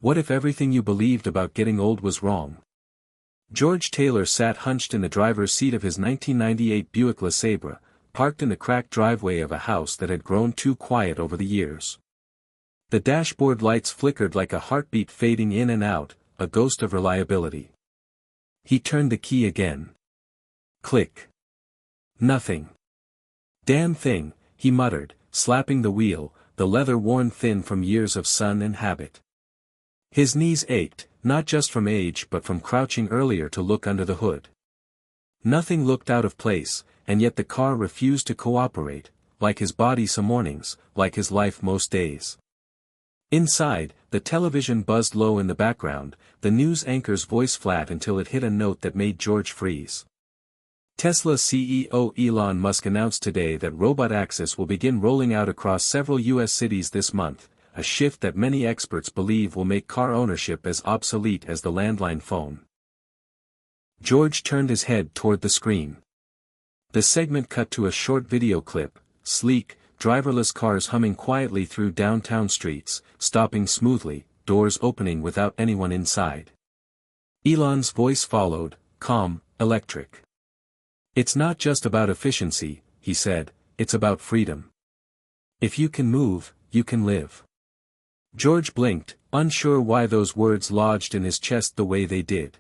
What if everything you believed about getting old was wrong? George Taylor sat hunched in the driver's seat of his 1998 Buick LeSabre, parked in the cracked driveway of a house that had grown too quiet over the years. The dashboard lights flickered like a heartbeat fading in and out, a ghost of reliability. He turned the key again. Click. Nothing. Damn thing, he muttered, slapping the wheel, the leather worn thin from years of sun and habit. His knees ached, not just from age but from crouching earlier to look under the hood. Nothing looked out of place, and yet the car refused to cooperate, like his body some mornings, like his life most days. Inside, the television buzzed low in the background, the news anchor's voice flat until it hit a note that made George freeze. Tesla CEO Elon Musk announced today that Robotaxi will begin rolling out across several U.S. cities this month, a shift that many experts believe will make car ownership as obsolete as the landline phone. George turned his head toward the screen. The segment cut to a short video clip, sleek, driverless cars humming quietly through downtown streets, stopping smoothly, doors opening without anyone inside. Elon's voice followed, calm, electric. It's not just about efficiency, he said, it's about freedom. If you can move, you can live. George blinked, unsure why those words lodged in his chest the way they did.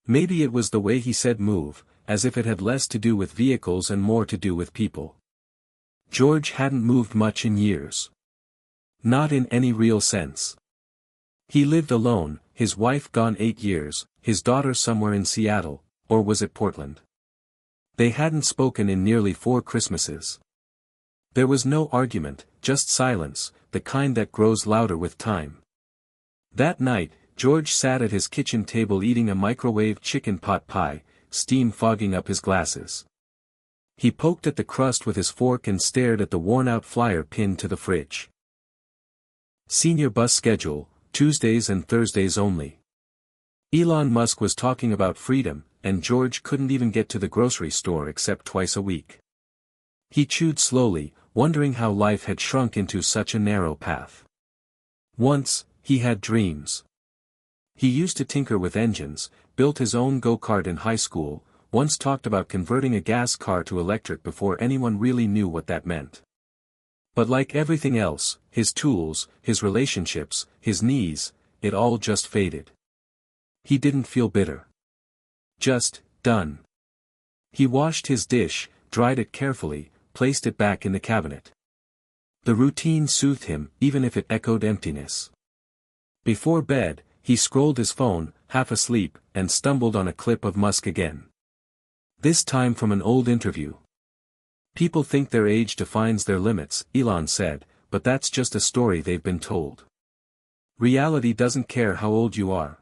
Maybe it was the way he said move, as if it had less to do with vehicles and more to do with people. George hadn't moved much in years. Not in any real sense. He lived alone, his wife gone 8 years, his daughter somewhere in Seattle, or was it Portland? They hadn't spoken in nearly 4 Christmases. There was no argument, just silence, the kind that grows louder with time. That night, George sat at his kitchen table eating a microwave chicken pot pie, steam fogging up his glasses. He poked at the crust with his fork and stared at the worn-out flyer pinned to the fridge. Senior bus schedule, Tuesdays and Thursdays only. Elon Musk was talking about freedom, and George couldn't even get to the grocery store except twice a week. He chewed slowly, wondering how life had shrunk into such a narrow path. Once, he had dreams. He used to tinker with engines, built his own go-kart in high school, once talked about converting a gas car to electric before anyone really knew what that meant. But like everything else, his tools, his relationships, his knees, it all just faded. He didn't feel bitter. Just, done. He washed his dish, dried it carefully, placed it back in the cabinet. The routine soothed him, even if it echoed emptiness. Before bed, he scrolled his phone, half asleep, and stumbled on a clip of Musk again. This time from an old interview. People think their age defines their limits, Elon said, but that's just a story they've been told. Reality doesn't care how old you are.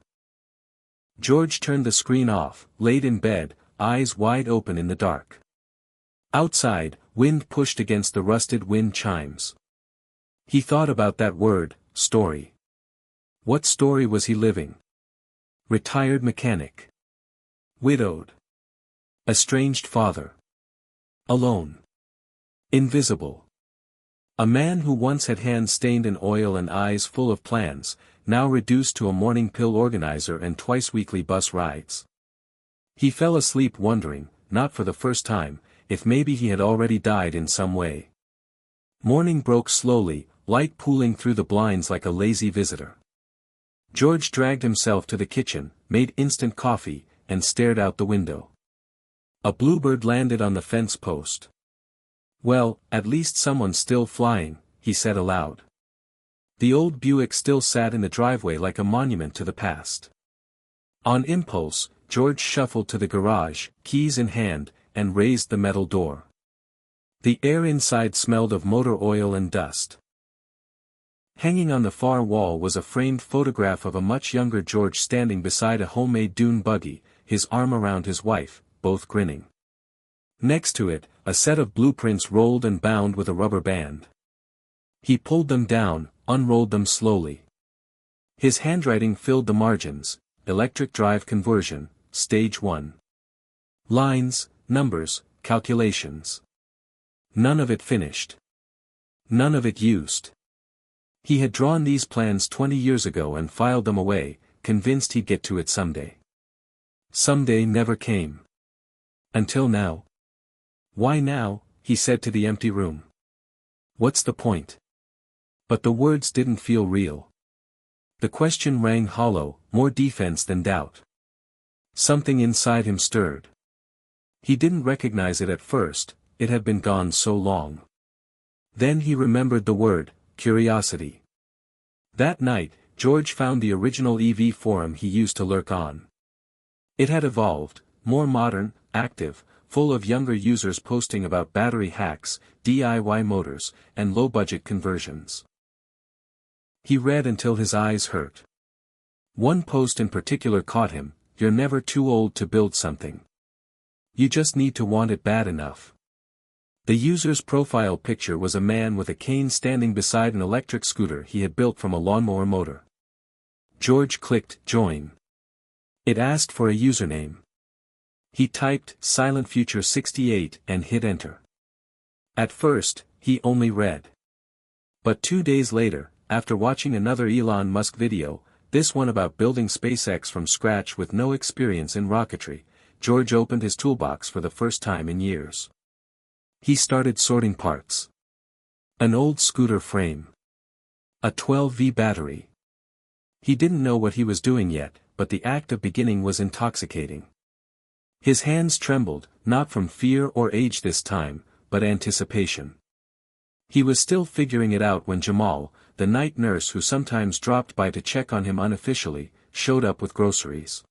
George turned the screen off, laid in bed, eyes wide open in the dark. Outside, wind pushed against the rusted wind chimes. He thought about that word, story. What story was he living? Retired mechanic. Widowed. Estranged father. Alone. Invisible. A man who once had hands stained in oil and eyes full of plans, now reduced to a morning pill organizer and twice-weekly bus rides. He fell asleep wondering, not for the first time, if maybe he had already died in some way. Morning broke slowly, light pooling through the blinds like a lazy visitor. George dragged himself to the kitchen, made instant coffee, and stared out the window. A bluebird landed on the fence post. Well, at least someone's still flying, he said aloud. The old Buick still sat in the driveway like a monument to the past. On impulse, George shuffled to the garage, keys in hand, and raised the metal door. The air inside smelled of motor oil and dust. Hanging on the far wall was a framed photograph of a much younger George standing beside a homemade dune buggy, his arm around his wife, both grinning. Next to it, a set of blueprints rolled and bound with a rubber band. He pulled them down, unrolled them slowly. His handwriting filled the margins, electric drive conversion, stage 1. Lines, numbers, calculations. None of it finished. None of it used. He had drawn these plans 20 years ago and filed them away, convinced he'd get to it someday. Someday never came. Until now. Why now? He said to the empty room. What's the point? But the words didn't feel real. The question rang hollow, more defense than doubt. Something inside him stirred. He didn't recognize it at first, it had been gone so long. Then he remembered the word, curiosity. That night, George found the original EV forum he used to lurk on. It had evolved, more modern, active, full of younger users posting about battery hacks, DIY motors, and low-budget conversions. He read until his eyes hurt. One post in particular caught him, "You're never too old to build something. You just need to want it bad enough." The user's profile picture was a man with a cane standing beside an electric scooter he had built from a lawnmower motor. George clicked join. It asked for a username. He typed Silent Future 68 and hit enter. At first, he only read. But 2 days later, after watching another Elon Musk video, this one about building SpaceX from scratch with no experience in rocketry, George opened his toolbox for the first time in years. He started sorting parts. An old scooter frame. A 12V battery. He didn't know what he was doing yet, but the act of beginning was intoxicating. His hands trembled, not from fear or age this time, but anticipation. He was still figuring it out when Jamal, the night nurse who sometimes dropped by to check on him unofficially, showed up with groceries.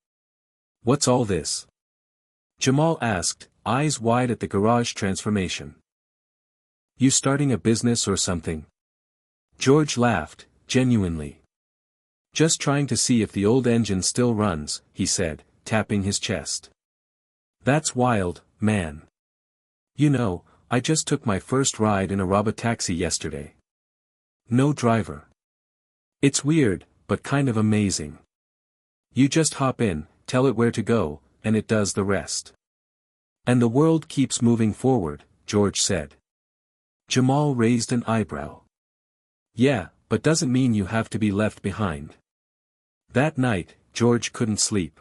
"What's all this?" Jamal asked, eyes wide at the garage transformation. "You starting a business or something?" George laughed, genuinely. "Just trying to see if the old engine still runs," he said, tapping his chest. "That's wild, man. You know, I just took my first ride in a Robotaxi yesterday. No driver. It's weird, but kind of amazing. You just hop in, tell it where to go, and it does the rest. And the world keeps moving forward," George said. Jamal raised an eyebrow. "Yeah, but doesn't mean you have to be left behind." That night, George couldn't sleep.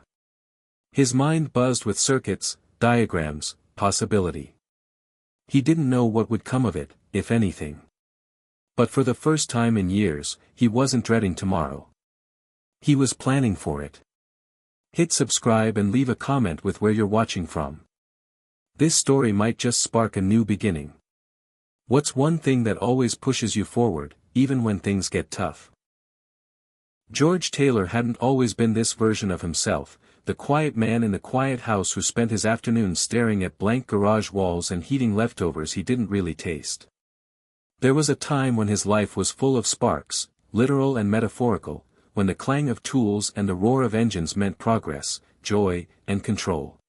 His mind buzzed with circuits, diagrams, possibility. He didn't know what would come of it, if anything. But for the first time in years, he wasn't dreading tomorrow. He was planning for it. Hit subscribe and leave a comment with where you're watching from. This story might just spark a new beginning. What's one thing that always pushes you forward, even when things get tough? George Taylor hadn't always been this version of himself, the quiet man in the quiet house who spent his afternoons staring at blank garage walls and eating leftovers he didn't really taste. There was a time when his life was full of sparks, literal and metaphorical, when the clang of tools and the roar of engines meant progress, joy, and control.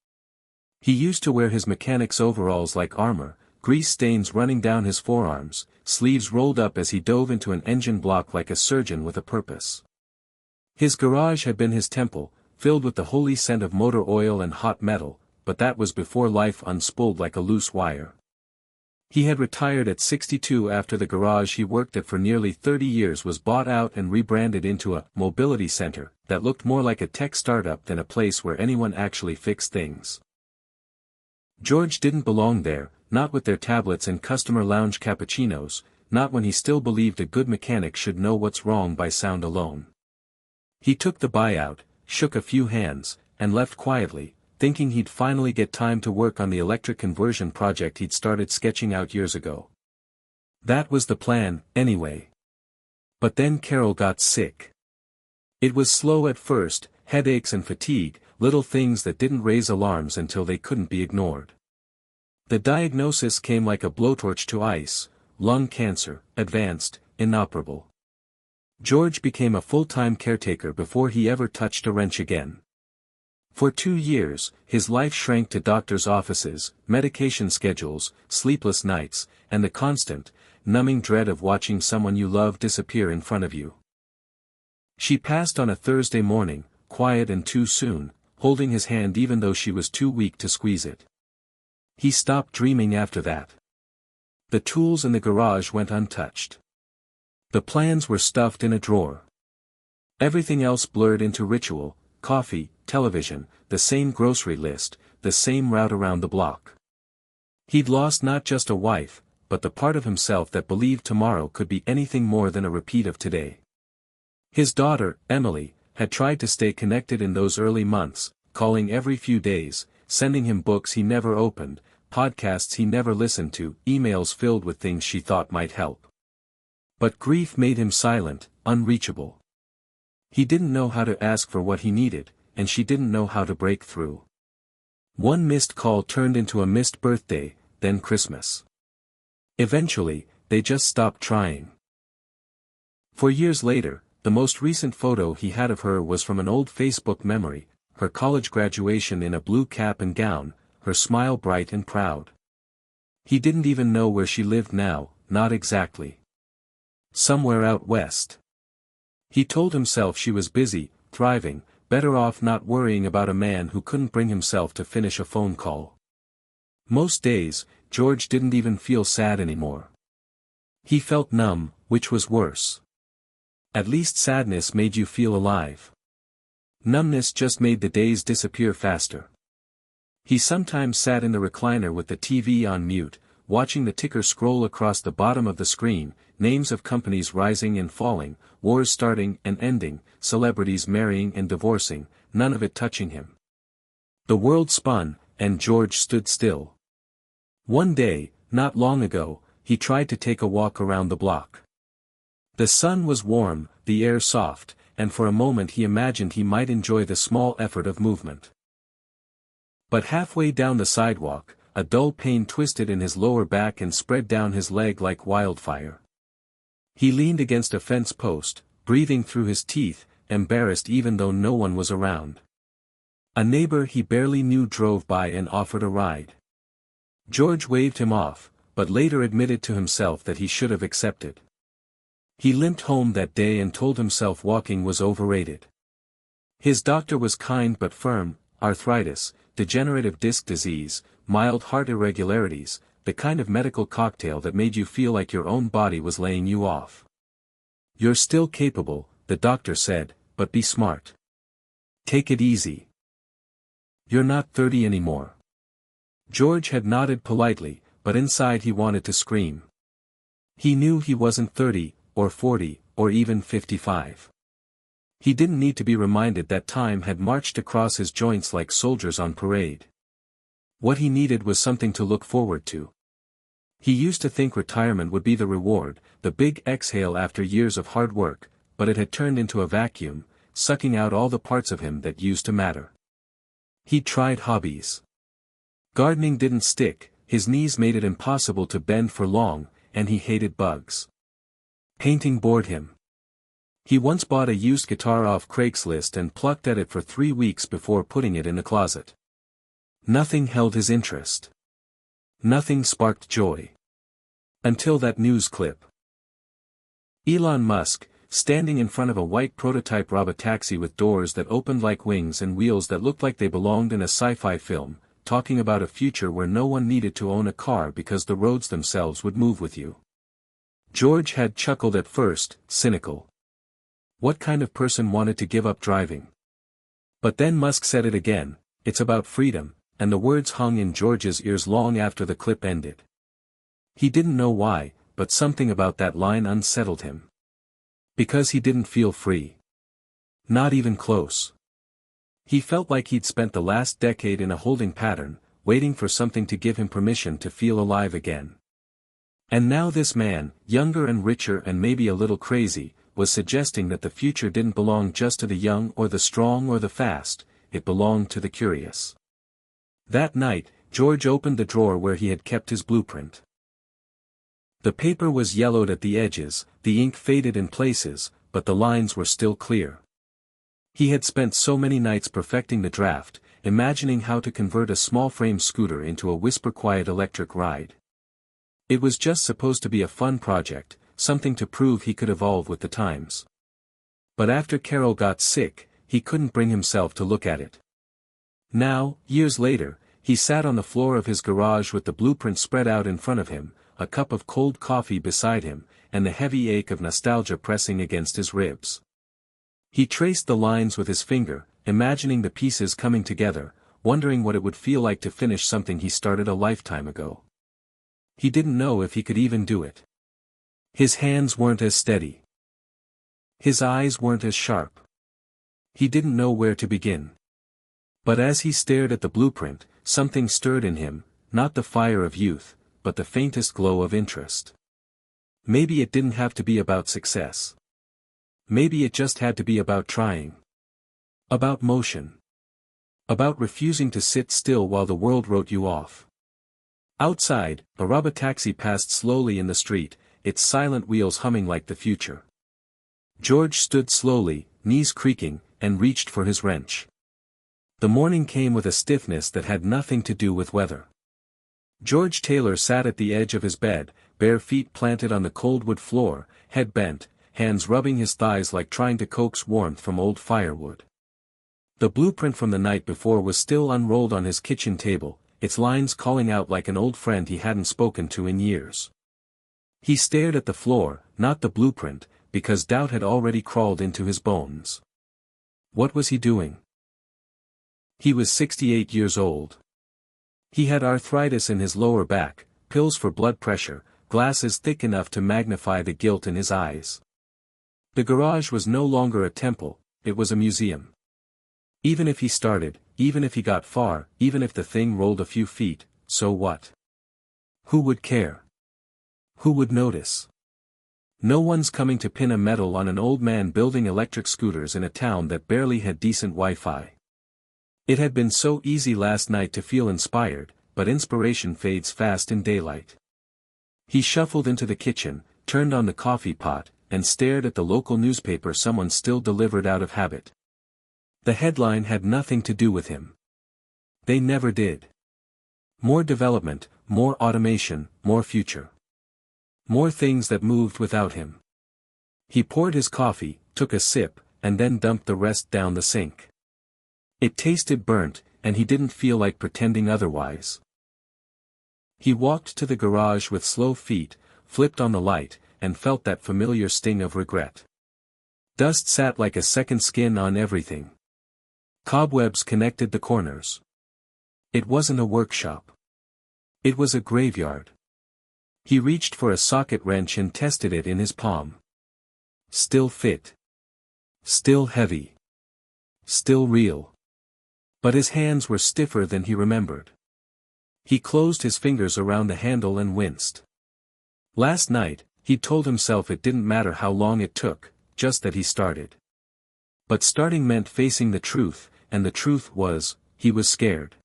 He used to wear his mechanic's overalls like armor, grease stains running down his forearms, sleeves rolled up as he dove into an engine block like a surgeon with a purpose. His garage had been his temple, filled with the holy scent of motor oil and hot metal, but that was before life unspooled like a loose wire. He had retired at 62 after the garage he worked at for nearly 30 years was bought out and rebranded into a mobility center that looked more like a tech startup than a place where anyone actually fixed things. George didn't belong there, not with their tablets and customer lounge cappuccinos, not when he still believed a good mechanic should know what's wrong by sound alone. He took the buyout, shook a few hands, and left quietly, thinking he'd finally get time to work on the electric conversion project he'd started sketching out years ago. That was the plan, anyway. But then Carol got sick. It was slow at first, headaches and fatigue, little things that didn't raise alarms until they couldn't be ignored. The diagnosis came like a blowtorch to ice: lung cancer, advanced, inoperable. George became a full-time caretaker before he ever touched a wrench again. For 2 years, his life shrank to doctors' offices, medication schedules, sleepless nights, and the constant, numbing dread of watching someone you love disappear in front of you. She passed on a Thursday morning, quiet and too soon, holding his hand even though she was too weak to squeeze it. He stopped dreaming after that. The tools in the garage went untouched. The plans were stuffed in a drawer. Everything else blurred into ritual: coffee, television, the same grocery list, the same route around the block. He'd lost not just a wife, but the part of himself that believed tomorrow could be anything more than a repeat of today. His daughter, Emily, had tried to stay connected in those early months, calling every few days, sending him books he never opened, podcasts he never listened to, emails filled with things she thought might help. But grief made him silent, unreachable. He didn't know how to ask for what he needed, and she didn't know how to break through. One missed call turned into a missed birthday, then Christmas. Eventually, they just stopped trying. For years later, the most recent photo he had of her was from an old Facebook memory, her college graduation in a blue cap and gown, her smile bright and proud. He didn't even know where she lived now, not exactly. Somewhere out west. He told himself she was busy, thriving, better off not worrying about a man who couldn't bring himself to finish a phone call. Most days, George didn't even feel sad anymore. He felt numb, which was worse. At least sadness made you feel alive. Numbness just made the days disappear faster. He sometimes sat in the recliner with the TV on mute, watching the ticker scroll across the bottom of the screen, names of companies rising and falling, wars starting and ending, celebrities marrying and divorcing, none of it touching him. The world spun, and George stood still. One day, not long ago, he tried to take a walk around the block. The sun was warm, the air soft, and for a moment he imagined he might enjoy the small effort of movement. But halfway down the sidewalk, a dull pain twisted in his lower back and spread down his leg like wildfire. He leaned against a fence post, breathing through his teeth, embarrassed even though no one was around. A neighbor he barely knew drove by and offered a ride. George waved him off, but later admitted to himself that he should have accepted. He limped home that day and told himself walking was overrated. His doctor was kind but firm: arthritis, degenerative disc disease, mild heart irregularities, the kind of medical cocktail that made you feel like your own body was laying you off. "You're still capable," the doctor said, "but be smart. Take it easy. You're not 30 anymore." George had nodded politely, but inside he wanted to scream. He knew he wasn't 30, or 40, or even 55. He didn't need to be reminded that time had marched across his joints like soldiers on parade. What he needed was something to look forward to. He used to think retirement would be the reward, the big exhale after years of hard work, but it had turned into a vacuum, sucking out all the parts of him that used to matter. He'd tried hobbies. Gardening didn't stick, his knees made it impossible to bend for long, and he hated bugs. Painting bored him. He once bought a used guitar off Craigslist and plucked at it for 3 weeks before putting it in the closet. Nothing held his interest. Nothing sparked joy. Until that news clip. Elon Musk, standing in front of a white prototype Robotaxi with doors that opened like wings and wheels that looked like they belonged in a sci-fi film, talking about a future where no one needed to own a car because the roads themselves would move with you. George had chuckled at first, cynical. What kind of person wanted to give up driving? But then Musk said it again: "It's about freedom," and the words hung in George's ears long after the clip ended. He didn't know why, but something about that line unsettled him. Because he didn't feel free. Not even close. He felt like he'd spent the last decade in a holding pattern, waiting for something to give him permission to feel alive again. And now this man, younger and richer and maybe a little crazy, was suggesting that the future didn't belong just to the young or the strong or the fast, it belonged to the curious. That night, George opened the drawer where he had kept his blueprint. The paper was yellowed at the edges, the ink faded in places, but the lines were still clear. He had spent so many nights perfecting the draft, imagining how to convert a small-frame scooter into a whisper-quiet electric ride. It was just supposed to be a fun project, something to prove he could evolve with the times. But after Carol got sick, he couldn't bring himself to look at it. Now, years later, he sat on the floor of his garage with the blueprint spread out in front of him, a cup of cold coffee beside him, and the heavy ache of nostalgia pressing against his ribs. He traced the lines with his finger, imagining the pieces coming together, wondering what it would feel like to finish something he started a lifetime ago. He didn't know if he could even do it. His hands weren't as steady. His eyes weren't as sharp. He didn't know where to begin. But as he stared at the blueprint, something stirred in him, not the fire of youth, but the faintest glow of interest. Maybe it didn't have to be about success. Maybe it just had to be about trying. About motion. About refusing to sit still while the world wrote you off. Outside, a Robotaxi passed slowly in the street, its silent wheels humming like the future. George stood slowly, knees creaking, and reached for his wrench. The morning came with a stiffness that had nothing to do with weather. George Taylor sat at the edge of his bed, bare feet planted on the cold wood floor, head bent, hands rubbing his thighs like trying to coax warmth from old firewood. The blueprint from the night before was still unrolled on his kitchen table, its lines calling out like an old friend he hadn't spoken to in years. He stared at the floor, not the blueprint, because doubt had already crawled into his bones. What was he doing? He was 68 years old. He had arthritis in his lower back, pills for blood pressure, glasses thick enough to magnify the guilt in his eyes. The garage was no longer a temple, it was a museum. Even if he started, even if he got far, even if the thing rolled a few feet, so what? Who would care? Who would notice? No one's coming to pin a medal on an old man building electric scooters in a town that barely had decent Wi-Fi. It had been so easy last night to feel inspired, but inspiration fades fast in daylight. He shuffled into the kitchen, turned on the coffee pot, and stared at the local newspaper someone still delivered out of habit. The headline had nothing to do with him. They never did. More development, more automation, more future. More things that moved without him. He poured his coffee, took a sip, and then dumped the rest down the sink. It tasted burnt, and he didn't feel like pretending otherwise. He walked to the garage with slow feet, flipped on the light, and felt that familiar sting of regret. Dust sat like a second skin on everything. Cobwebs connected the corners. It wasn't a workshop. It was a graveyard. He reached for a socket wrench and tested it in his palm. Still fit. Still heavy. Still real. But his hands were stiffer than he remembered. He closed his fingers around the handle and winced. Last night, he'd told himself it didn't matter how long it took, just that he started. But starting meant facing the truth, and the truth was, he was scared.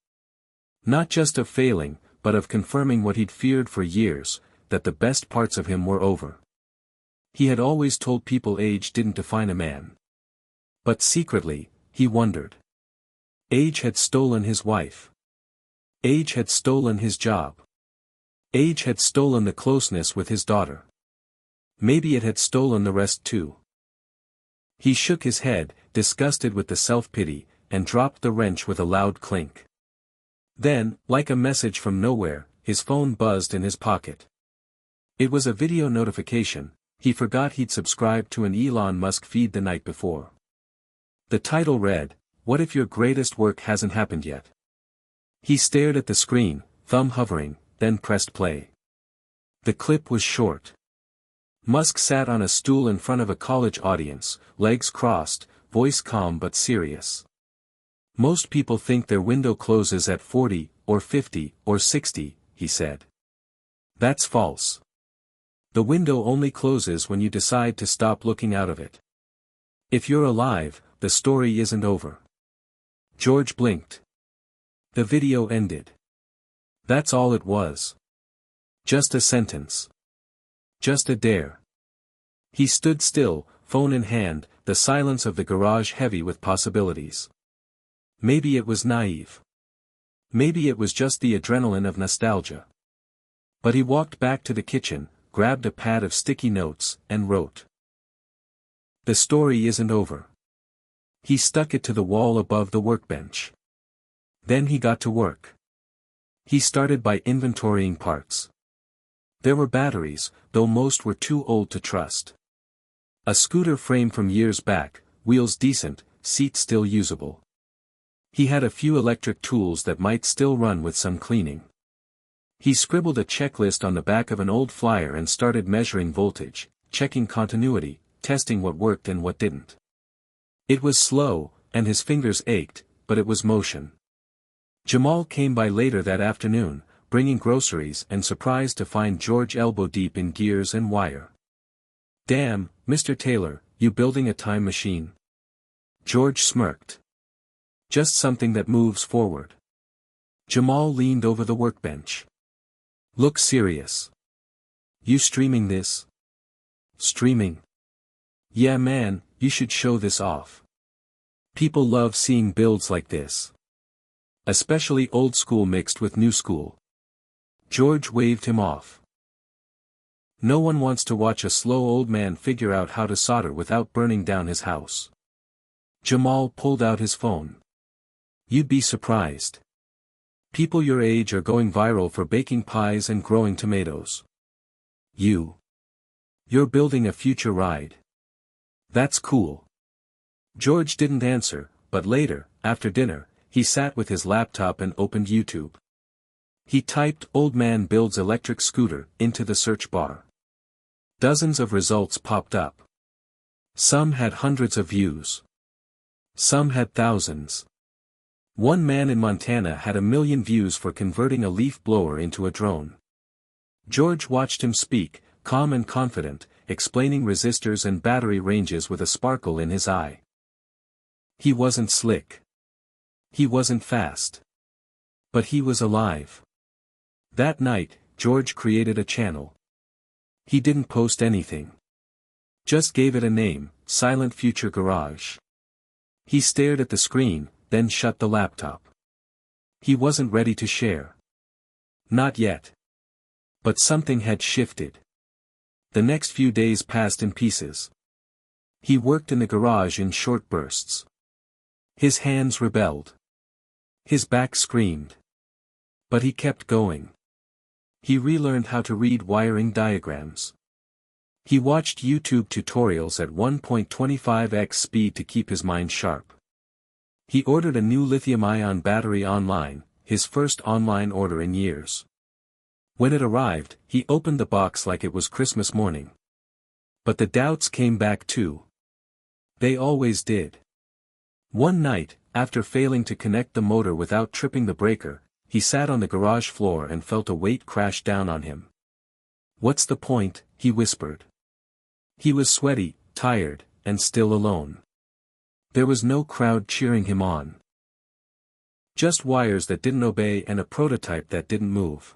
Not just of failing, but of confirming what he'd feared for years, that the best parts of him were over. He had always told people age didn't define a man. But secretly, he wondered. Age had stolen his wife. Age had stolen his job. Age had stolen the closeness with his daughter. Maybe it had stolen the rest too. He shook his head, disgusted with the self-pity, and dropped the wrench with a loud clink. Then, like a message from nowhere, his phone buzzed in his pocket. It was a video notification. He forgot he'd subscribed to an Elon Musk feed the night before. The title read, "What if your greatest work hasn't happened yet?" He stared at the screen, thumb hovering, then pressed play. The clip was short. Musk sat on a stool in front of a college audience, legs crossed, voice calm but serious. Most people think their window closes at 40, or 50, or 60, he said. That's false. The window only closes when you decide to stop looking out of it. If you're alive, the story isn't over. George blinked. The video ended. That's all it was. Just a sentence. Just a dare. He stood still, phone in hand, the silence of the garage heavy with possibilities. Maybe it was naive. Maybe it was just the adrenaline of nostalgia. But he walked back to the kitchen, grabbed a pad of sticky notes, and wrote. The story isn't over. He stuck it to the wall above the workbench. Then he got to work. He started by inventorying parts. There were batteries, though most were too old to trust. A scooter frame from years back, wheels decent, seat still usable. He had a few electric tools that might still run with some cleaning. He scribbled a checklist on the back of an old flyer and started measuring voltage, checking continuity, testing what worked and what didn't. It was slow, and his fingers ached, but it was motion. Jamal came by later that afternoon, bringing groceries and surprised to find George elbow-deep in gears and wire. "Damn, Mr. Taylor, you building a time machine?" George smirked. "Just something that moves forward." Jamal leaned over the workbench. "Look serious. You streaming this?" "Streaming? Yeah man, you should show this off. People love seeing builds like this. Especially old school mixed with new school." George waved him off. "No one wants to watch a slow old man figure out how to solder without burning down his house." Jamal pulled out his phone. "You'd be surprised. People your age are going viral for baking pies and growing tomatoes. You're building a future ride. That's cool." George didn't answer, but later, after dinner, he sat with his laptop and opened YouTube. He typed "old man builds electric scooter" into the search bar. Dozens of results popped up. Some had hundreds of views. Some had thousands. One man in Montana had 1 million views for converting a leaf blower into a drone. George watched him speak, calm and confident, explaining resistors and battery ranges with a sparkle in his eye. He wasn't slick. He wasn't fast. But he was alive. That night, George created a channel. He didn't post anything. Just gave it a name, Silent Future Garage. He stared at the screen, then shut the laptop. He wasn't ready to share. Not yet. But something had shifted. The next few days passed in pieces. He worked in the garage in short bursts. His hands rebelled. His back screamed. But he kept going. He relearned how to read wiring diagrams. He watched YouTube tutorials at 1.25x speed to keep his mind sharp. He ordered a new lithium-ion battery online, his first online order in years. When it arrived, he opened the box like it was Christmas morning. But the doubts came back too. They always did. One night, after failing to connect the motor without tripping the breaker, he sat on the garage floor and felt a weight crash down on him. "What's the point?" he whispered. He was sweaty, tired, and still alone. There was no crowd cheering him on. Just wires that didn't obey and a prototype that didn't move.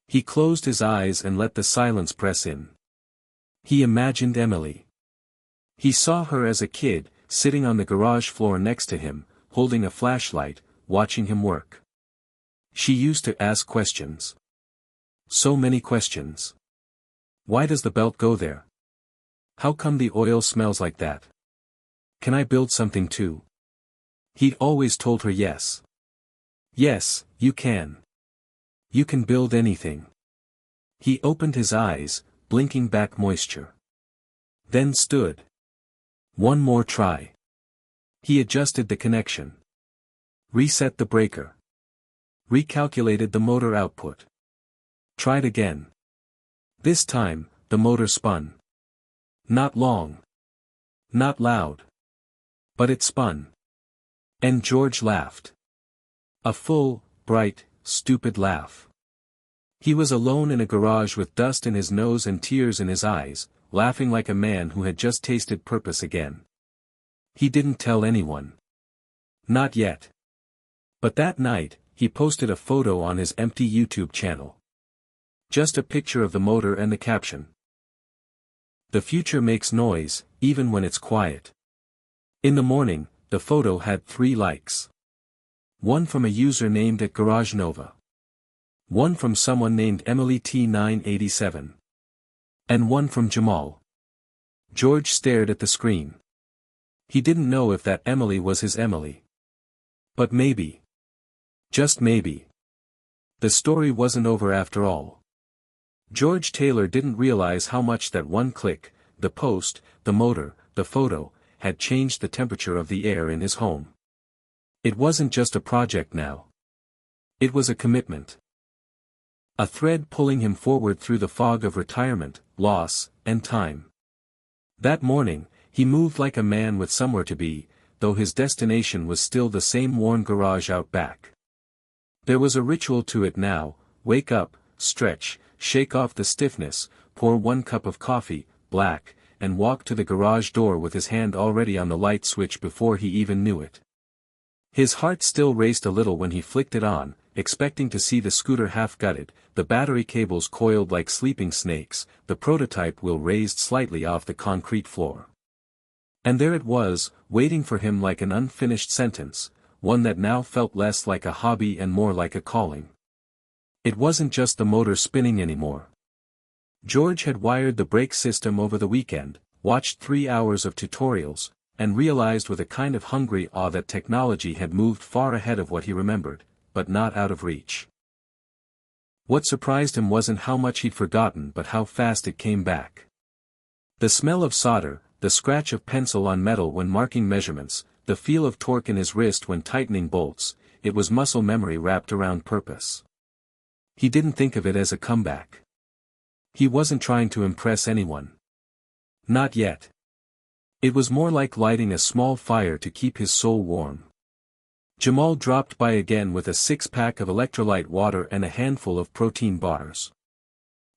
He closed his eyes and let the silence press in. He imagined Emily. He saw her as a kid, sitting on the garage floor next to him, holding a flashlight, watching him work. She used to ask questions. So many questions. Why does the belt go there? How come the oil smells like that? Can I build something too? He'd always told her yes. Yes, you can. You can build anything. He opened his eyes, blinking back moisture. Then stood. One more try. He adjusted the connection. Reset the breaker. Recalculated the motor output. Tried again. This time, the motor spun. Not long. Not loud. But it spun. And George laughed. A full, bright, stupid laugh. He was alone in a garage with dust in his nose and tears in his eyes, laughing like a man who had just tasted purpose again. He didn't tell anyone. Not yet. But that night, he posted a photo on his empty YouTube channel. Just a picture of the motor and the caption. "The future makes noise, even when it's quiet." In the morning, the photo had 3 likes. One from a user named @GarageNova. One from someone named Emily T987. And one from Jamal. George stared at the screen. He didn't know if that Emily was his Emily. But maybe. Just maybe. The story wasn't over after all. George Taylor didn't realize how much that one click, the post, the motor, the photo, had changed the temperature of the air in his home. It wasn't just a project now. It was a commitment. A thread pulling him forward through the fog of retirement, loss, and time. That morning, he moved like a man with somewhere to be, though his destination was still the same worn garage out back. There was a ritual to it now: wake up, stretch, shake off the stiffness, pour 1 cup of coffee, black, and walk to the garage door with his hand already on the light switch before he even knew it. His heart still raced a little when he flicked it on, expecting to see the scooter half-gutted, the battery cables coiled like sleeping snakes, the prototype wheel raised slightly off the concrete floor. And there it was, waiting for him like an unfinished sentence, one that now felt less like a hobby and more like a calling. It wasn't just the motor spinning anymore. George had wired the brake system over the weekend, watched 3 hours of tutorials, and realized with a kind of hungry awe that technology had moved far ahead of what he remembered, but not out of reach. What surprised him wasn't how much he'd forgotten but how fast it came back. The smell of solder, the scratch of pencil on metal when marking measurements, the feel of torque in his wrist when tightening bolts, it was muscle memory wrapped around purpose. He didn't think of it as a comeback. He wasn't trying to impress anyone. Not yet. It was more like lighting a small fire to keep his soul warm. Jamal dropped by again with a 6-pack of electrolyte water and a handful of protein bars.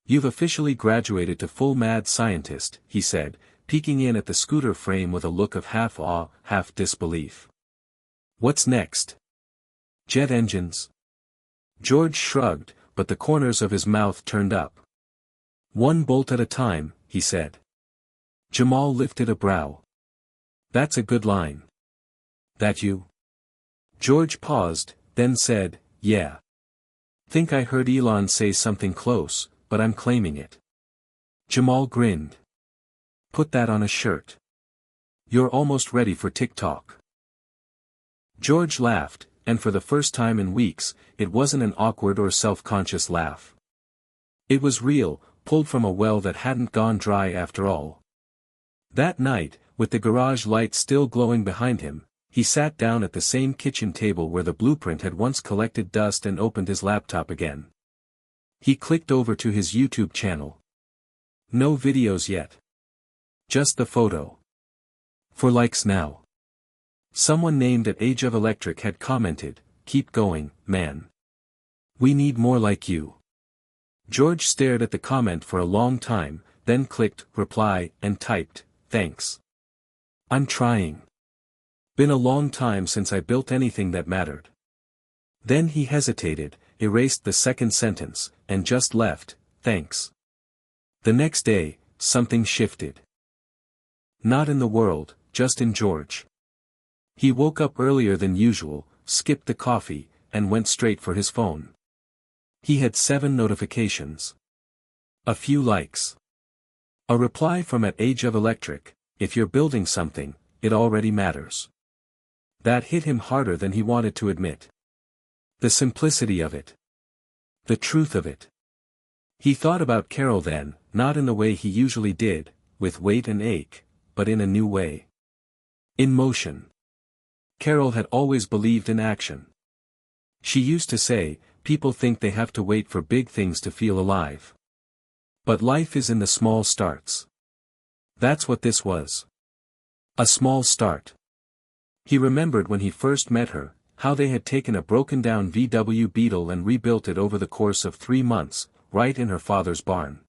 "You've officially graduated to full mad scientist," he said, peeking in at the scooter frame with a look of half awe, half disbelief. "What's next? Jet engines?" George shrugged, but the corners of his mouth turned up. "1 bolt at a time," he said. Jamal lifted a brow. "That's a good line." "That you?" George paused, then said, "Yeah. Think I heard Elon say something close, but I'm claiming it." Jamal grinned. "Put that on a shirt. You're almost ready for TikTok." George laughed, and for the first time in weeks, it wasn't an awkward or self-conscious laugh. It was real, pulled from a well that hadn't gone dry after all. That night, with the garage light still glowing behind him, he sat down at the same kitchen table where the blueprint had once collected dust and opened his laptop again. He clicked over to his YouTube channel. No videos yet. Just the photo. For likes now. Someone named at Age of Electric had commented, "Keep going, man. We need more like you." George stared at the comment for a long time, then clicked reply and typed, "Thanks. I'm trying. Been a long time since I built anything that mattered." Then he hesitated, erased the second sentence, and just left, "Thanks." The next day, something shifted. Not in the world, just in George. He woke up earlier than usual, skipped the coffee, and went straight for his phone. He had 7 notifications. A few likes. A reply from at Age of Electric, "If you're building something, it already matters." That hit him harder than he wanted to admit. The simplicity of it. The truth of it. He thought about Carol then, not in the way he usually did, with weight and ache, but in a new way. In motion. Carol had always believed in action. She used to say, "People think they have to wait for big things to feel alive. But life is in the small starts." That's what this was. A small start. He remembered when he first met her, how they had taken a broken-down VW Beetle and rebuilt it over the course of 3 months, right in her father's barn.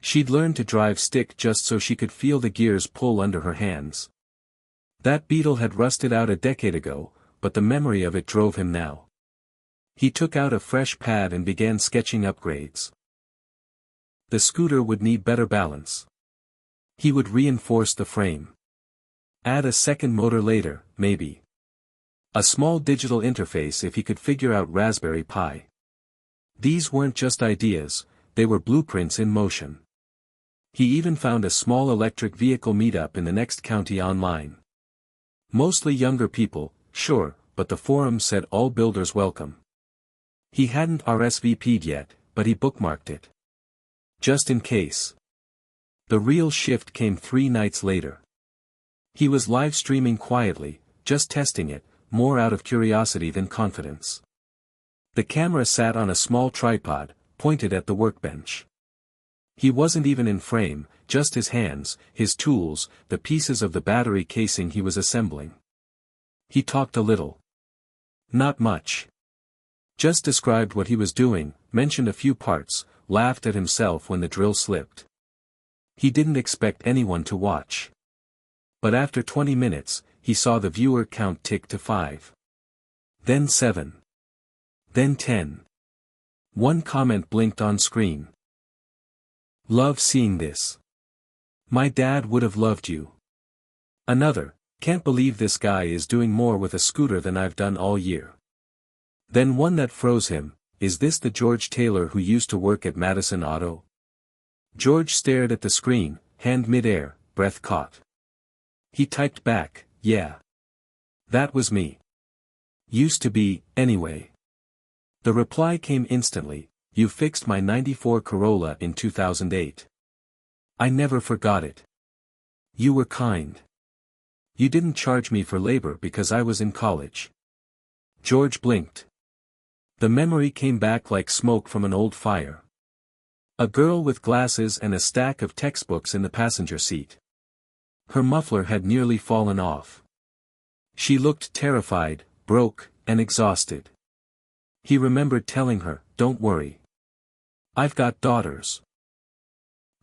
She'd learned to drive stick just so she could feel the gears pull under her hands. That Beetle had rusted out a decade ago, but the memory of it drove him now. He took out a fresh pad and began sketching upgrades. The scooter would need better balance. He would reinforce the frame. Add a second motor later, maybe. A small digital interface if he could figure out Raspberry Pi. These weren't just ideas, they were blueprints in motion. He even found a small electric vehicle meetup in the next county online. Mostly younger people, sure, but the forum said all builders welcome. He hadn't RSVP'd yet, but he bookmarked it. Just in case. The real shift came 3 nights later. He was live streaming quietly, just testing it, more out of curiosity than confidence. The camera sat on a small tripod, pointed at the workbench. He wasn't even in frame, just his hands, his tools, the pieces of the battery casing he was assembling. He talked a little. Not much. Just described what he was doing, mentioned a few parts, laughed at himself when the drill slipped. He didn't expect anyone to watch. But after 20 minutes, he saw the viewer count tick to 5. Then 7. Then 10. One comment blinked on screen. Love seeing this. My dad would have loved you. Another, can't believe this guy is doing more with a scooter than I've done all year. Then one that froze him, is this the George Taylor who used to work at Madison Auto? George stared at the screen, hand mid-air, breath caught. He typed back, yeah. That was me. Used to be, anyway. The reply came instantly, you fixed my '94 Corolla in 2008. I never forgot it. You were kind. You didn't charge me for labor because I was in college. George blinked. The memory came back like smoke from an old fire. A girl with glasses and a stack of textbooks in the passenger seat. Her muffler had nearly fallen off. She looked terrified, broke, and exhausted. He remembered telling her, don't worry. I've got daughters.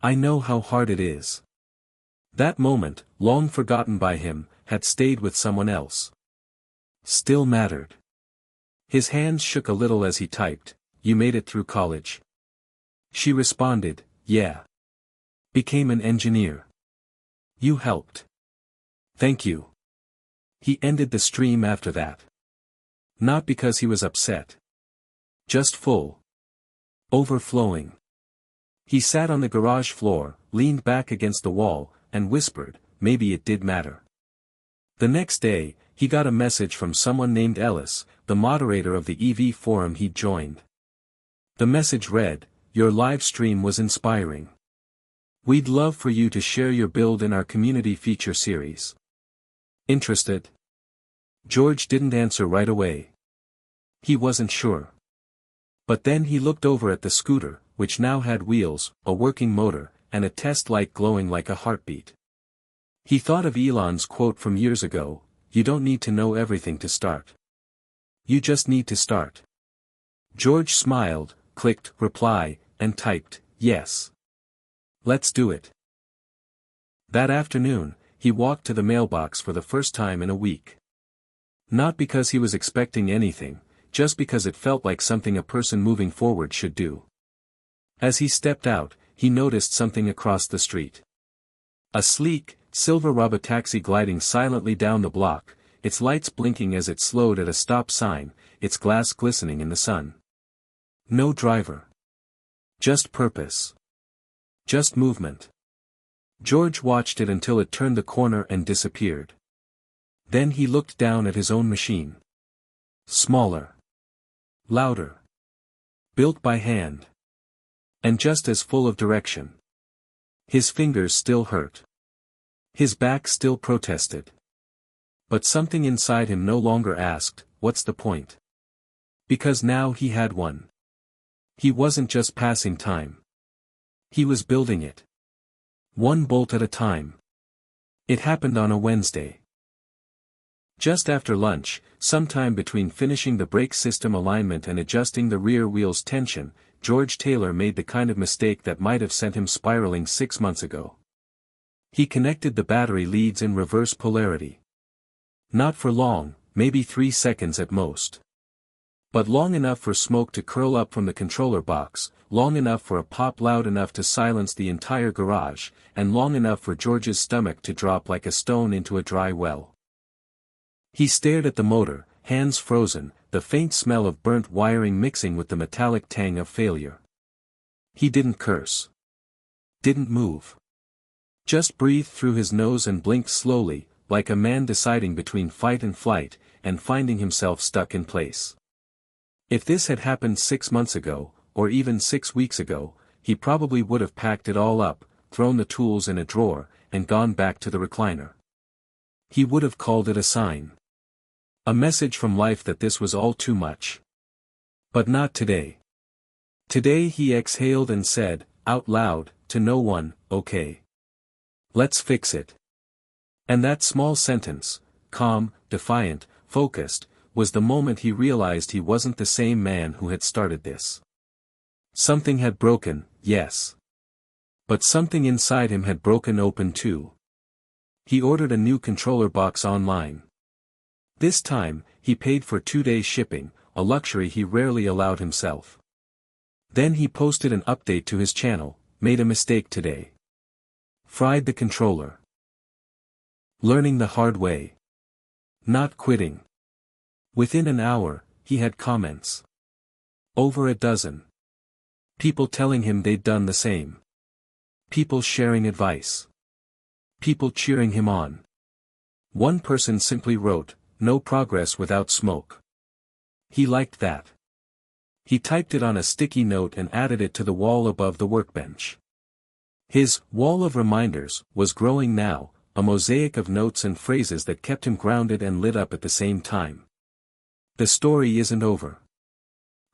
I know how hard it is. That moment, long forgotten by him, had stayed with someone else. Still mattered. His hands shook a little as he typed, you made it through college. She responded, yeah. Became an engineer. You helped. Thank you. He ended the stream after that. Not because he was upset. Just full. Overflowing. He sat on the garage floor, leaned back against the wall, and whispered, maybe it did matter. The next day, he got a message from someone named Ellis, the moderator of the EV forum he'd joined. The message read, your live stream was inspiring. We'd love for you to share your build in our community feature series. Interested? George didn't answer right away. He wasn't sure. But then he looked over at the scooter, which now had wheels, a working motor, and a test light glowing like a heartbeat. He thought of Elon's quote from years ago, you don't need to know everything to start. You just need to start. George smiled, clicked reply, and typed, yes. Let's do it. That afternoon, he walked to the mailbox for the first time in a week. Not because he was expecting anything, just because it felt like something a person moving forward should do. As he stepped out, he noticed something across the street. A sleek, silver Robotaxi gliding silently down the block, its lights blinking as it slowed at a stop sign, its glass glistening in the sun. No driver. Just purpose. Just movement. George watched it until it turned the corner and disappeared. Then he looked down at his own machine. Smaller. Louder. Built by hand. And just as full of direction. His fingers still hurt. His back still protested. But something inside him no longer asked, what's the point? Because now he had one. He wasn't just passing time. He was building it. One bolt at a time. It happened on a Wednesday. Just after lunch, sometime between finishing the brake system alignment and adjusting the rear wheel's tension, George Taylor made the kind of mistake that might have sent him spiraling 6 months ago. He connected the battery leads in reverse polarity. Not for long, maybe 3 seconds at most. But long enough for smoke to curl up from the controller box, long enough for a pop loud enough to silence the entire garage, and long enough for George's stomach to drop like a stone into a dry well. He stared at the motor, hands frozen, the faint smell of burnt wiring mixing with the metallic tang of failure. He didn't curse. Didn't move. Just breathed through his nose and blinked slowly, like a man deciding between fight and flight, and finding himself stuck in place. If this had happened 6 months ago, or even 6 weeks ago, he probably would have packed it all up, thrown the tools in a drawer, and gone back to the recliner. He would have called it a sign. A message from life that this was all too much. But not today. Today he exhaled and said, out loud, to no one, okay. Let's fix it. And that small sentence, calm, defiant, focused, was the moment he realized he wasn't the same man who had started this. Something had broken, yes. But something inside him had broken open too. He ordered a new controller box online. This time, he paid for 2-day shipping, a luxury he rarely allowed himself. Then he posted an update to his channel, made a mistake today. Fried the controller. Learning the hard way. Not quitting. Within an hour, he had comments. Over a dozen. People telling him they'd done the same. People sharing advice. People cheering him on. One person simply wrote, "No progress without smoke." He liked that. He typed it on a sticky note and added it to the wall above the workbench. His wall of reminders was growing now, a mosaic of notes and phrases that kept him grounded and lit up at the same time. The story isn't over.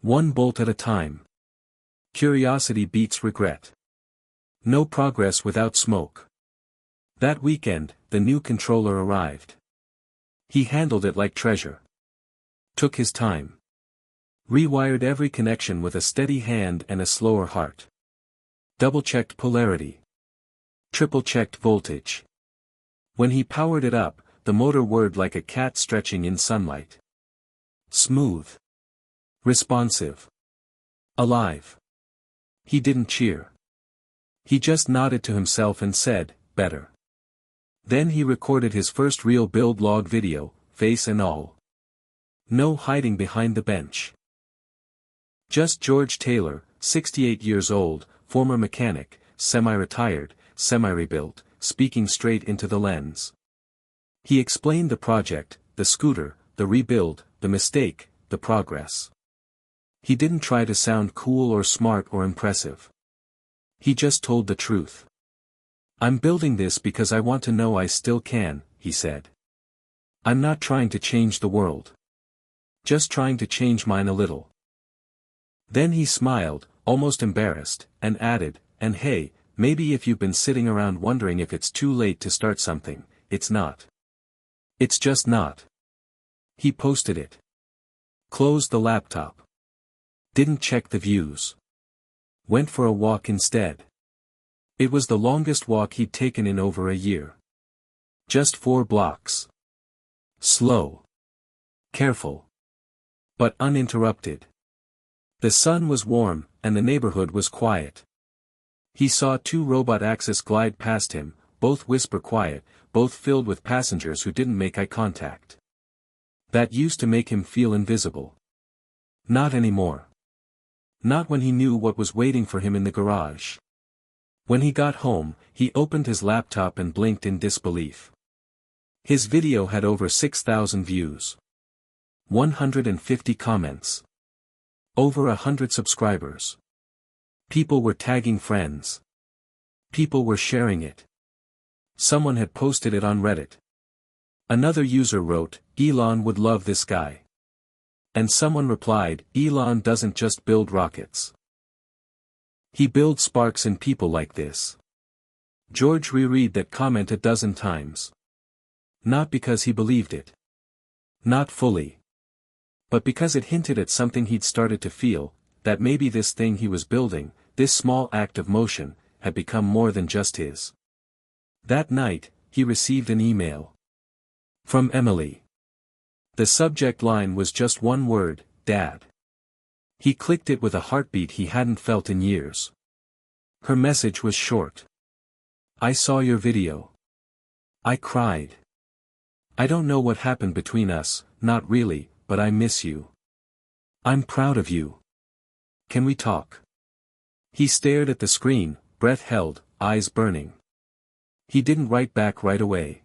One bolt at a time. Curiosity beats regret. No progress without smoke. That weekend, the new controller arrived. He handled it like treasure. Took his time. Rewired every connection with a steady hand and a slower heart. Double-checked polarity. Triple-checked voltage. When he powered it up, the motor whirred like a cat stretching in sunlight. Smooth. Responsive. Alive. He didn't cheer. He just nodded to himself and said, better. Then he recorded his first real build log video, face and all. No hiding behind the bench. Just George Taylor, 68 years old, former mechanic, semi-retired, semi-rebuilt, speaking straight into the lens. He explained the project, the scooter, the rebuild, the mistake, the progress. He didn't try to sound cool or smart or impressive. He just told the truth. I'm building this because I want to know I still can, he said. I'm not trying to change the world. Just trying to change mine a little. Then he smiled, almost embarrassed, and added, and hey, maybe if you've been sitting around wondering if it's too late to start something, it's not. It's just not. He posted it. Closed the laptop. Didn't check the views. Went for a walk instead. It was the longest walk he'd taken in over a year. Just 4 blocks. Slow. Careful. But uninterrupted. The sun was warm, and the neighborhood was quiet. He saw 2 Robotaxis glide past him, both whisper quiet, both filled with passengers who didn't make eye contact. That used to make him feel invisible. Not anymore. Not when he knew what was waiting for him in the garage. When he got home, he opened his laptop and blinked in disbelief. His video had over 6,000 views. 150 comments. Over 100 subscribers. People were tagging friends. People were sharing it. Someone had posted it on Reddit. Another user wrote, Elon would love this guy. And someone replied, Elon doesn't just build rockets. He builds sparks in people like this. George reread that comment a dozen times. Not because he believed it. Not fully. But because it hinted at something he'd started to feel, that maybe this thing he was building, this small act of motion, had become more than just his. That night, he received an email. From Emily. The subject line was just one word, Dad. He clicked it with a heartbeat he hadn't felt in years. Her message was short. I saw your video. I cried. I don't know what happened between us, not really, but I miss you. I'm proud of you. Can we talk? He stared at the screen, breath held, eyes burning. He didn't write back right away.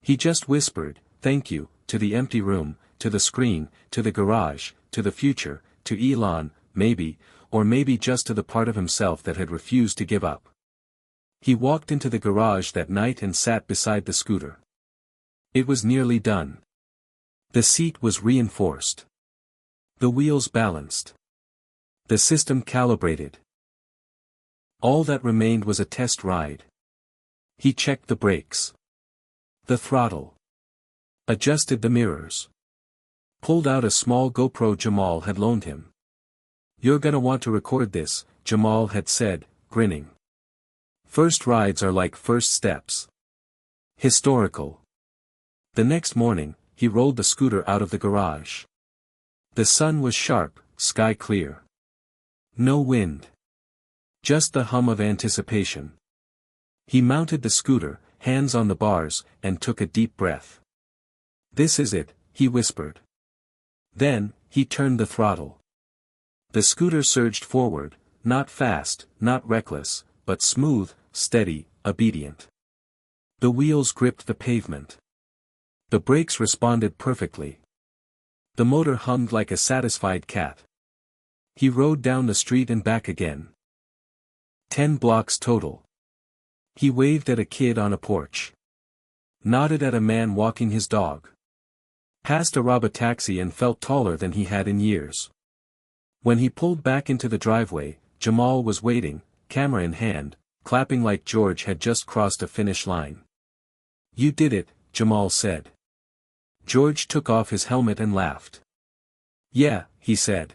He just whispered, thank you, to the empty room, to the screen, to the garage, to the future, to Elon, maybe, or maybe just to the part of himself that had refused to give up. He walked into the garage that night and sat beside the scooter. It was nearly done. The seat was reinforced. The wheels balanced. The system calibrated. All that remained was a test ride. He checked the brakes. The throttle. Adjusted the mirrors. Pulled out a small GoPro Jamal had loaned him. "You're gonna want to record this," Jamal had said, grinning. "First rides are like first steps." Historical. The next morning, he rolled the scooter out of the garage. The sun was sharp, sky clear. No wind. Just the hum of anticipation. He mounted the scooter, hands on the bars, and took a deep breath. "This is it," he whispered. Then, he turned the throttle. The scooter surged forward, not fast, not reckless, but smooth, steady, obedient. The wheels gripped the pavement. The brakes responded perfectly. The motor hummed like a satisfied cat. He rode down the street and back again. 10 blocks total. He waved at a kid on a porch. Nodded at a man walking his dog. Passed a Robotaxi and felt taller than he had in years. When he pulled back into the driveway, Jamal was waiting, camera in hand, clapping like George had just crossed a finish line. "You did it," Jamal said. George took off his helmet and laughed. "Yeah," he said.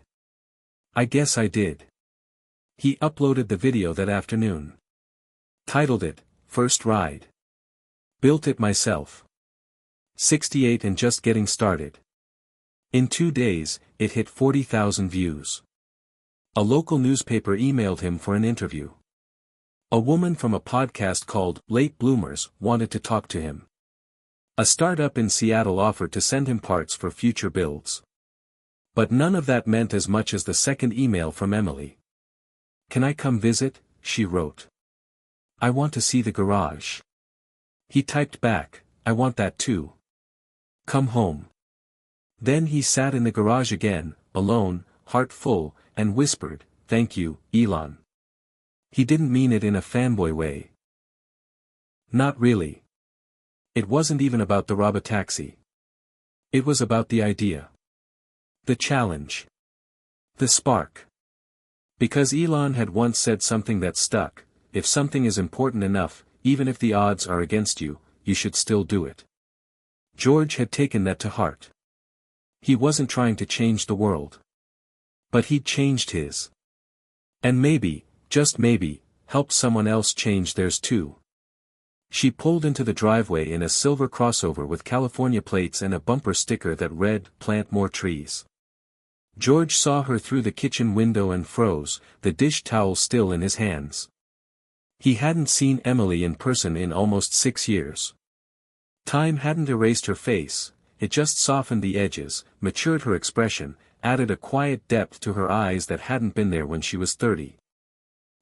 "I guess I did." He uploaded the video that afternoon. Titled it, "First Ride." Built it myself. 68 and just getting started. In 2 days, it hit 40,000 views. A local newspaper emailed him for an interview. A woman from a podcast called Late Bloomers wanted to talk to him. A startup in Seattle offered to send him parts for future builds. But none of that meant as much as the second email from Emily. "Can I come visit?" she wrote. "I want to see the garage." He typed back, "I want that too. Come home." Then he sat in the garage again, alone, heart full, and whispered, "Thank you, Elon." He didn't mean it in a fanboy way. Not really. It wasn't even about the Robotaxi. It was about the idea. The challenge. The spark. Because Elon had once said something that stuck: if something is important enough, even if the odds are against you, you should still do it. George had taken that to heart. He wasn't trying to change the world. But he'd changed his. And maybe, just maybe, helped someone else change theirs too. She pulled into the driveway in a silver crossover with California plates and a bumper sticker that read, "Plant more trees." George saw her through the kitchen window and froze, the dish towel still in his hands. He hadn't seen Emily in person in almost 6 years. Time hadn't erased her face, it just softened the edges, matured her expression, added a quiet depth to her eyes that hadn't been there when she was 30.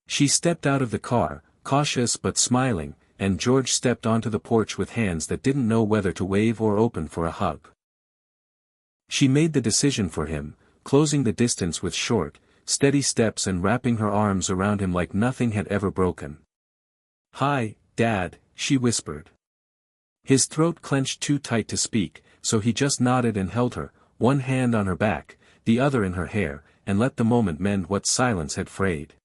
She stepped out of the car, cautious but smiling, and George stepped onto the porch with hands that didn't know whether to wave or open for a hug. She made the decision for him, closing the distance with short, steady steps and wrapping her arms around him like nothing had ever broken. "Hi, Dad," she whispered. His throat clenched too tight to speak, so he just nodded and held her, one hand on her back, the other in her hair, and let the moment mend what silence had frayed.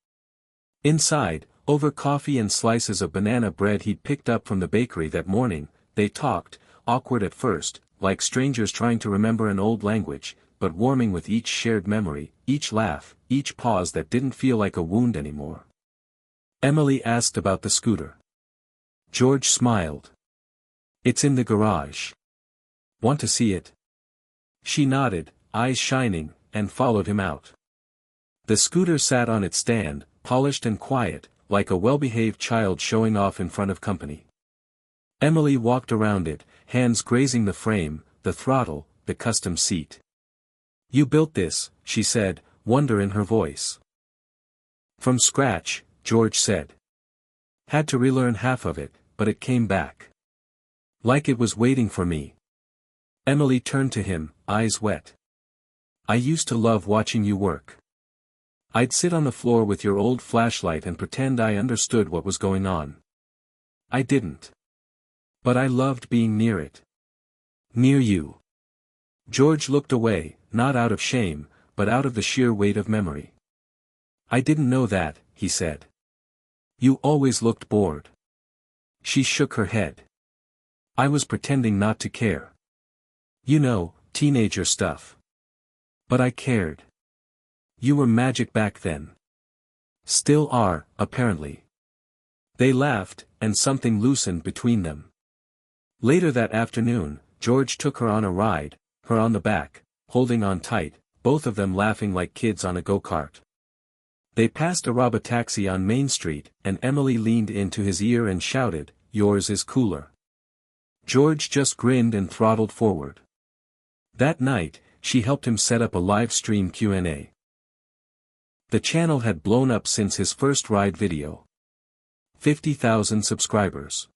Inside, over coffee and slices of banana bread he'd picked up from the bakery that morning, they talked, awkward at first, like strangers trying to remember an old language, but warming with each shared memory, each laugh, each pause that didn't feel like a wound anymore. Emily asked about the scooter. George smiled. "It's in the garage. Want to see it?" She nodded, eyes shining, and followed him out. The scooter sat on its stand, polished and quiet, like a well-behaved child showing off in front of company. Emily walked around it, hands grazing the frame, the throttle, the custom seat. "You built this," she said, wonder in her voice. "From scratch," George said. "Had to relearn half of it, but it came back. Like it was waiting for me." Emily turned to him, eyes wet. "I used to love watching you work. I'd sit on the floor with your old flashlight and pretend I understood what was going on. I didn't. But I loved being near it. Near you. George looked away, not out of shame, but out of the sheer weight of memory. I didn't know that, he said. You always looked bored. She shook her head. I was pretending not to care. You know, teenager stuff. But I cared. You were magic back then. Still are, apparently. They laughed, and something loosened between them. Later that afternoon, George took her on a ride, her on the back, holding on tight, both of them laughing like kids on a go-kart. They passed a Robotaxi on Main Street, and Emily leaned into his ear and shouted, "Yours is cooler." George just grinned and throttled forward. That night, she helped him set up a live stream Q&A. The channel had blown up since his first ride video. 50,000 subscribers.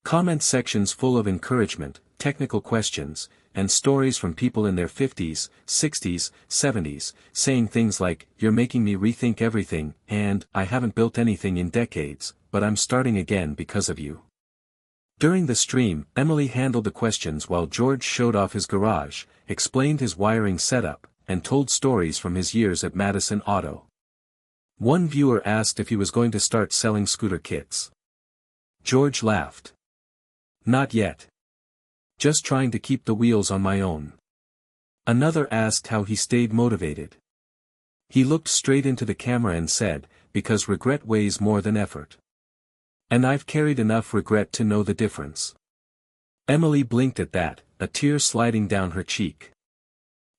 Comment sections full of encouragement, technical questions, and stories from people in their 50s, 60s, 70s, saying things like, "You're making me rethink everything," and "I haven't built anything in decades, but I'm starting again because of you." During the stream, Emily handled the questions while George showed off his garage, explained his wiring setup, and told stories from his years at Madison Auto. One viewer asked if he was going to start selling scooter kits. George laughed. Not yet. Just trying to keep the wheels on my own. Another asked how he stayed motivated. He looked straight into the camera and said, "Because regret weighs more than effort. And I've carried enough regret to know the difference." Emily blinked at that, a tear sliding down her cheek.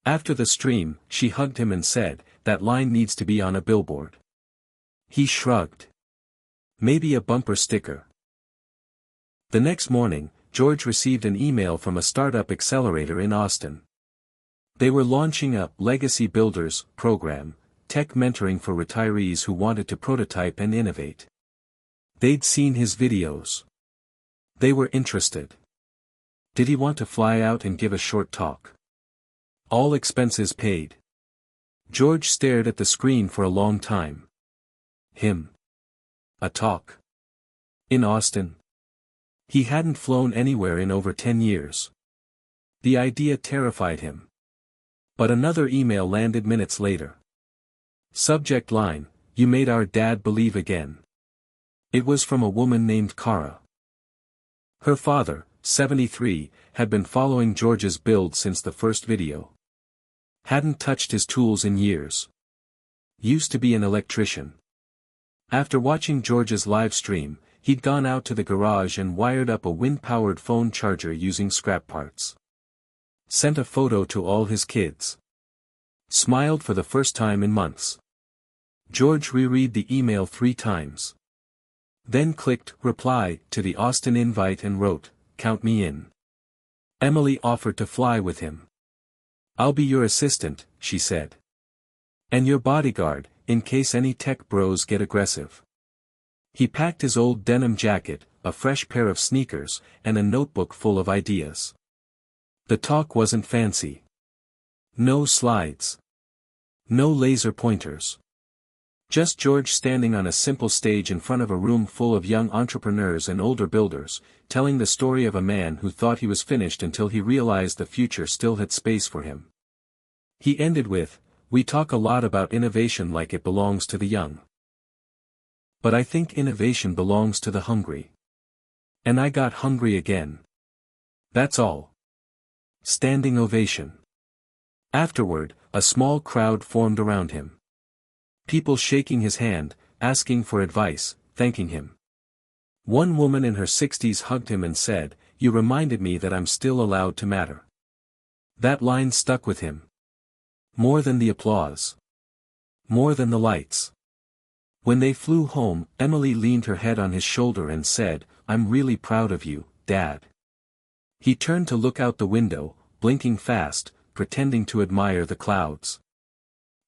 After the stream, she hugged him and said, "That line needs to be on a billboard." He shrugged. Maybe a bumper sticker. The next morning, George received an email from a startup accelerator in Austin. They were launching a Legacy Builders program, tech mentoring for retirees who wanted to prototype and innovate. They'd seen his videos. They were interested. Did he want to fly out and give a short talk? All expenses paid. George stared at the screen for a long time. Him. A talk. In Austin. He hadn't flown anywhere in over 10 years. The idea terrified him. But another email landed minutes later. Subject line, "You made our dad believe again." It was from a woman named Kara. Her father, 73, had been following George's build since the first video. Hadn't touched his tools in years. Used to be an electrician. After watching George's live stream, he'd gone out to the garage and wired up a wind-powered phone charger using scrap parts. Sent a photo to all his kids. Smiled for the first time in months. George reread the email 3 times. Then clicked reply to the Austin invite and wrote, "Count me in." Emily offered to fly with him. "I'll be your assistant," she said. "And your bodyguard, in case any tech bros get aggressive." He packed his old denim jacket, a fresh pair of sneakers, and a notebook full of ideas. The talk wasn't fancy. No slides. No laser pointers. Just George standing on a simple stage in front of a room full of young entrepreneurs and older builders, telling the story of a man who thought he was finished until he realized the future still had space for him. He ended with, "We talk a lot about innovation like it belongs to the young. But I think innovation belongs to the hungry. And I got hungry again. That's all." Standing ovation. Afterward, a small crowd formed around him. People shaking his hand, asking for advice, thanking him. One woman in her 60s hugged him and said, "You reminded me that I'm still allowed to matter." That line stuck with him. More than the applause. More than the lights. When they flew home, Emily leaned her head on his shoulder and said, "I'm really proud of you, Dad." He turned to look out the window, blinking fast, pretending to admire the clouds.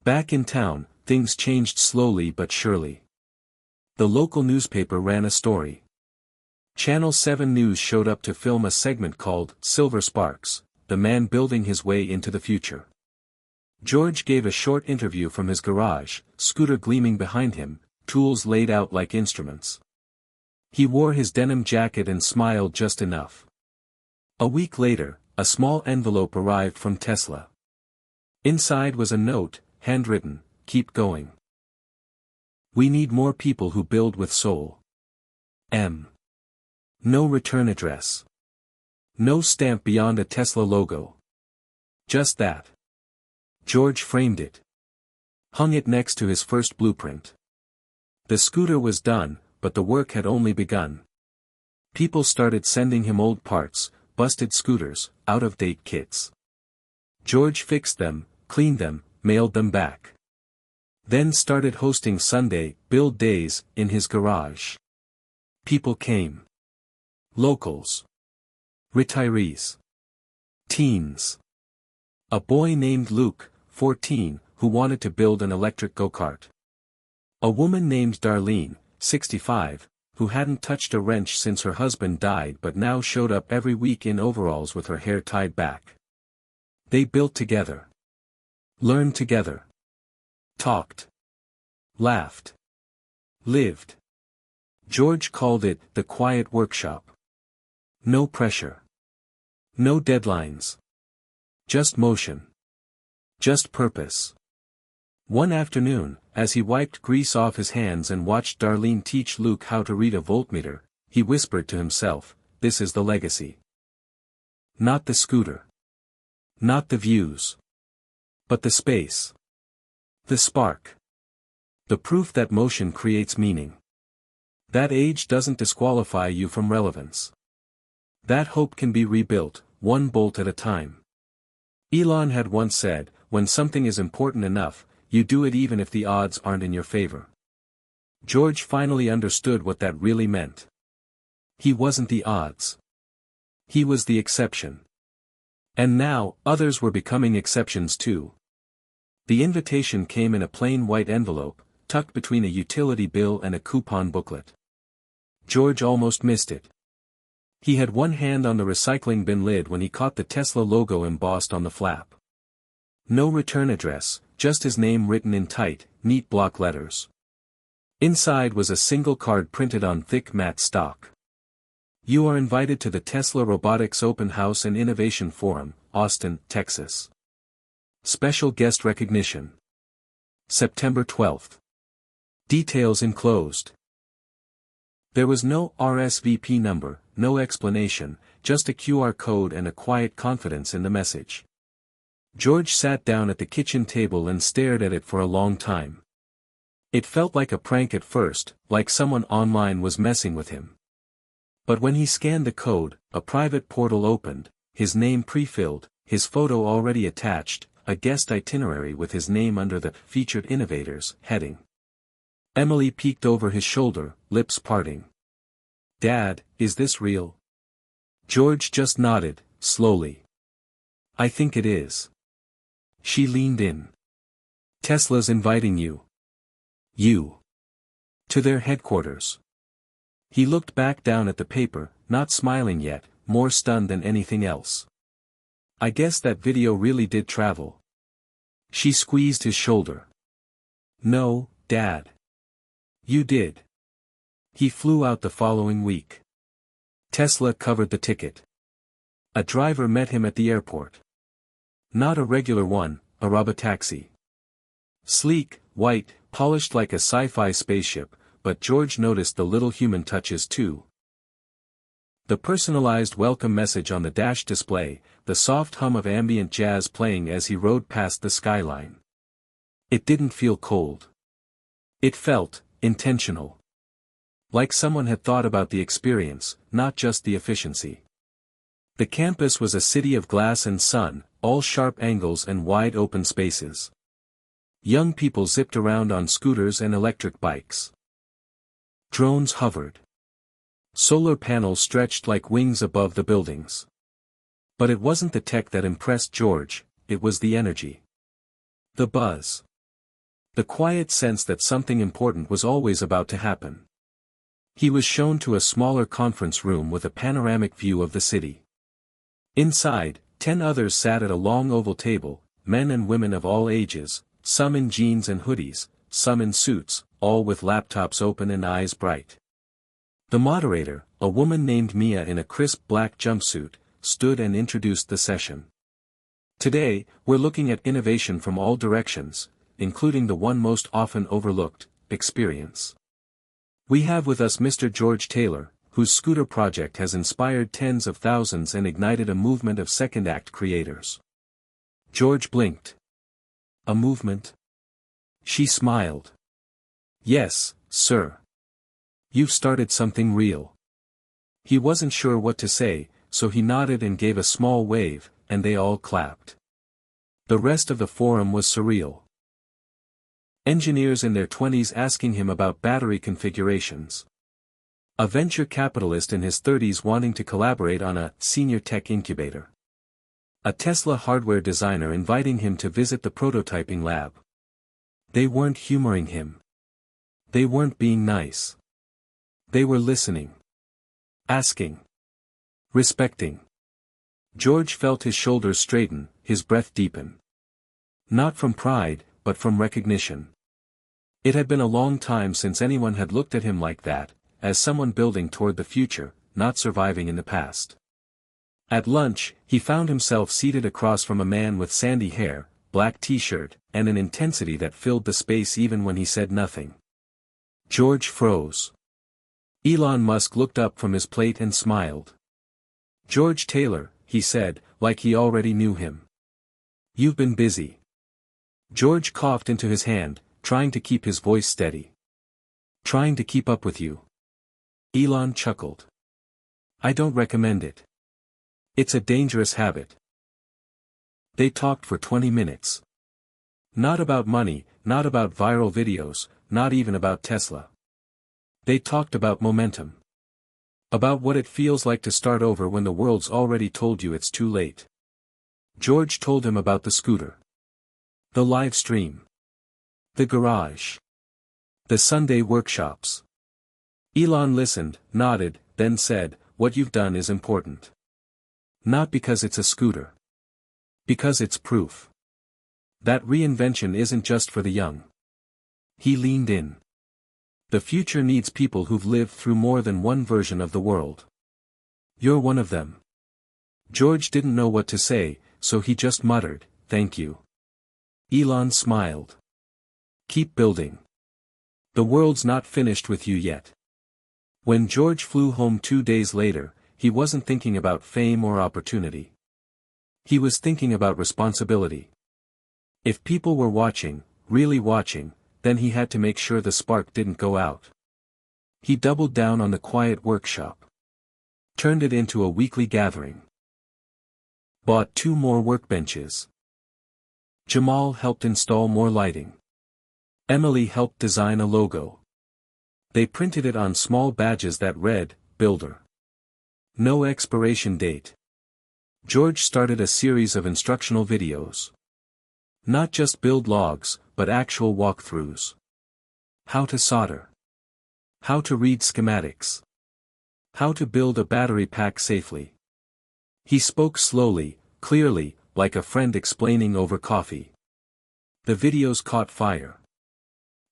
Back in town, things changed slowly but surely. The local newspaper ran a story. Channel 7 News showed up to film a segment called Silver Sparks, the man building his way into the future. George gave a short interview from his garage, scooter gleaming behind him, tools laid out like instruments. He wore his denim jacket and smiled just enough. A week later, a small envelope arrived from Tesla. Inside was a note, handwritten, "Keep going. We need more people who build with soul. M." No return address. No stamp beyond a Tesla logo. Just that. George framed it. Hung it next to his first blueprint. The scooter was done, but the work had only begun. People started sending him old parts, busted scooters, out-of-date kits. George fixed them, cleaned them, mailed them back. Then started hosting Sunday build days in his garage. People came. Locals. Retirees. Teens. A boy named Luke, 14, who wanted to build an electric go-kart. A woman named Darlene, 65, who hadn't touched a wrench since her husband died but now showed up every week in overalls with her hair tied back. They built together. Learned together. Talked. Laughed. Lived. George called it the quiet workshop. No pressure. No deadlines. Just motion. Just purpose. One afternoon, as he wiped grease off his hands and watched Darlene teach Luke how to read a voltmeter, he whispered to himself, "This is the legacy. Not the scooter. Not the views. But the space. The spark. The proof that motion creates meaning. That age doesn't disqualify you from relevance. That hope can be rebuilt, one bolt at a time." Elon had once said, "When something is important enough, you do it even if the odds aren't in your favor." George finally understood what that really meant. He wasn't the odds. He was the exception. And now, others were becoming exceptions too. The invitation came in a plain white envelope, tucked between a utility bill and a coupon booklet. George almost missed it. He had one hand on the recycling bin lid when he caught the Tesla logo embossed on the flap. No return address, just his name written in tight, neat block letters. Inside was a single card printed on thick matte stock. "You are invited to the Tesla Robotics Open House and Innovation Forum, Austin, Texas. Special guest recognition. September 12th. Details enclosed." There was no RSVP number, no explanation, just a QR code and a quiet confidence in the message. George sat down at the kitchen table and stared at it for a long time. It felt like a prank at first, like someone online was messing with him. But when he scanned the code, a private portal opened, his name pre-filled, his photo already attached, a guest itinerary with his name under the "Featured Innovators" heading. Emily peeked over his shoulder, lips parting. "Dad, is this real?" George just nodded, slowly. "I think it is." She leaned in. "Tesla's inviting you. You. To their headquarters." He looked back down at the paper, not smiling yet, more stunned than anything else. "I guess that video really did travel." She squeezed his shoulder. "No, Dad. You did. He flew out the following week. Tesla covered the ticket. A driver met him at the airport. Not a regular one, a Robotaxi. Sleek, white, polished like a sci-fi spaceship, but George noticed the little human touches too. The personalized welcome message on the dash display, the soft hum of ambient jazz playing as he rode past the skyline. It didn't feel cold. It felt intentional. Like someone had thought about the experience, not just the efficiency. The campus was a city of glass and sun, all sharp angles and wide open spaces. Young people zipped around on scooters and electric bikes. Drones hovered. Solar panels stretched like wings above the buildings. But it wasn't the tech that impressed George, it was the energy. The buzz. The quiet sense that something important was always about to happen. He was shown to a smaller conference room with a panoramic view of the city. Inside, 10 others sat at a long oval table, men and women of all ages, some in jeans and hoodies, some in suits, all with laptops open and eyes bright. The moderator, a woman named Mia in a crisp black jumpsuit, stood and introduced the session. Today, we're looking at innovation from all directions, including the one most often overlooked, experience. We have with us Mr. George Taylor, whose scooter project has inspired tens of thousands and ignited a movement of second-act creators. George blinked. A movement? She smiled. Yes, sir. You've started something real. He wasn't sure what to say, so he nodded and gave a small wave, and they all clapped. The rest of the forum was surreal. Engineers in their 20s asking him about battery configurations. A venture capitalist in his 30s wanting to collaborate on a senior tech incubator. A Tesla hardware designer inviting him to visit the prototyping lab. They weren't humoring him. They weren't being nice. They were listening. Asking. Respecting. George felt his shoulders straighten, his breath deepen. Not from pride, but from recognition. It had been a long time since anyone had looked at him like that, as someone building toward the future, not surviving in the past. At lunch, he found himself seated across from a man with sandy hair, black t-shirt, and an intensity that filled the space even when he said nothing. George froze. Elon Musk looked up from his plate and smiled. George Taylor, he said, like he already knew him. You've been busy. George coughed into his hand, trying to keep his voice steady. Trying to keep up with you. Elon chuckled. I don't recommend it. It's a dangerous habit. They talked for 20 minutes. Not about money, not about viral videos, not even about Tesla. They talked about momentum. About what it feels like to start over when the world's already told you it's too late. George told him about the scooter. The live stream. The garage. The Sunday workshops. Elon listened, nodded, then said, what you've done is important. Not because it's a scooter. Because it's proof. That reinvention isn't just for the young. He leaned in. The future needs people who've lived through more than one version of the world. You're one of them. George didn't know what to say, so he just muttered, thank you. Elon smiled. Keep building. The world's not finished with you yet. When George flew home 2 days later, he wasn't thinking about fame or opportunity. He was thinking about responsibility. If people were watching, really watching, then he had to make sure the spark didn't go out. He doubled down on the quiet workshop. Turned it into a weekly gathering. Bought 2 more workbenches. Jamal helped install more lighting. Emily helped design a logo. They printed it on small badges that read, Builder. No expiration date. George started a series of instructional videos. Not just build logs, but actual walkthroughs. How to solder. How to read schematics. How to build a battery pack safely. He spoke slowly, clearly, like a friend explaining over coffee. The videos caught fire.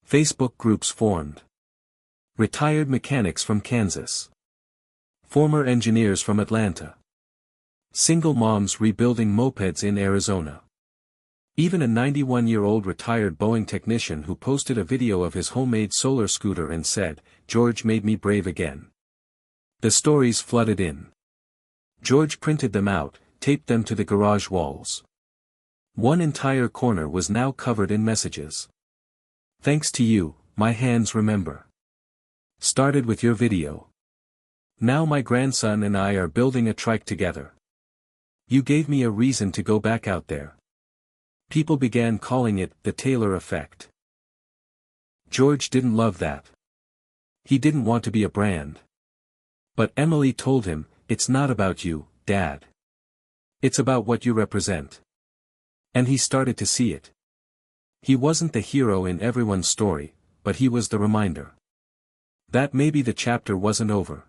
Facebook groups formed. Retired mechanics from Kansas. Former engineers from Atlanta. Single moms rebuilding mopeds in Arizona. Even a 91-year-old retired Boeing technician who posted a video of his homemade solar scooter and said, George made me brave again. The stories flooded in. George printed them out, taped them to the garage walls. One entire corner was now covered in messages. Thanks to you, my hands remember. Started with your video. Now my grandson and I are building a trike together. You gave me a reason to go back out there. People began calling it the Taylor effect. George didn't love that. He didn't want to be a brand. But Emily told him, it's not about you, Dad. It's about what you represent. And he started to see it. He wasn't the hero in everyone's story, but he was the reminder. That maybe the chapter wasn't over.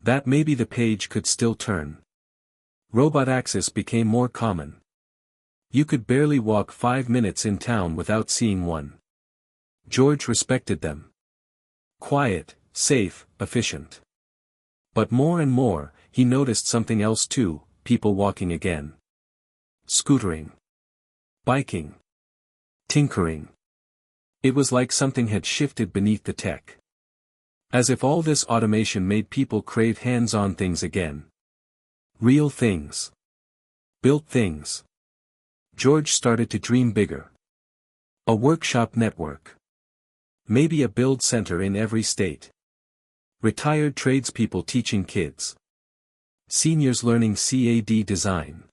That maybe the page could still turn. Robotaxis became more common. You could barely walk 5 minutes in town without seeing one. George respected them. Quiet, safe, efficient. But more and more, he noticed something else too, people walking again. Scootering. Biking. Tinkering. It was like something had shifted beneath the tech. As if all this automation made people crave hands-on things again. Real things. Built things. George started to dream bigger. A workshop network. Maybe a build center in every state. Retired tradespeople teaching kids. Seniors learning CAD design.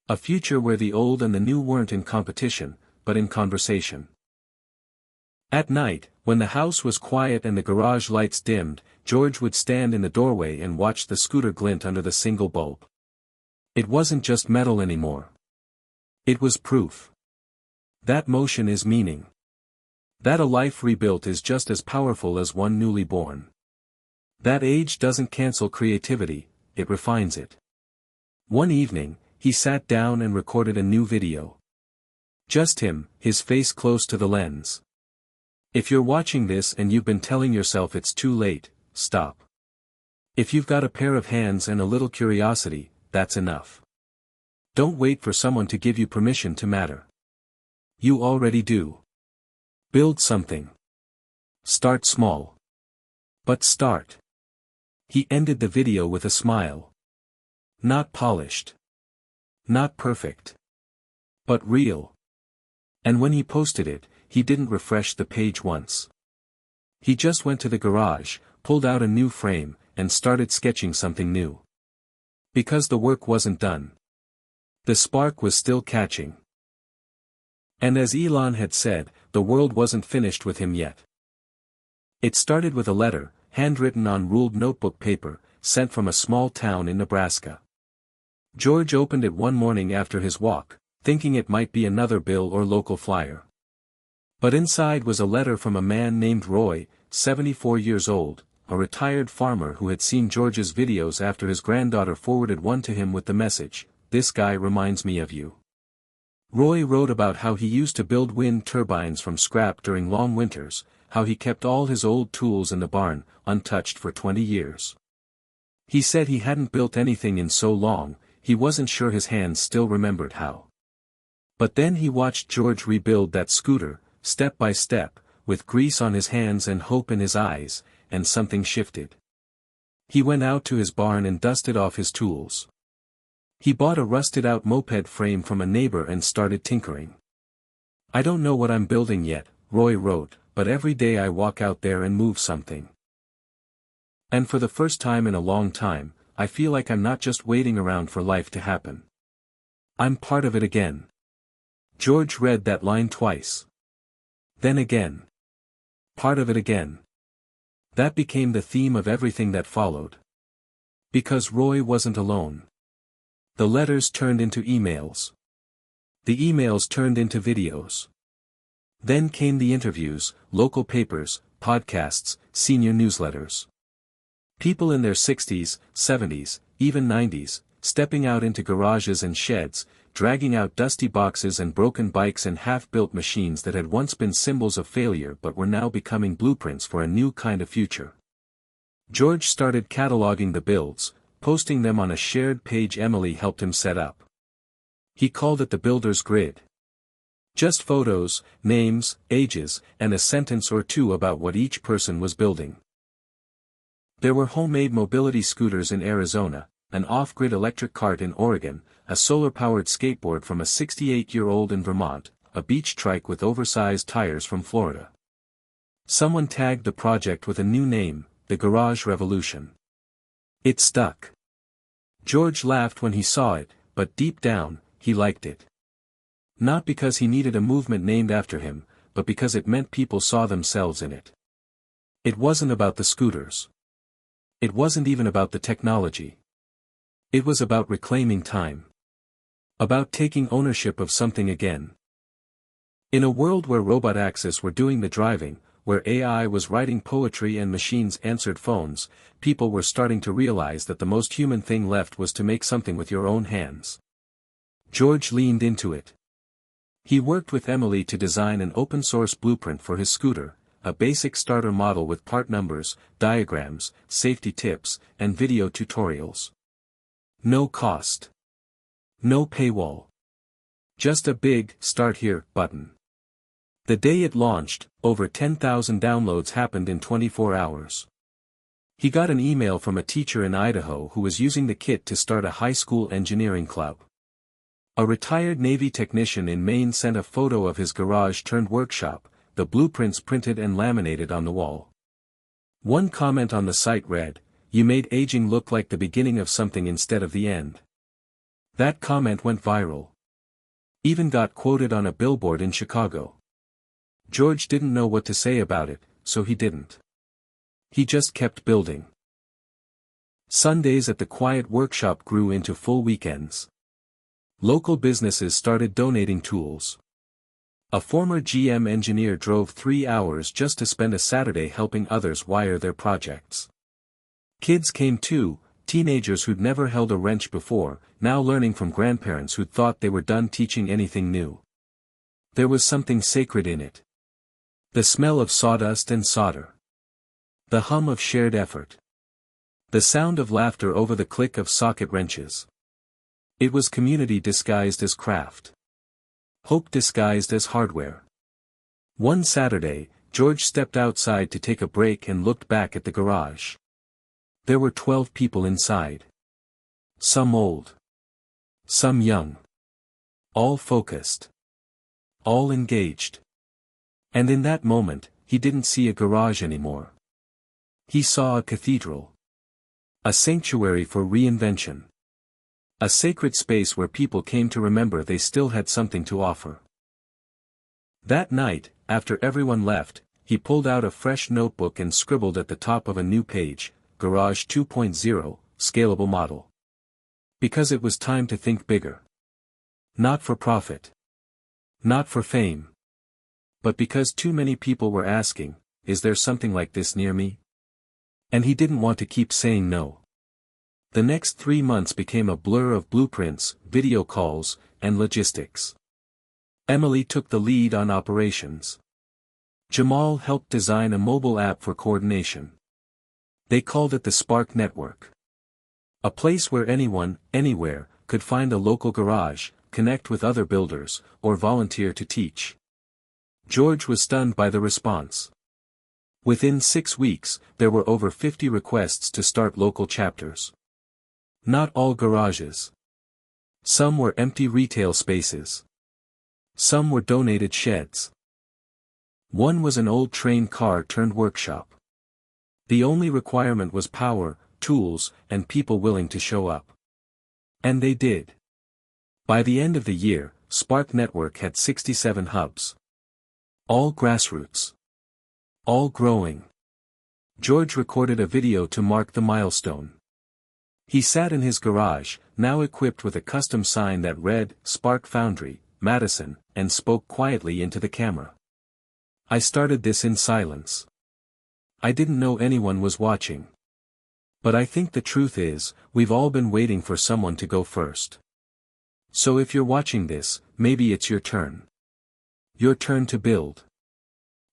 A future where the old and the new weren't in competition, but in conversation. At night, when the house was quiet and the garage lights dimmed, George would stand in the doorway and watch the scooter glint under the single bulb. It wasn't just metal anymore. It was proof. That motion is meaning. That a life rebuilt is just as powerful as one newly born. That age doesn't cancel creativity, it refines it. One evening, he sat down and recorded a new video. Just him, his face close to the lens. If you're watching this and you've been telling yourself it's too late, stop. If you've got a pair of hands and a little curiosity, that's enough. Don't wait for someone to give you permission to matter. You already do. Build something. Start small. But start. He ended the video with a smile. Not polished. Not perfect. But real. And when he posted it, he didn't refresh the page once. He just went to the garage, pulled out a new frame, and started sketching something new. Because the work wasn't done. The spark was still catching. And as Elon had said, the world wasn't finished with him yet. It started with a letter, handwritten on ruled notebook paper, sent from a small town in Nebraska. George opened it one morning after his walk, thinking it might be another bill or local flyer. But inside was a letter from a man named Roy, 74 years old, a retired farmer who had seen George's videos after his granddaughter forwarded one to him with the message, "This guy reminds me of you." Roy wrote about how he used to build wind turbines from scrap during long winters, how he kept all his old tools in the barn, untouched for 20 years. He said he hadn't built anything in so long, he wasn't sure his hands still remembered how. But then he watched George rebuild that scooter, step by step, with grease on his hands and hope in his eyes, and something shifted. He went out to his barn and dusted off his tools. He bought a rusted-out moped frame from a neighbor and started tinkering. "I don't know what I'm building yet," Roy wrote, "but every day I walk out there and move something. And for the first time in a long time, I feel like I'm not just waiting around for life to happen. I'm part of it again." George read that line twice. Then again. Part of it again. That became the theme of everything that followed. Because Roy wasn't alone. The letters turned into emails. The emails turned into videos. Then came the interviews, local papers, podcasts, senior newsletters. People in their 60s, 70s, even 90s, stepping out into garages and sheds, dragging out dusty boxes and broken bikes and half-built machines that had once been symbols of failure but were now becoming blueprints for a new kind of future. George started cataloging the builds, posting them on a shared page Emily helped him set up. He called it the Builder's Grid. Just photos, names, ages, and a sentence or two about what each person was building. There were homemade mobility scooters in Arizona, an off-grid electric cart in Oregon, a solar-powered skateboard from a 68-year-old in Vermont, a beach trike with oversized tires from Florida. Someone tagged the project with a new name, the Garage Revolution. It stuck. George laughed when he saw it, but deep down, he liked it. Not because he needed a movement named after him, but because it meant people saw themselves in it. It wasn't about the scooters. It wasn't even about the technology. It was about reclaiming time. About taking ownership of something again. In a world where Robotaxis were doing the driving, where AI was writing poetry and machines answered phones, people were starting to realize that the most human thing left was to make something with your own hands. George leaned into it. He worked with Emily to design an open-source blueprint for his scooter, a basic starter model with part numbers, diagrams, safety tips, and video tutorials. No cost. No paywall. Just a big "Start Here" button. The day it launched, over 10,000 downloads happened in 24 hours. He got an email from a teacher in Idaho who was using the kit to start a high school engineering club. A retired Navy technician in Maine sent a photo of his garage-turned-workshop, the blueprints printed and laminated on the wall. One comment on the site read, "You made aging look like the beginning of something instead of the end." That comment went viral. Even got quoted on a billboard in Chicago. George didn't know what to say about it, so he didn't. He just kept building. Sundays at the quiet workshop grew into full weekends. Local businesses started donating tools. A former GM engineer drove 3 hours just to spend a Saturday helping others wire their projects. Kids came too, teenagers who'd never held a wrench before, now learning from grandparents who'd thought they were done teaching anything new. There was something sacred in it. The smell of sawdust and solder. The hum of shared effort. The sound of laughter over the click of socket wrenches. It was community disguised as craft. Hope disguised as hardware. One Saturday, George stepped outside to take a break and looked back at the garage. There were 12 people inside. Some old. Some young. All focused. All engaged. And in that moment, he didn't see a garage anymore. He saw a cathedral. A sanctuary for reinvention. A sacred space where people came to remember they still had something to offer. That night, after everyone left, he pulled out a fresh notebook and scribbled at the top of a new page, Garage 2.0, Scalable Model. Because it was time to think bigger. Not for profit. Not for fame. But because too many people were asking, is there something like this near me? And he didn't want to keep saying no. The next 3 months became a blur of blueprints, video calls, and logistics. Emily took the lead on operations. Jamal helped design a mobile app for coordination. They called it the Spark Network. A place where anyone, anywhere, could find a local garage, connect with other builders, or volunteer to teach. George was stunned by the response. Within 6 weeks, there were over 50 requests to start local chapters. Not all garages. Some were empty retail spaces. Some were donated sheds. One was an old train car turned workshop. The only requirement was power, tools, and people willing to show up. And they did. By the end of the year, Spark Network had 67 hubs. All grassroots. All growing. George recorded a video to mark the milestone. He sat in his garage, now equipped with a custom sign that read, Spark Foundry, Madison, and spoke quietly into the camera. I started this in silence. I didn't know anyone was watching. But I think the truth is, we've all been waiting for someone to go first. So if you're watching this, maybe it's your turn. Your turn to build.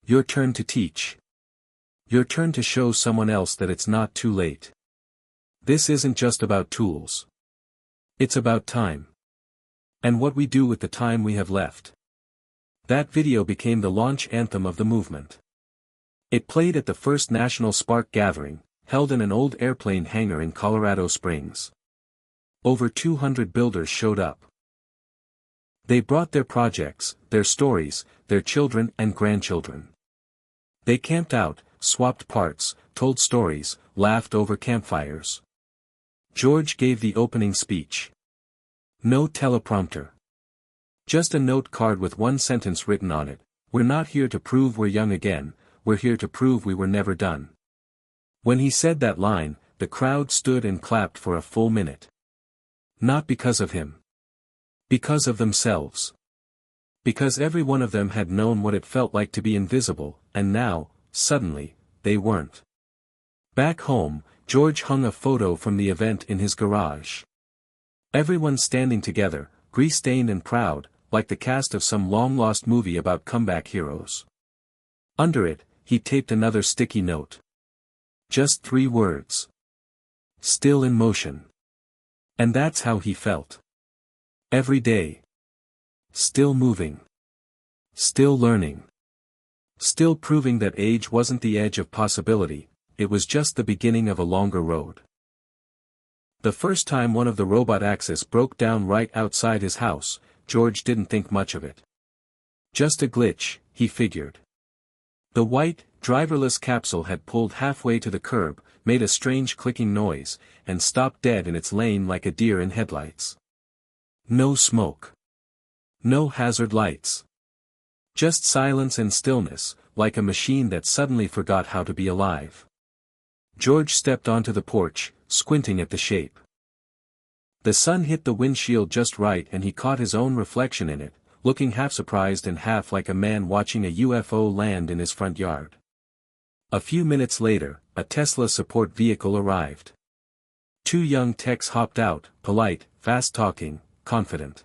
Your turn to teach. Your turn to show someone else that it's not too late. This isn't just about tools. It's about time. And what we do with the time we have left. That video became the launch anthem of the movement. It played at the first National Spark Gathering, held in an old airplane hangar in Colorado Springs. Over 200 builders showed up. They brought their projects, their stories, their children and grandchildren. They camped out, swapped parts, told stories, laughed over campfires. George gave the opening speech. No teleprompter. Just a note card with one sentence written on it, "We're not here to prove we're young again, we're here to prove we were never done." When he said that line, the crowd stood and clapped for a full minute. Not because of him. Because of themselves. Because every one of them had known what it felt like to be invisible, and now, suddenly, they weren't. Back home, George hung a photo from the event in his garage. Everyone standing together, grease-stained and proud, like the cast of some long-lost movie about comeback heroes. Under it, he taped another sticky note. Just 3 words. Still in motion. And that's how he felt. Every day. Still moving. Still learning. Still proving that age wasn't the edge of possibility, it was just the beginning of a longer road. The first time one of the Robotaxis broke down right outside his house, George didn't think much of it. Just a glitch, he figured. The white, driverless capsule had pulled halfway to the curb, made a strange clicking noise, and stopped dead in its lane like a deer in headlights. No smoke. No hazard lights. Just silence and stillness, like a machine that suddenly forgot how to be alive. George stepped onto the porch, squinting at the shape. The sun hit the windshield just right and he caught his own reflection in it, looking half surprised and half like a man watching a UFO land in his front yard. A few minutes later, a Tesla support vehicle arrived. 2 young techs hopped out, polite, fast-talking, confident.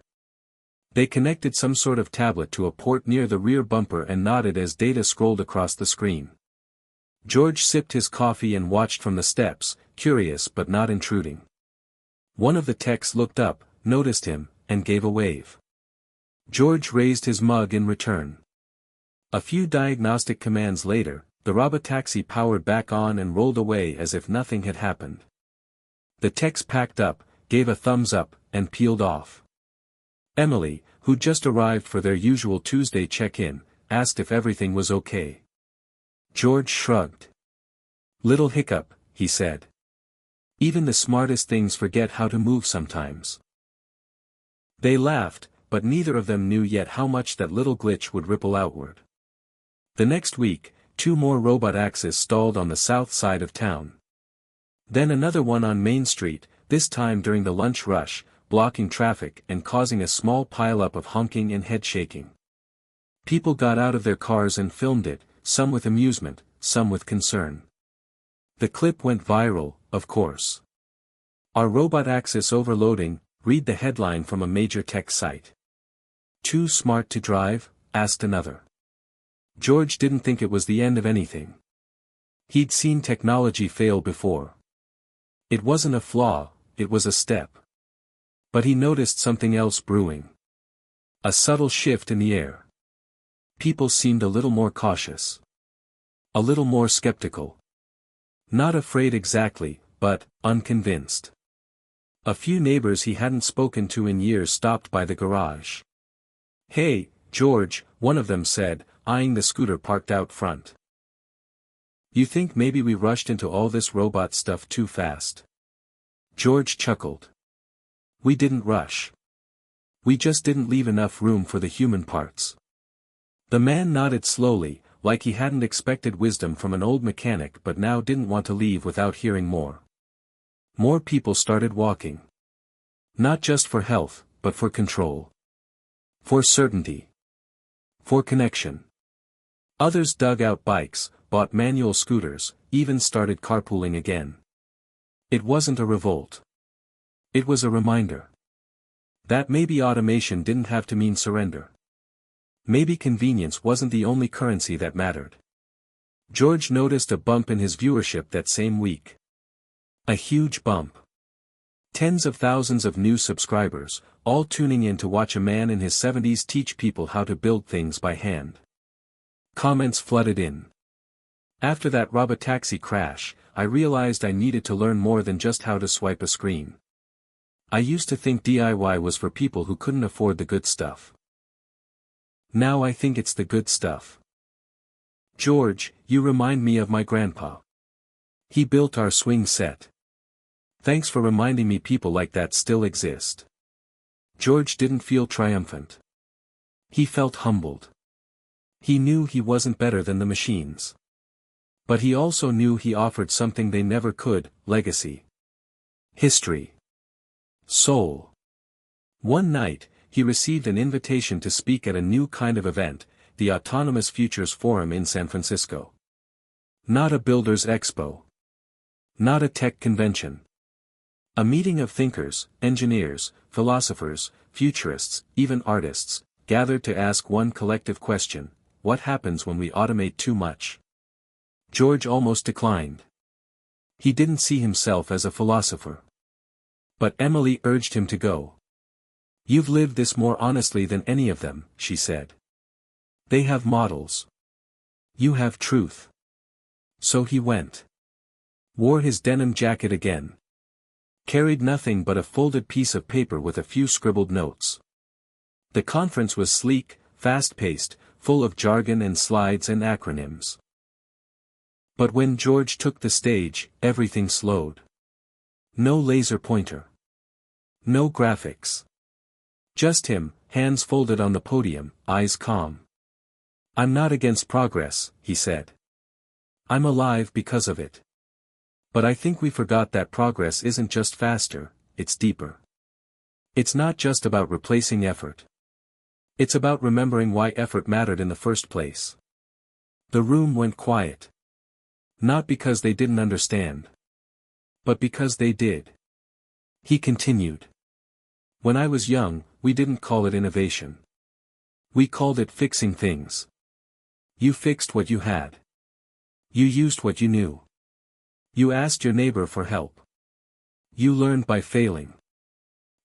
They connected some sort of tablet to a port near the rear bumper and nodded as data scrolled across the screen. George sipped his coffee and watched from the steps, curious but not intruding. One of the techs looked up, noticed him, and gave a wave. George raised his mug in return. A few diagnostic commands later, the Robotaxi powered back on and rolled away as if nothing had happened. The techs packed up, gave a thumbs up, and peeled off. Emily, who'd just arrived for their usual Tuesday check-in, asked if everything was okay. George shrugged. Little hiccup, he said. Even the smartest things forget how to move sometimes. They laughed, but neither of them knew yet how much that little glitch would ripple outward. The next week, 2 more Robotaxis stalled on the south side of town. Then another one on Main Street, this time during the lunch rush, blocking traffic and causing a small pileup of honking and head shaking. People got out of their cars and filmed it, some with amusement, some with concern. The clip went viral, of course. Our Robotaxis overloading, read the headline from a major tech site. Too smart to drive? Asked another. George didn't think it was the end of anything. He'd seen technology fail before. It wasn't a flaw, it was a step. But he noticed something else brewing. A subtle shift in the air. People seemed a little more cautious. A little more skeptical. Not afraid exactly, but unconvinced. A few neighbors he hadn't spoken to in years stopped by the garage. "Hey, George," one of them said, eyeing the scooter parked out front. "You think maybe we rushed into all this robot stuff too fast?" George chuckled. "We didn't rush. We just didn't leave enough room for the human parts." The man nodded slowly, like he hadn't expected wisdom from an old mechanic but now didn't want to leave without hearing more. More people started walking. Not just for health, but for control. For certainty. For connection. Others dug out bikes, bought manual scooters, even started carpooling again. It wasn't a revolt. It was a reminder. That maybe automation didn't have to mean surrender. Maybe convenience wasn't the only currency that mattered. George noticed a bump in his viewership that same week. A huge bump. Tens of thousands of new subscribers, all tuning in to watch a man in his 70s teach people how to build things by hand. Comments flooded in. "After that Robotaxi crash, I realized I needed to learn more than just how to swipe a screen. I used to think DIY was for people who couldn't afford the good stuff. Now I think it's the good stuff. George, you remind me of my grandpa. He built our swing set. Thanks for reminding me people like that still exist." George didn't feel triumphant. He felt humbled. He knew he wasn't better than the machines. But he also knew he offered something they never could: legacy. History. Soul. One night, he received an invitation to speak at a new kind of event, the Autonomous Futures Forum in San Francisco. Not a builders' expo. Not a tech convention. A meeting of thinkers, engineers, philosophers, futurists, even artists, gathered to ask one collective question: what happens when we automate too much? George almost declined. He didn't see himself as a philosopher. But Emily urged him to go. "You've lived this more honestly than any of them," she said. "They have models. You have truth." So he went. Wore his denim jacket again. Carried nothing but a folded piece of paper with a few scribbled notes. The conference was sleek, fast-paced, full of jargon and slides and acronyms. But when George took the stage, everything slowed. No laser pointer. No graphics. Just him, hands folded on the podium, eyes calm. "I'm not against progress," he said. "I'm alive because of it. But I think we forgot that progress isn't just faster, it's deeper. It's not just about replacing effort. It's about remembering why effort mattered in the first place." The room went quiet. Not because they didn't understand. But because they did. He continued. "When I was young, we didn't call it innovation. We called it fixing things. You fixed what you had. You used what you knew. You asked your neighbor for help. You learned by failing.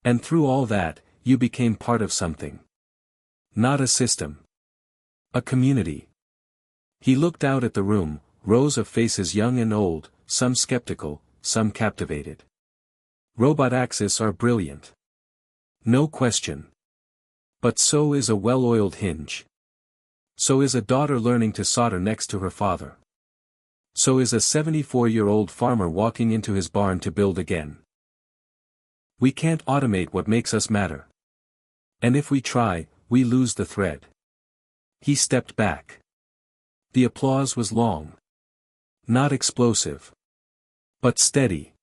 And through all that, you became part of something. Not a system. A community." He looked out at the room, rows of faces young and old, some skeptical, some captivated. Robotaxis are brilliant. No question. But so is a well-oiled hinge. So is a daughter learning to solder next to her father. So is a 74-year-old farmer walking into his barn to build again. We can't automate what makes us matter. And if we try, we lose the thread. He stepped back. The applause was long. Not explosive. But steady.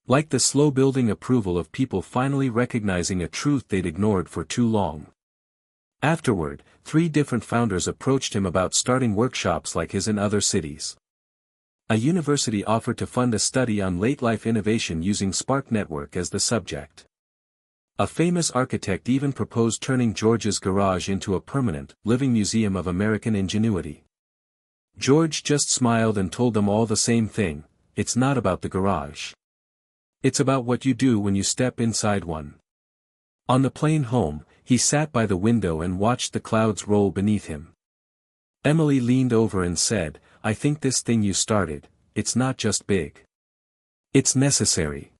Like the slow-building approval of people finally recognizing a truth they'd ignored for too long. Afterward, 3 different founders approached him about starting workshops like his in other cities. A university offered to fund a study on late-life innovation using Spark Network as the subject. A famous architect even proposed turning George's garage into a permanent, living museum of American ingenuity. George just smiled and told them all the same thing: it's not about the garage. It's about what you do when you step inside one. On the plane home, he sat by the window and watched the clouds roll beneath him. Emily leaned over and said, "I think this thing you started, it's not just big. It's necessary."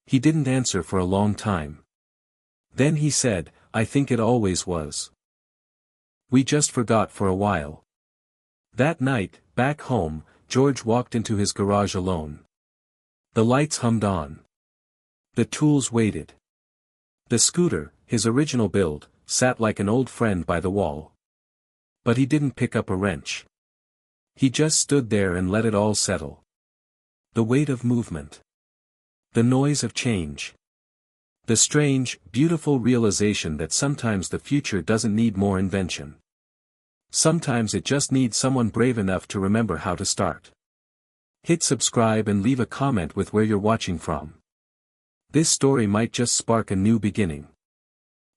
He didn't answer for a long time. Then he said, "I think it always was. We just forgot for a while." That night, back home, George walked into his garage alone. The lights hummed on. The tools waited. The scooter, his original build, sat like an old friend by the wall. But he didn't pick up a wrench. He just stood there and let it all settle. The weight of movement. The noise of change. The strange, beautiful realization that sometimes the future doesn't need more invention. Sometimes it just needs someone brave enough to remember how to start. Hit subscribe and leave a comment with where you're watching from. This story might just spark a new beginning.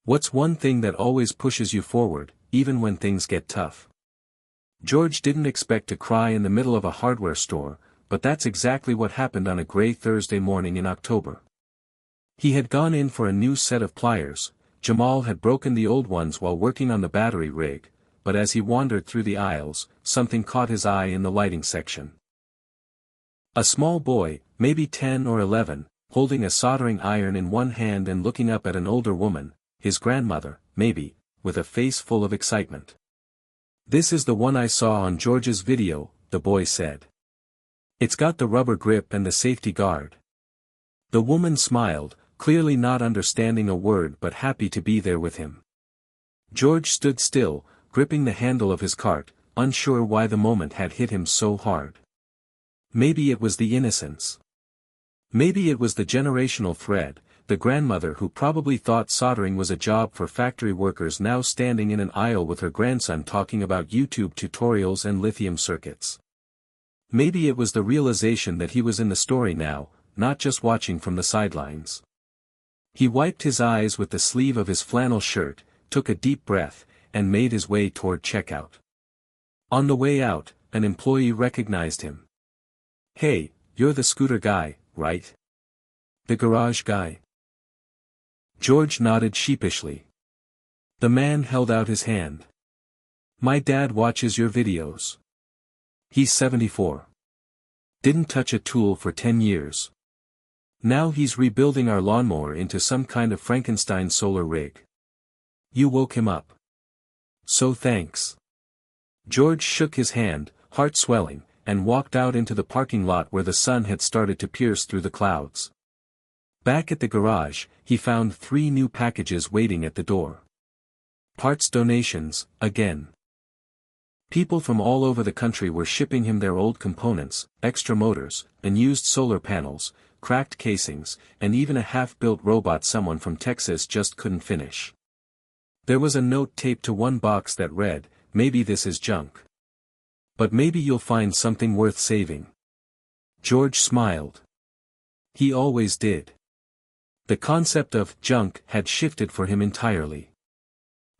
What's one thing that always pushes you forward, even when things get tough? George didn't expect to cry in the middle of a hardware store, but that's exactly what happened on a gray Thursday morning in October. He had gone in for a new set of pliers. Jamal had broken the old ones while working on the battery rig, but as he wandered through the aisles, something caught his eye in the lighting section. A small boy, maybe 10 or 11, holding a soldering iron in one hand and looking up at an older woman, his grandmother, maybe, with a face full of excitement. "This is the one I saw on George's video," the boy said. "It's got the rubber grip and the safety guard." The woman smiled, clearly not understanding a word but happy to be there with him. George stood still, gripping the handle of his cart, unsure why the moment had hit him so hard. Maybe it was the innocence. Maybe it was the generational thread, the grandmother who probably thought soldering was a job for factory workers now standing in an aisle with her grandson talking about YouTube tutorials and lithium circuits. Maybe it was the realization that he was in the story now, not just watching from the sidelines. He wiped his eyes with the sleeve of his flannel shirt, took a deep breath, and made his way toward checkout. On the way out, an employee recognized him. "Hey, you're the scooter guy, right? The garage guy?" George nodded sheepishly. The man held out his hand. "My dad watches your videos. He's 74. Didn't touch a tool for 10 years. Now he's rebuilding our lawnmower into some kind of Frankenstein solar rig. You woke him up. So thanks." George shook his hand, heart swelling, and walked out into the parking lot where the sun had started to pierce through the clouds. Back at the garage, he found 3 new packages waiting at the door. Parts donations, again. People from all over the country were shipping him their old components, extra motors, unused solar panels, cracked casings, and even a half-built robot someone from Texas just couldn't finish. There was a note taped to one box that read, "Maybe this is junk. But maybe you'll find something worth saving." George smiled. He always did. The concept of junk had shifted for him entirely.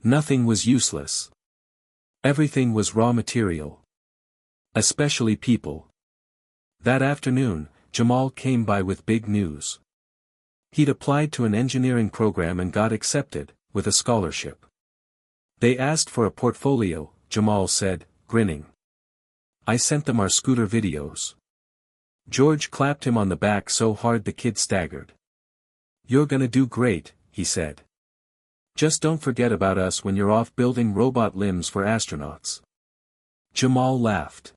Nothing was useless. Everything was raw material. Especially people. That afternoon, Jamal came by with big news. He'd applied to an engineering program and got accepted, with a scholarship. "They asked for a portfolio," Jamal said, grinning. "I sent them our scooter videos." George clapped him on the back so hard the kid staggered. "You're gonna do great," he said. "Just don't forget about us when you're off building robot limbs for astronauts." Jamal laughed.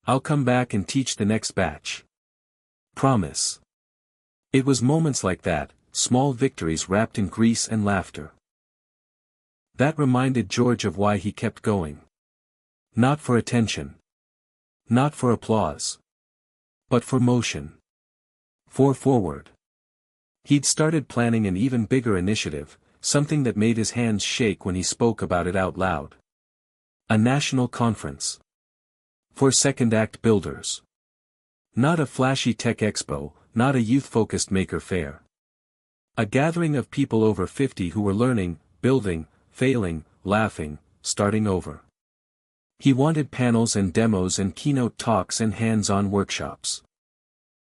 "I'll come back and teach the next batch. Promise." It was moments like that, small victories wrapped in grease and laughter. That reminded George of why he kept going. Not for attention. Not for applause. But for motion. For forward. He'd started planning an even bigger initiative, something that made his hands shake when he spoke about it out loud. A national conference. For second-act builders. Not a flashy tech expo, not a youth-focused maker fair. A gathering of people over 50 who were learning, building, failing, laughing, starting over. He wanted panels and demos and keynote talks and hands-on workshops.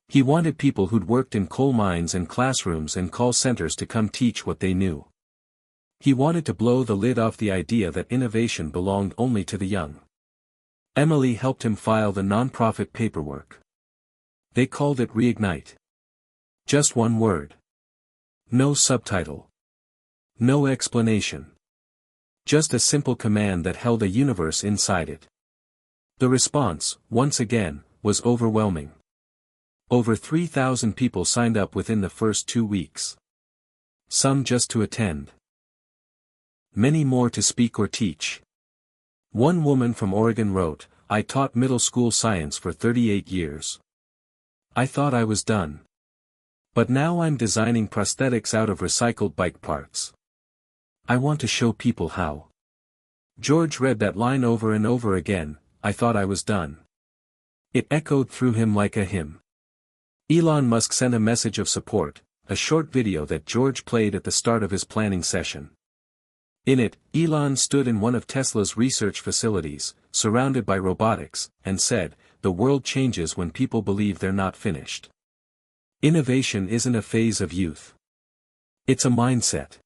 He wanted people who'd worked in coal mines and classrooms and call centers to come teach what they knew. He wanted to blow the lid off the idea that innovation belonged only to the young. Emily helped him file the nonprofit paperwork. They called it Reignite. Just one word. No subtitle. No explanation. Just a simple command that held a universe inside it. The response, once again, was overwhelming. Over 3,000 people signed up within the first 2 weeks. Some just to attend. Many more to speak or teach. One woman from Oregon wrote, "I taught middle school science for 38 years. I thought I was done. But now I'm designing prosthetics out of recycled bike parts. I want to show people how." George read that line over and over again, "I thought I was done." It echoed through him like a hymn. Elon Musk sent a message of support, a short video that George played at the start of his planning session. In it, Elon stood in one of Tesla's research facilities, surrounded by robotics, and said, "The world changes when people believe they're not finished. Innovation isn't a phase of youth. It's a mindset."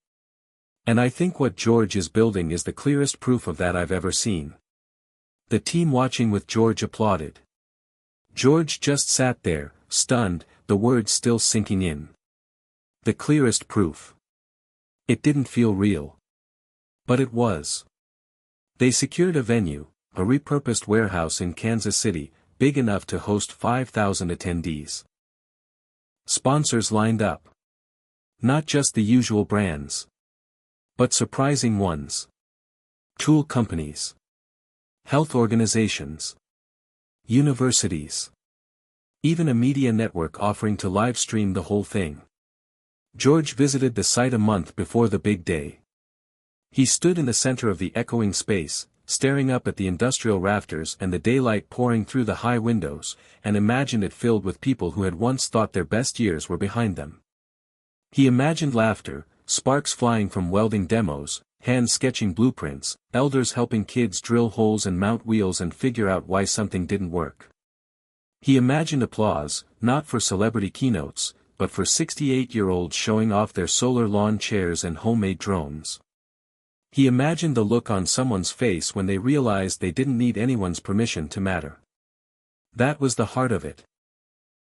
And I think what George is building is the clearest proof of that I've ever seen. The team watching with George applauded. George just sat there, stunned, the words still sinking in. The clearest proof. It didn't feel real. But it was. They secured a venue, a repurposed warehouse in Kansas City, big enough to host 5,000 attendees. Sponsors lined up. Not just the usual brands. But surprising ones. Tool companies. Health organizations. Universities. Even a media network offering to live stream the whole thing. George visited the site a month before the big day. He stood in the center of the echoing space, staring up at the industrial rafters and the daylight pouring through the high windows, and imagined it filled with people who had once thought their best years were behind them. He imagined laughter, sparks flying from welding demos, hands sketching blueprints, elders helping kids drill holes and mount wheels and figure out why something didn't work. He imagined applause, not for celebrity keynotes, but for 68-year-olds showing off their solar lawn chairs and homemade drones. He imagined the look on someone's face when they realized they didn't need anyone's permission to matter. That was the heart of it.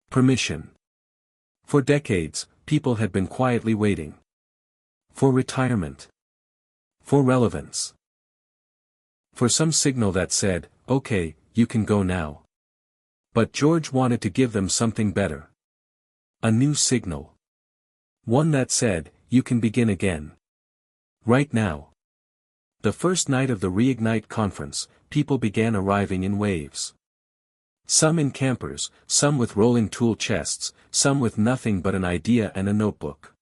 Permission. For decades, people had been quietly waiting. For retirement. For relevance. For some signal that said, "Okay, you can go now." But George wanted to give them something better. A new signal. One that said, "You can begin again. Right now." The first night of the Reignite conference, people began arriving in waves. Some in campers, some with rolling tool chests, some with nothing but an idea and a notebook.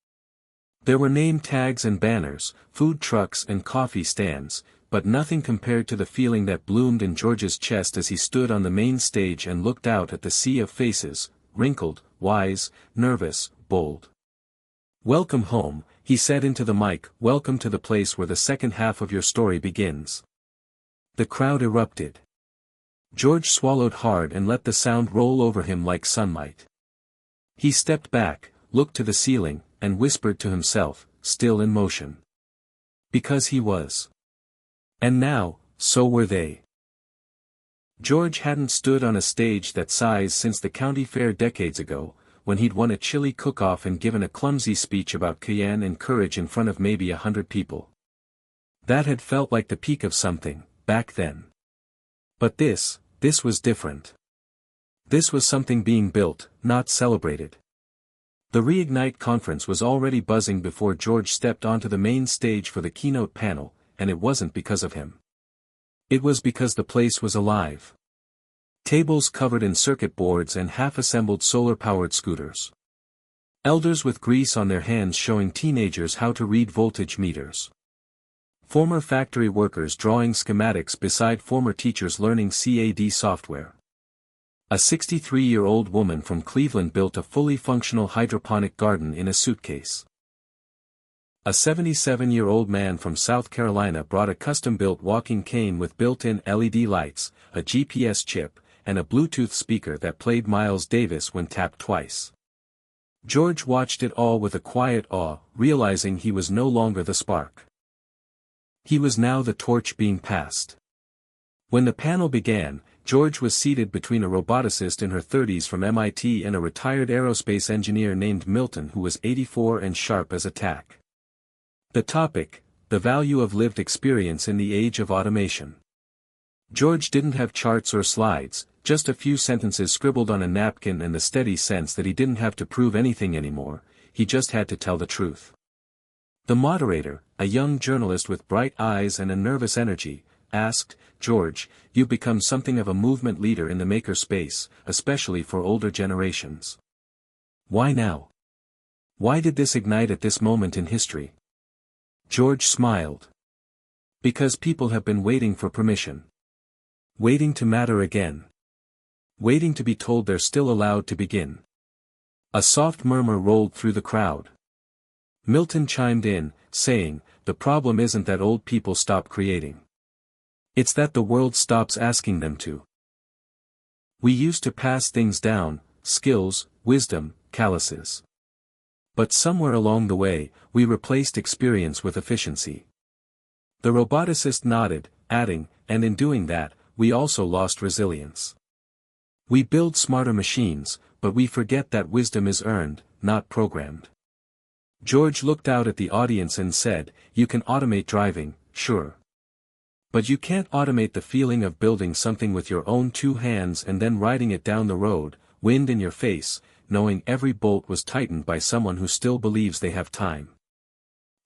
There were name tags and banners, food trucks and coffee stands, but nothing compared to the feeling that bloomed in George's chest as he stood on the main stage and looked out at the sea of faces, wrinkled, wise, nervous, bold. "Welcome home," he said into the mic. "Welcome to the place where the second half of your story begins." The crowd erupted. George swallowed hard and let the sound roll over him like sunlight. He stepped back, looked to the ceiling, and whispered to himself, still in motion. Because he was. And now, so were they. George hadn't stood on a stage that size since the county fair decades ago, when he'd won a chili cook-off and given a clumsy speech about cayenne and courage in front of maybe 100 people. That had felt like the peak of something, back then. But this was different. This was something being built, not celebrated. The Reignite conference was already buzzing before George stepped onto the main stage for the keynote panel, and it wasn't because of him. It was because the place was alive. Tables covered in circuit boards and half-assembled solar-powered scooters. Elders with grease on their hands showing teenagers how to read voltage meters. Former factory workers drawing schematics beside former teachers learning CAD software. A 63-year-old woman from Cleveland built a fully functional hydroponic garden in a suitcase. A 77-year-old man from South Carolina brought a custom-built walking cane with built-in LED lights, a GPS chip, and a Bluetooth speaker that played Miles Davis when tapped twice. George watched it all with a quiet awe, realizing he was no longer the spark. He was now the torch being passed. When the panel began, George was seated between a roboticist in her 30s from MIT and a retired aerospace engineer named Milton who was 84 and sharp as a tack. The topic, the value of lived experience in the age of automation. George didn't have charts or slides, just a few sentences scribbled on a napkin and the steady sense that he didn't have to prove anything anymore, he just had to tell the truth. The moderator, a young journalist with bright eyes and a nervous energy, asked, "George, you've become something of a movement leader in the maker space, especially for older generations. Why now? Why did this ignite at this moment in history?" George smiled. Because people have been waiting for permission. Waiting to matter again. Waiting to be told they're still allowed to begin. A soft murmur rolled through the crowd. Milton chimed in, saying, "The problem isn't that old people stop creating. It's that the world stops asking them to. We used to pass things down, skills, wisdom, calluses. But somewhere along the way, we replaced experience with efficiency." The roboticist nodded, adding, "And in doing that, we also lost resilience. We build smarter machines, but we forget that wisdom is earned, not programmed." George looked out at the audience and said, "You can automate driving, sure. But you can't automate the feeling of building something with your own two hands and then riding it down the road, wind in your face, knowing every bolt was tightened by someone who still believes they have time."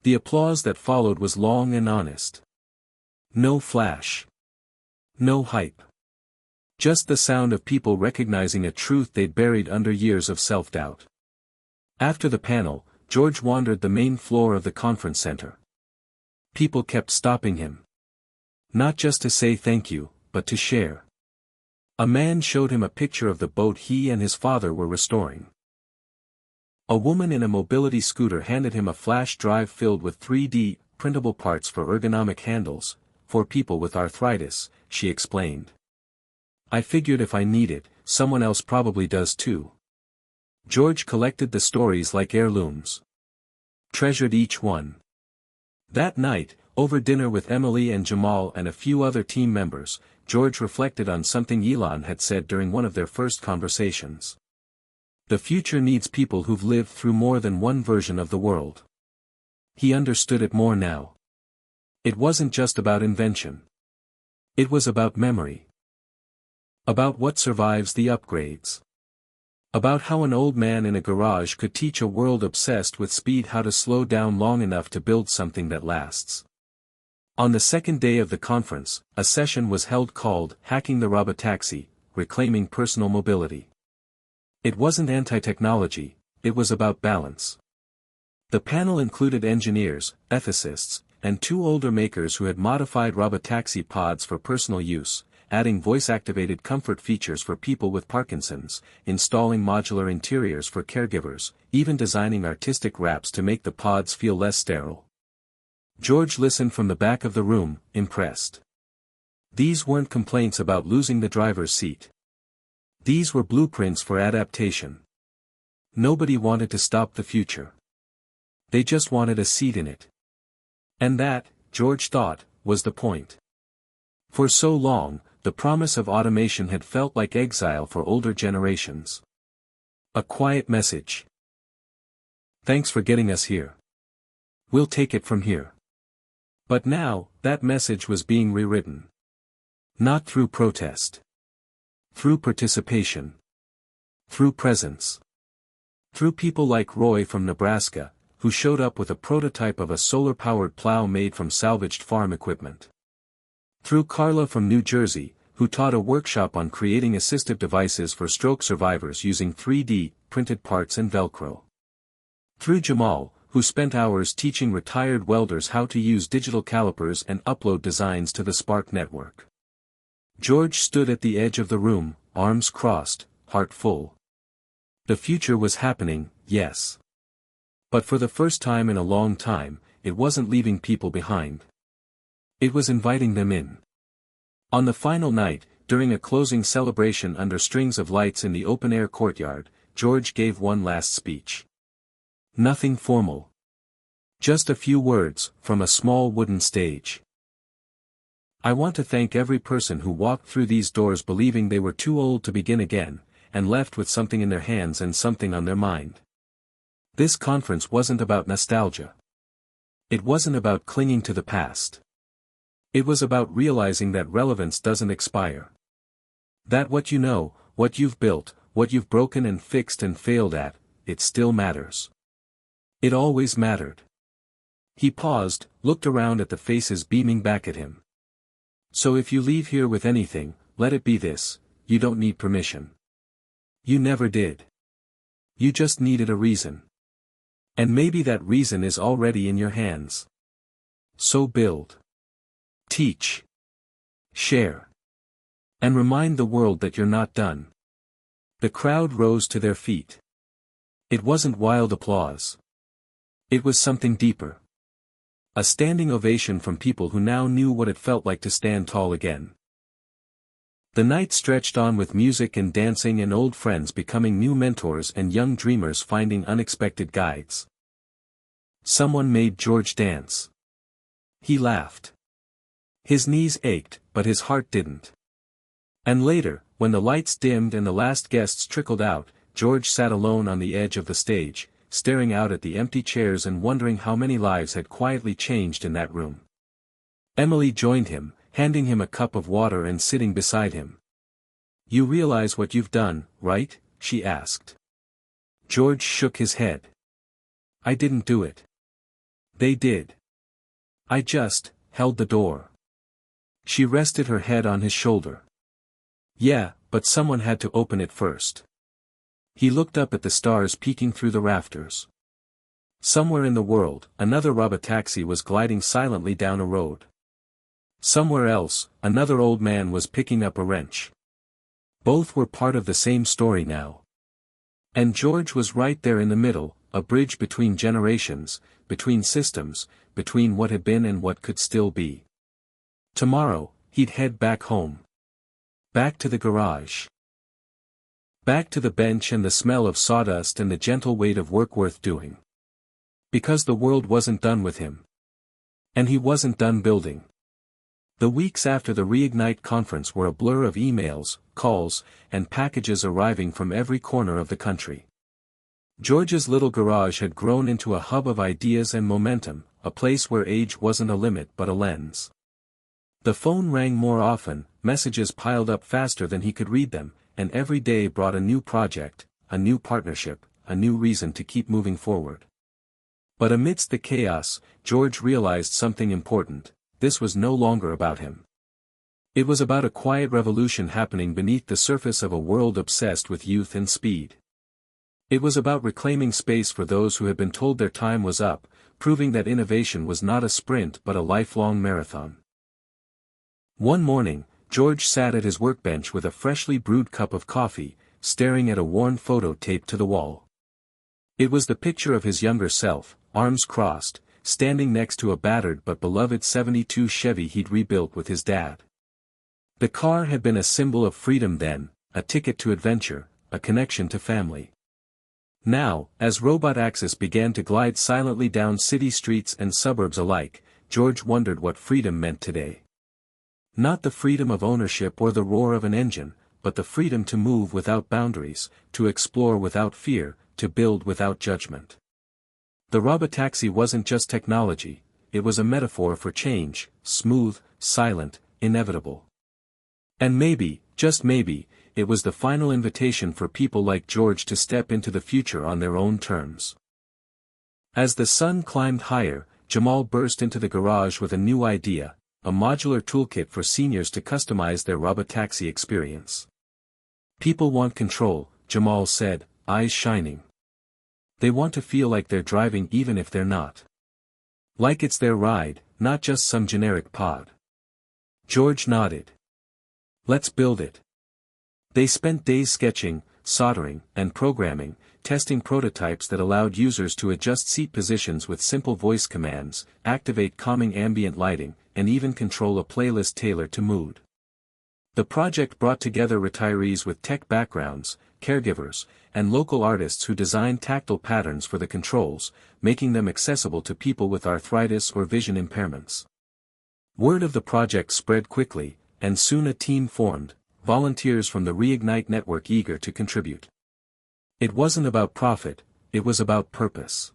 The applause that followed was long and honest. No flash. No hype. Just the sound of people recognizing a truth they'd buried under years of self-doubt. After the panel, George wandered the main floor of the conference center. People kept stopping him. Not just to say thank you, but to share. A man showed him a picture of the boat he and his father were restoring. A woman in a mobility scooter handed him a flash drive filled with 3D, printable parts for ergonomic handles, for people with arthritis, she explained. I figured if I need it, someone else probably does too. George collected the stories like heirlooms. Treasured each one. That night, over dinner with Emily and Jamal and a few other team members, George reflected on something Elon had said during one of their first conversations. The future needs people who've lived through more than one version of the world. He understood it more now. It wasn't just about invention. It was about memory. About what survives the upgrades. About how an old man in a garage could teach a world obsessed with speed how to slow down long enough to build something that lasts. On the second day of the conference, a session was held called Hacking the Robotaxi, Reclaiming Personal Mobility. It wasn't anti-technology, it was about balance. The panel included engineers, ethicists, and two older makers who had modified Robotaxi pods for personal use, adding voice-activated comfort features for people with Parkinson's, installing modular interiors for caregivers, even designing artistic wraps to make the pods feel less sterile. George listened from the back of the room, impressed. These weren't complaints about losing the driver's seat. These were blueprints for adaptation. Nobody wanted to stop the future. They just wanted a seat in it. And that, George thought, was the point. For so long, the promise of automation had felt like exile for older generations. A quiet message. Thanks for getting us here. We'll take it from here. But now, that message was being rewritten. Not through protest. Through participation. Through presence. Through people like Roy from Nebraska, who showed up with a prototype of a solar-powered plow made from salvaged farm equipment. Through Carla from New Jersey, who taught a workshop on creating assistive devices for stroke survivors using 3D, printed parts and Velcro. Through Jamal, who spent hours teaching retired welders how to use digital calipers and upload designs to the Spark network. George stood at the edge of the room, arms crossed, heart full. The future was happening, yes. But for the first time in a long time, it wasn't leaving people behind. It was inviting them in. On the final night, during a closing celebration under strings of lights in the open-air courtyard, George gave one last speech. Nothing formal. Just a few words, from a small wooden stage. I want to thank every person who walked through these doors believing they were too old to begin again, and left with something in their hands and something on their mind. This conference wasn't about nostalgia. It wasn't about clinging to the past. It was about realizing that relevance doesn't expire. That what you know, what you've built, what you've broken and fixed and failed at, it still matters. It always mattered. He paused, looked around at the faces beaming back at him. So if you leave here with anything, let it be this: you don't need permission. You never did. You just needed a reason. And maybe that reason is already in your hands. So build. Teach. Share. And remind the world that you're not done. The crowd rose to their feet. It wasn't wild applause. It was something deeper. A standing ovation from people who now knew what it felt like to stand tall again. The night stretched on with music and dancing and old friends becoming new mentors and young dreamers finding unexpected guides. Someone made George dance. He laughed. His knees ached, but his heart didn't. And later, when the lights dimmed and the last guests trickled out, George sat alone on the edge of the stage, staring out at the empty chairs and wondering how many lives had quietly changed in that room. Emily joined him, handing him a cup of water and sitting beside him. You realize what you've done, right? She asked. George shook his head. I didn't do it. They did. I just held the door. She rested her head on his shoulder. Yeah, but someone had to open it first. He looked up at the stars peeking through the rafters. Somewhere in the world, another Robotaxi was gliding silently down a road. Somewhere else, another old man was picking up a wrench. Both were part of the same story now. And George was right there in the middle, a bridge between generations, between systems, between what had been and what could still be. Tomorrow, he'd head back home. Back to the garage. Back to the bench and the smell of sawdust and the gentle weight of work worth doing. Because the world wasn't done with him. And he wasn't done building. The weeks after the Reignite conference were a blur of emails, calls, and packages arriving from every corner of the country. George's little garage had grown into a hub of ideas and momentum, a place where age wasn't a limit but a lens. The phone rang more often, messages piled up faster than he could read them, and every day brought a new project, a new partnership, a new reason to keep moving forward. But amidst the chaos, George realized something important: this was no longer about him. It was about a quiet revolution happening beneath the surface of a world obsessed with youth and speed. It was about reclaiming space for those who had been told their time was up, proving that innovation was not a sprint but a lifelong marathon. One morning, George sat at his workbench with a freshly brewed cup of coffee, staring at a worn photo taped to the wall. It was the picture of his younger self, arms crossed, standing next to a battered but beloved '72 Chevy he'd rebuilt with his dad. The car had been a symbol of freedom then, a ticket to adventure, a connection to family. Now, as Robotaxi began to glide silently down city streets and suburbs alike, George wondered what freedom meant today. Not the freedom of ownership or the roar of an engine, but the freedom to move without boundaries, to explore without fear, to build without judgment. The Robotaxi wasn't just technology, it was a metaphor for change, smooth, silent, inevitable. And maybe, just maybe, it was the final invitation for people like George to step into the future on their own terms. As the sun climbed higher, Jamal burst into the garage with a new idea: a modular toolkit for seniors to customize their Robotaxi experience. People want control, Jamal said, eyes shining. They want to feel like they're driving even if they're not. Like it's their ride, not just some generic pod. George nodded. Let's build it. They spent days sketching, soldering, and programming, testing prototypes that allowed users to adjust seat positions with simple voice commands, activate calming ambient lighting, and even control a playlist tailored to mood. The project brought together retirees with tech backgrounds, caregivers, and local artists who designed tactile patterns for the controls, making them accessible to people with arthritis or vision impairments. Word of the project spread quickly, and soon a team formed, volunteers from the Reignite network eager to contribute. It wasn't about profit, it was about purpose.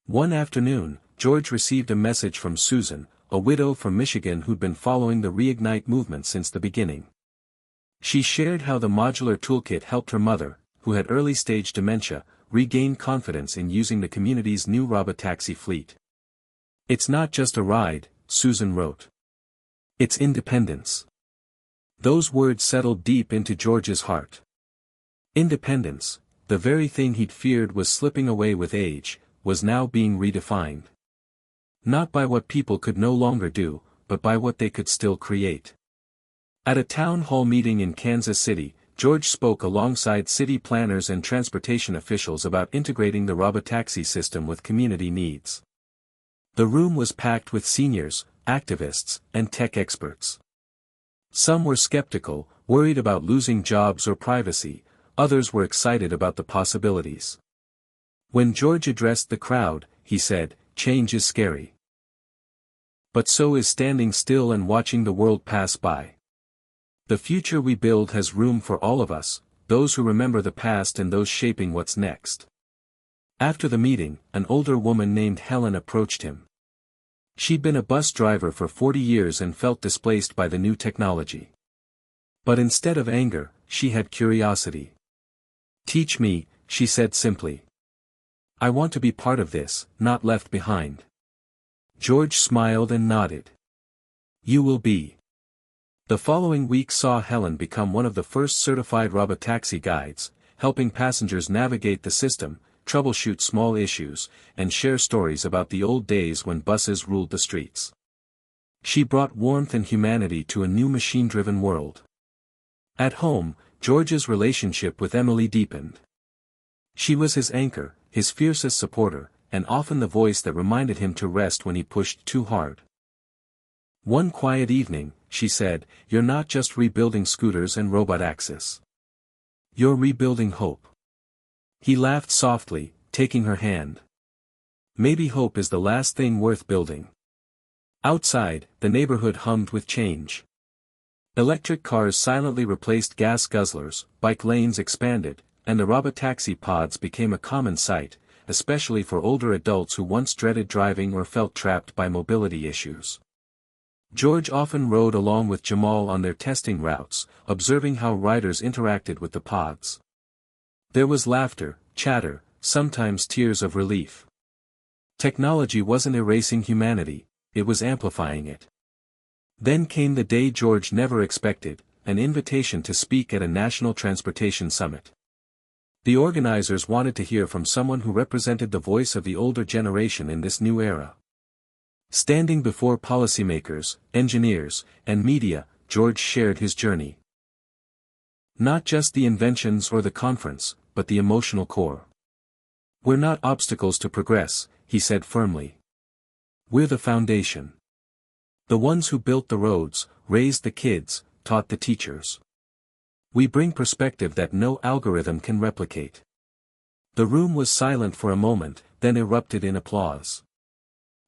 One afternoon, George received a message from Susan, a widow from Michigan who'd been following the Reignite movement since the beginning. She shared how the modular toolkit helped her mother, who had early-stage dementia, regain confidence in using the community's new Robotaxi fleet. It's not just a ride, Susan wrote. It's independence. Those words settled deep into George's heart. Independence, the very thing he'd feared was slipping away with age, was now being redefined. Not by what people could no longer do, but by what they could still create. At a town hall meeting in Kansas City, George spoke alongside city planners and transportation officials about integrating the Robotaxi system with community needs. The room was packed with seniors, activists, and tech experts. Some were skeptical, worried about losing jobs or privacy, others were excited about the possibilities. When George addressed the crowd, he said, "Change is scary. But so is standing still and watching the world pass by. The future we build has room for all of us, those who remember the past and those shaping what's next." After the meeting, an older woman named Helen approached him. She'd been a bus driver for 40 years and felt displaced by the new technology. But instead of anger, she had curiosity. "Teach me," she said simply. "I want to be part of this, not left behind." George smiled and nodded. "You will be." The following week saw Helen become one of the first certified Robotaxi guides, helping passengers navigate the system, troubleshoot small issues, and share stories about the old days when buses ruled the streets. She brought warmth and humanity to a new machine-driven world. At home, George's relationship with Emily deepened. She was his anchor, his fiercest supporter, and often the voice that reminded him to rest when he pushed too hard. One quiet evening, she said, "You're not just rebuilding scooters and Robotaxis. You're rebuilding hope." He laughed softly, taking her hand. "Maybe hope is the last thing worth building." Outside, the neighborhood hummed with change. Electric cars silently replaced gas guzzlers, bike lanes expanded, and the Robotaxi pods became a common sight, especially for older adults who once dreaded driving or felt trapped by mobility issues. George often rode along with Jamal on their testing routes, observing how riders interacted with the pods. There was laughter, chatter, sometimes tears of relief. Technology wasn't erasing humanity, it was amplifying it. Then came the day George never expected, an invitation to speak at a national transportation summit. The organizers wanted to hear from someone who represented the voice of the older generation in this new era. Standing before policymakers, engineers, and media, George shared his journey. Not just the inventions or the conference, but the emotional core. "We're not obstacles to progress," he said firmly. "We're the foundation. The ones who built the roads, raised the kids, taught the teachers. We bring perspective that no algorithm can replicate." The room was silent for a moment, then erupted in applause.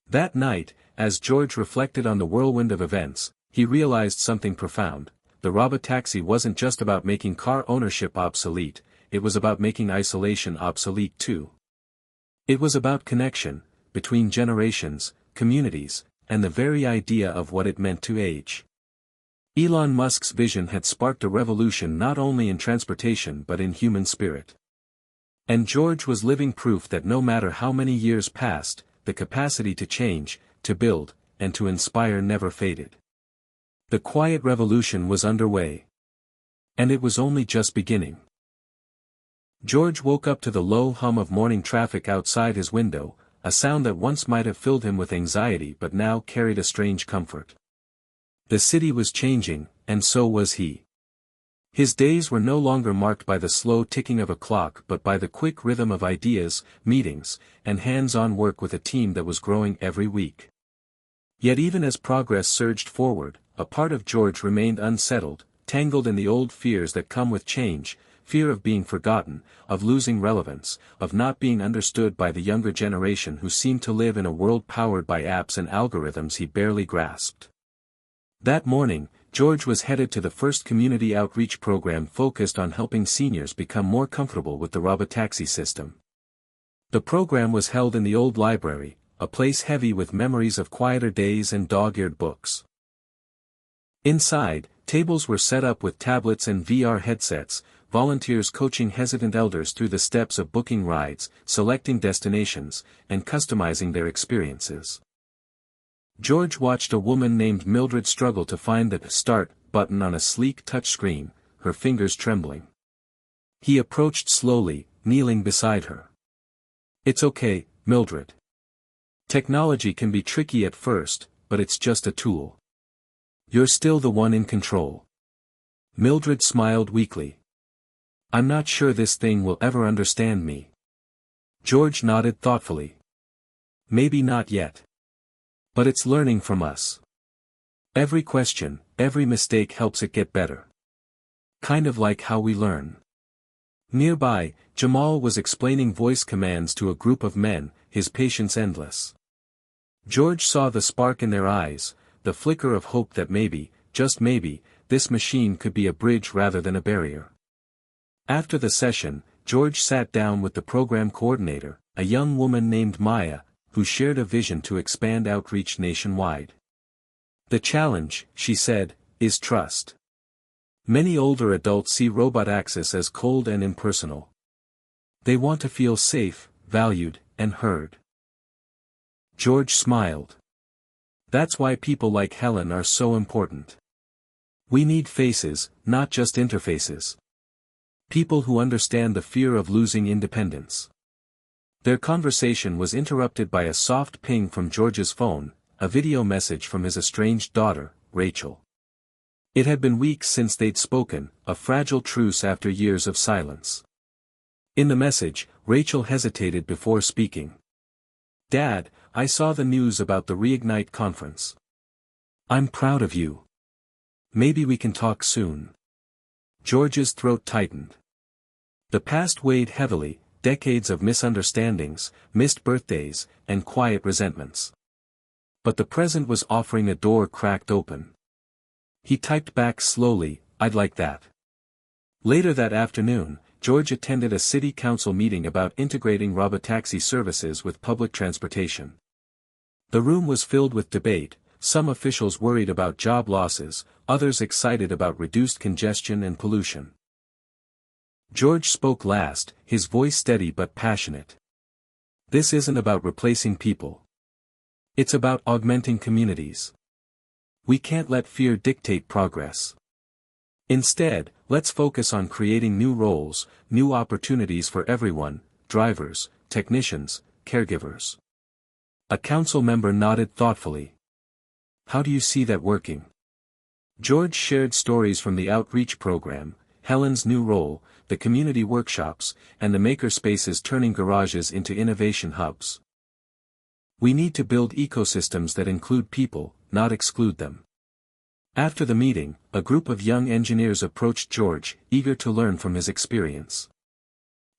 That night, as George reflected on the whirlwind of events, he realized something profound. The Robotaxi wasn't just about making car ownership obsolete, it was about making isolation obsolete too. It was about connection, between generations, communities, and the very idea of what it meant to age. Elon Musk's vision had sparked a revolution not only in transportation but in human spirit. And George was living proof that no matter how many years passed, the capacity to change, to build, and to inspire never faded. The quiet revolution was underway. And it was only just beginning. George woke up to the low hum of morning traffic outside his window, a sound that once might have filled him with anxiety but now carried a strange comfort. The city was changing, and so was he. His days were no longer marked by the slow ticking of a clock but by the quick rhythm of ideas, meetings, and hands-on work with a team that was growing every week. Yet even as progress surged forward, a part of George remained unsettled, tangled in the old fears that come with change, fear of being forgotten, of losing relevance, of not being understood by the younger generation who seemed to live in a world powered by apps and algorithms he barely grasped. That morning, George was headed to the first community outreach program focused on helping seniors become more comfortable with the Robotaxi system. The program was held in the old library, a place heavy with memories of quieter days and dog-eared books. Inside, tables were set up with tablets and VR headsets, volunteers coaching hesitant elders through the steps of booking rides, selecting destinations, and customizing their experiences. George watched a woman named Mildred struggle to find the "Start" button on a sleek touchscreen, her fingers trembling. He approached slowly, kneeling beside her. "It's okay, Mildred. Technology can be tricky at first, but it's just a tool. You're still the one in control." Mildred smiled weakly. "I'm not sure this thing will ever understand me." George nodded thoughtfully. "Maybe not yet. But it's learning from us. Every question, every mistake helps it get better. Kind of like how we learn." Nearby, Jamal was explaining voice commands to a group of men, his patience endless. George saw the spark in their eyes, the flicker of hope that maybe, just maybe, this machine could be a bridge rather than a barrier. After the session, George sat down with the program coordinator, a young woman named Maya, who shared a vision to expand outreach nationwide. "The challenge," she said, "is trust. Many older adults see robot access as cold and impersonal. They want to feel safe, valued, and heard." George smiled. "That's why people like Helen are so important. We need faces, not just interfaces. People who understand the fear of losing independence." Their conversation was interrupted by a soft ping from George's phone, a video message from his estranged daughter, Rachel. It had been weeks since they'd spoken, a fragile truce after years of silence. In the message, Rachel hesitated before speaking. "Dad, I saw the news about the Reignite conference. I'm proud of you. Maybe we can talk soon." George's throat tightened. The past weighed heavily, decades of misunderstandings, missed birthdays, and quiet resentments. But the present was offering a door cracked open. He typed back slowly, "I'd like that." Later that afternoon, George attended a city council meeting about integrating Robotaxi services with public transportation. The room was filled with debate, some officials worried about job losses, others excited about reduced congestion and pollution. George spoke last, his voice steady but passionate. "This isn't about replacing people. It's about augmenting communities. We can't let fear dictate progress. Instead, let's focus on creating new roles, new opportunities for everyone, drivers, technicians, caregivers." A council member nodded thoughtfully. "How do you see that working?" George shared stories from the outreach program, Helen's new role, the community workshops, and the makerspaces turning garages into innovation hubs. "We need to build ecosystems that include people, not exclude them." After the meeting, a group of young engineers approached George, eager to learn from his experience.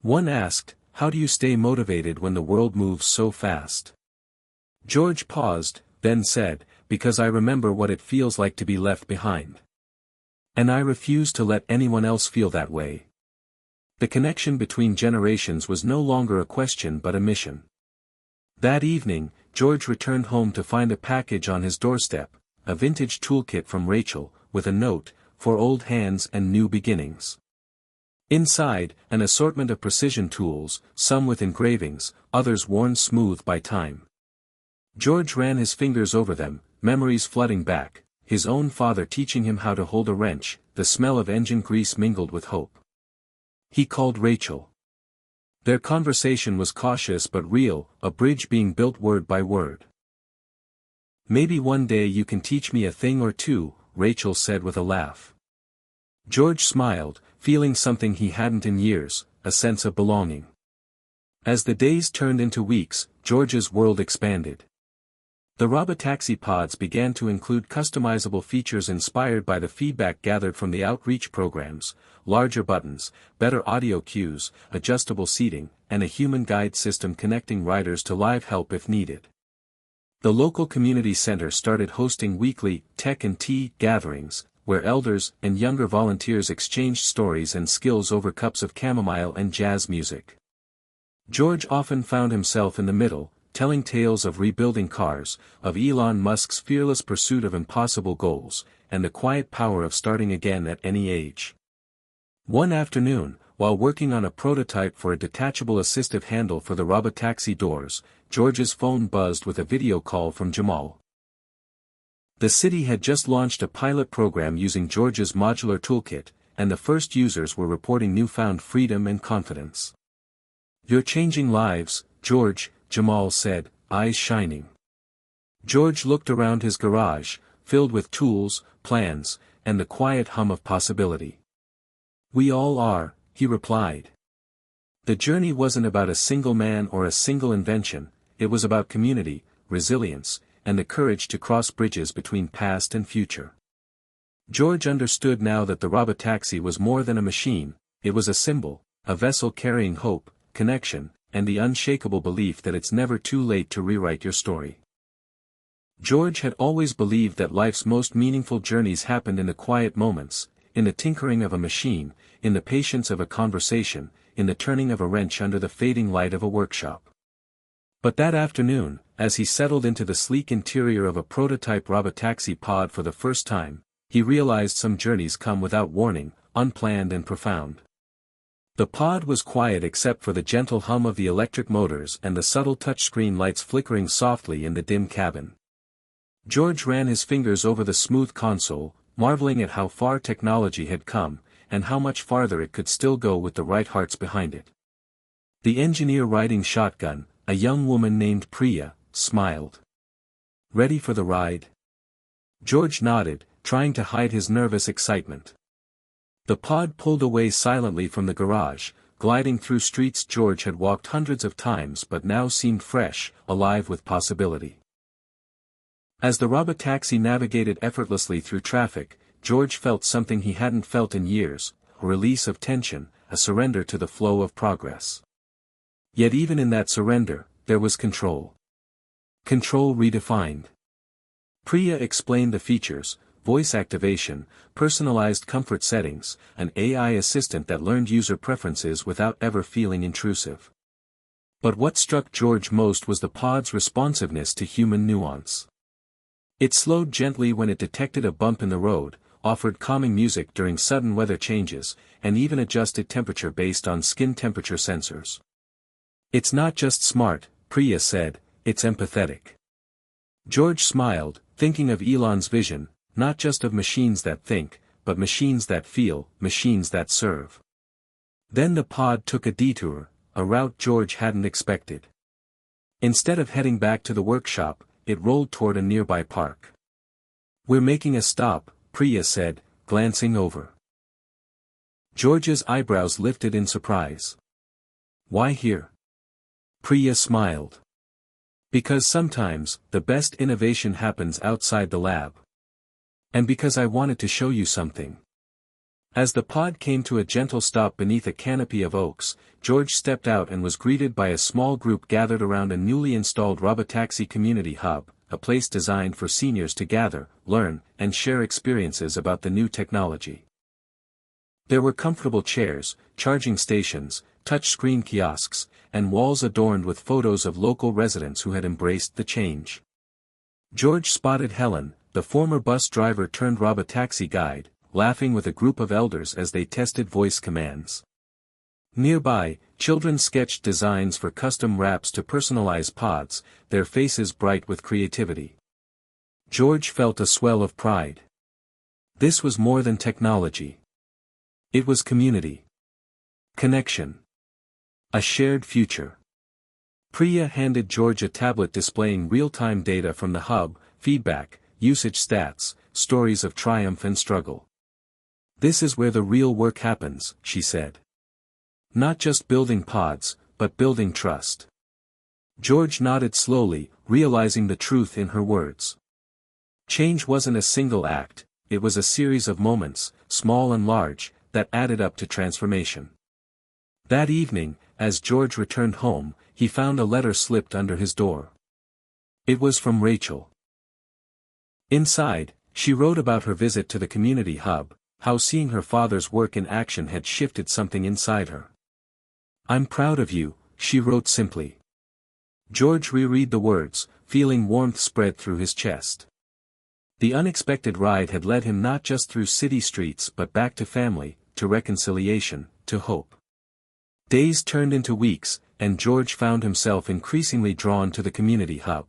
One asked, "How do you stay motivated when the world moves so fast?" George paused, then said, "Because I remember what it feels like to be left behind. And I refuse to let anyone else feel that way." The connection between generations was no longer a question but a mission. That evening, George returned home to find a package on his doorstep, a vintage toolkit from Rachel, with a note, "For old hands and new beginnings." Inside, an assortment of precision tools, some with engravings, others worn smooth by time. George ran his fingers over them, memories flooding back, his own father teaching him how to hold a wrench, the smell of engine grease mingled with hope. He called Rachel. Their conversation was cautious but real, a bridge being built word by word. "Maybe one day you can teach me a thing or two," Rachel said with a laugh. George smiled, feeling something he hadn't in years, a sense of belonging. As the days turned into weeks, George's world expanded. The Robotaxi pods began to include customizable features inspired by the feedback gathered from the outreach programs, larger buttons, better audio cues, adjustable seating, and a human guide system connecting riders to live help if needed. The local community center started hosting weekly tech and tea gatherings, where elders and younger volunteers exchanged stories and skills over cups of chamomile and jazz music. George often found himself in the middle, telling tales of rebuilding cars, of Elon Musk's fearless pursuit of impossible goals, and the quiet power of starting again at any age. One afternoon, while working on a prototype for a detachable assistive handle for the Robotaxi doors, George's phone buzzed with a video call from Jamal. The city had just launched a pilot program using George's modular toolkit, and the first users were reporting newfound freedom and confidence. "You're changing lives, George," Jamal said, eyes shining. George looked around his garage, filled with tools, plans, and the quiet hum of possibility. "We all are," he replied. The journey wasn't about a single man or a single invention, it was about community, resilience, and the courage to cross bridges between past and future. George understood now that the Robotaxi was more than a machine, it was a symbol, a vessel carrying hope, connection, and the unshakable belief that it's never too late to rewrite your story. George had always believed that life's most meaningful journeys happened in the quiet moments, in the tinkering of a machine, in the patience of a conversation, in the turning of a wrench under the fading light of a workshop. But that afternoon, as he settled into the sleek interior of a prototype Robotaxi pod for the first time, he realized some journeys come without warning, unplanned and profound. The pod was quiet except for the gentle hum of the electric motors and the subtle touchscreen lights flickering softly in the dim cabin. George ran his fingers over the smooth console, marveling at how far technology had come, and how much farther it could still go with the right hearts behind it. The engineer riding shotgun, a young woman named Priya, smiled. "Ready for the ride?" George nodded, trying to hide his nervous excitement. The pod pulled away silently from the garage, gliding through streets George had walked hundreds of times but now seemed fresh, alive with possibility. As the Robotaxi navigated effortlessly through traffic, George felt something he hadn't felt in years, a release of tension, a surrender to the flow of progress. Yet even in that surrender, there was control. Control redefined. Priya explained the features: voice activation, personalized comfort settings, an AI assistant that learned user preferences without ever feeling intrusive. But what struck George most was the pod's responsiveness to human nuance. It slowed gently when it detected a bump in the road, offered calming music during sudden weather changes, and even adjusted temperature based on skin temperature sensors. "It's not just smart," Priya said, "it's empathetic." George smiled, thinking of Elon's vision, not just of machines that think, but machines that feel, machines that serve. Then the pod took a detour, a route George hadn't expected. Instead of heading back to the workshop, it rolled toward a nearby park. "We're making a stop," Priya said, glancing over. George's eyebrows lifted in surprise. "Why here?" Priya smiled. "Because sometimes, the best innovation happens outside the lab. And because I wanted to show you something." As the pod came to a gentle stop beneath a canopy of oaks, George stepped out and was greeted by a small group gathered around a newly installed Robotaxi community hub, a place designed for seniors to gather, learn, and share experiences about the new technology. There were comfortable chairs, charging stations, touch-screen kiosks, and walls adorned with photos of local residents who had embraced the change. George spotted Helen, the former bus driver turned Robotaxi guide, laughing with a group of elders as they tested voice commands. Nearby, children sketched designs for custom wraps to personalize pods, their faces bright with creativity. George felt a swell of pride. This was more than technology. It was community. Connection. A shared future. Priya handed George a tablet displaying real-time data from the hub, feedback, usage stats, stories of triumph and struggle. "This is where the real work happens," she said. "Not just building pods, but building trust." George nodded slowly, realizing the truth in her words. Change wasn't a single act, it was a series of moments, small and large, that added up to transformation. That evening, as George returned home, he found a letter slipped under his door. It was from Rachel. Inside, she wrote about her visit to the community hub, how seeing her father's work in action had shifted something inside her. "I'm proud of you," she wrote simply. George reread the words, feeling warmth spread through his chest. The unexpected ride had led him not just through city streets but back to family, to reconciliation, to hope. Days turned into weeks, and George found himself increasingly drawn to the community hub.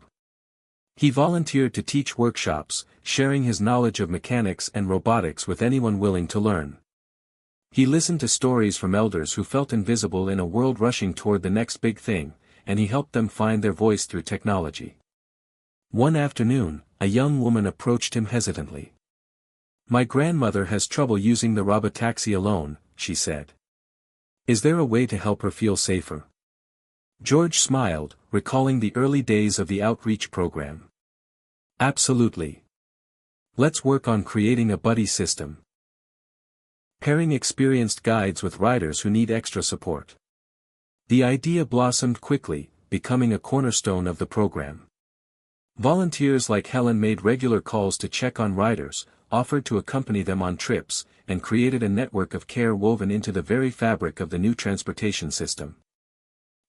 He volunteered to teach workshops, sharing his knowledge of mechanics and robotics with anyone willing to learn. He listened to stories from elders who felt invisible in a world rushing toward the next big thing, and he helped them find their voice through technology. One afternoon, a young woman approached him hesitantly. "My grandmother has trouble using the Robotaxi alone," she said. "Is there a way to help her feel safer?" George smiled, recalling the early days of the outreach program. "Absolutely. Let's work on creating a buddy system. Pairing experienced guides with riders who need extra support." The idea blossomed quickly, becoming a cornerstone of the program. Volunteers like Helen made regular calls to check on riders, offered to accompany them on trips, and created a network of care woven into the very fabric of the new transportation system.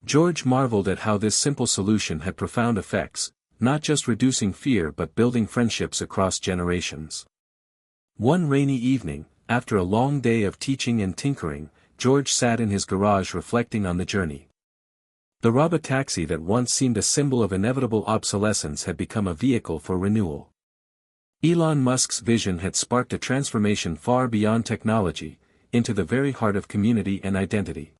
George marveled at how this simple solution had profound effects, not just reducing fear but building friendships across generations. One rainy evening, after a long day of teaching and tinkering, George sat in his garage reflecting on the journey. The Robotaxi that once seemed a symbol of inevitable obsolescence had become a vehicle for renewal. Elon Musk's vision had sparked a transformation far beyond technology, into the very heart of community and identity.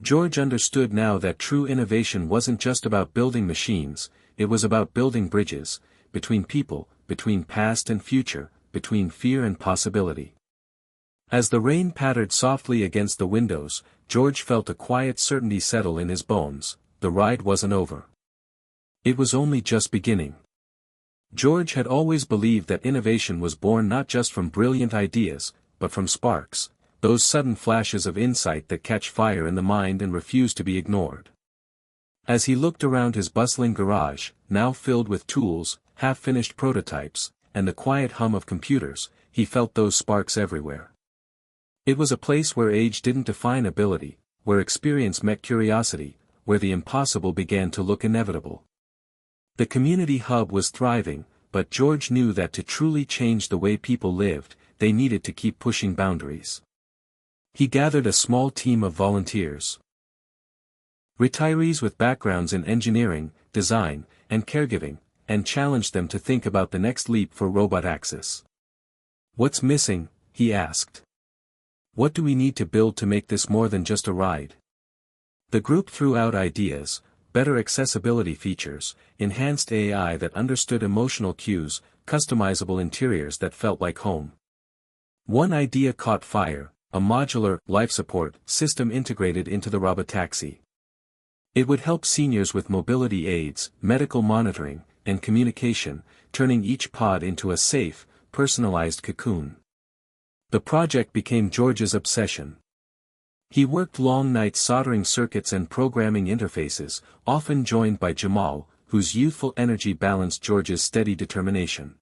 George understood now that true innovation wasn't just about building machines, it was about building bridges, between people, between past and future, between fear and possibility. As the rain pattered softly against the windows, George felt a quiet certainty settle in his bones. The ride wasn't over. It was only just beginning. George had always believed that innovation was born not just from brilliant ideas, but from sparks, those sudden flashes of insight that catch fire in the mind and refuse to be ignored. As he looked around his bustling garage, now filled with tools, half-finished prototypes, and the quiet hum of computers, he felt those sparks everywhere. It was a place where age didn't define ability, where experience met curiosity, where the impossible began to look inevitable. The community hub was thriving, but George knew that to truly change the way people lived, they needed to keep pushing boundaries. He gathered a small team of volunteers. Retirees with backgrounds in engineering, design, and caregiving, and challenged them to think about the next leap for Robotaxi. "What's missing?" he asked. "What do we need to build to make this more than just a ride?" The group threw out ideas: better accessibility features, enhanced AI that understood emotional cues, customizable interiors that felt like home. One idea caught fire: a modular, life support system integrated into the Robotaxi. It would help seniors with mobility aids, medical monitoring, and communication, turning each pod into a safe, personalized cocoon. The project became George's obsession. He worked long nights soldering circuits and programming interfaces, often joined by Jamal, whose youthful energy balanced George's steady determination.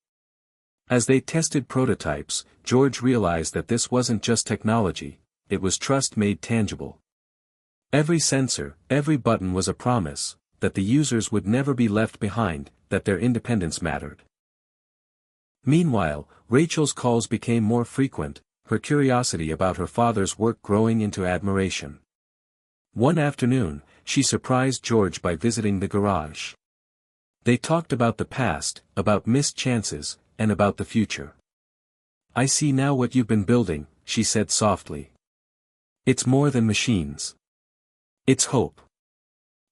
As they tested prototypes, George realized that this wasn't just technology, it was trust made tangible. Every sensor, every button was a promise, that the users would never be left behind, that their independence mattered. Meanwhile, Rachel's calls became more frequent, her curiosity about her father's work growing into admiration. One afternoon, she surprised George by visiting the garage. They talked about the past, about missed chances, and about the future. "I see now what you've been building," she said softly. "It's more than machines. It's hope."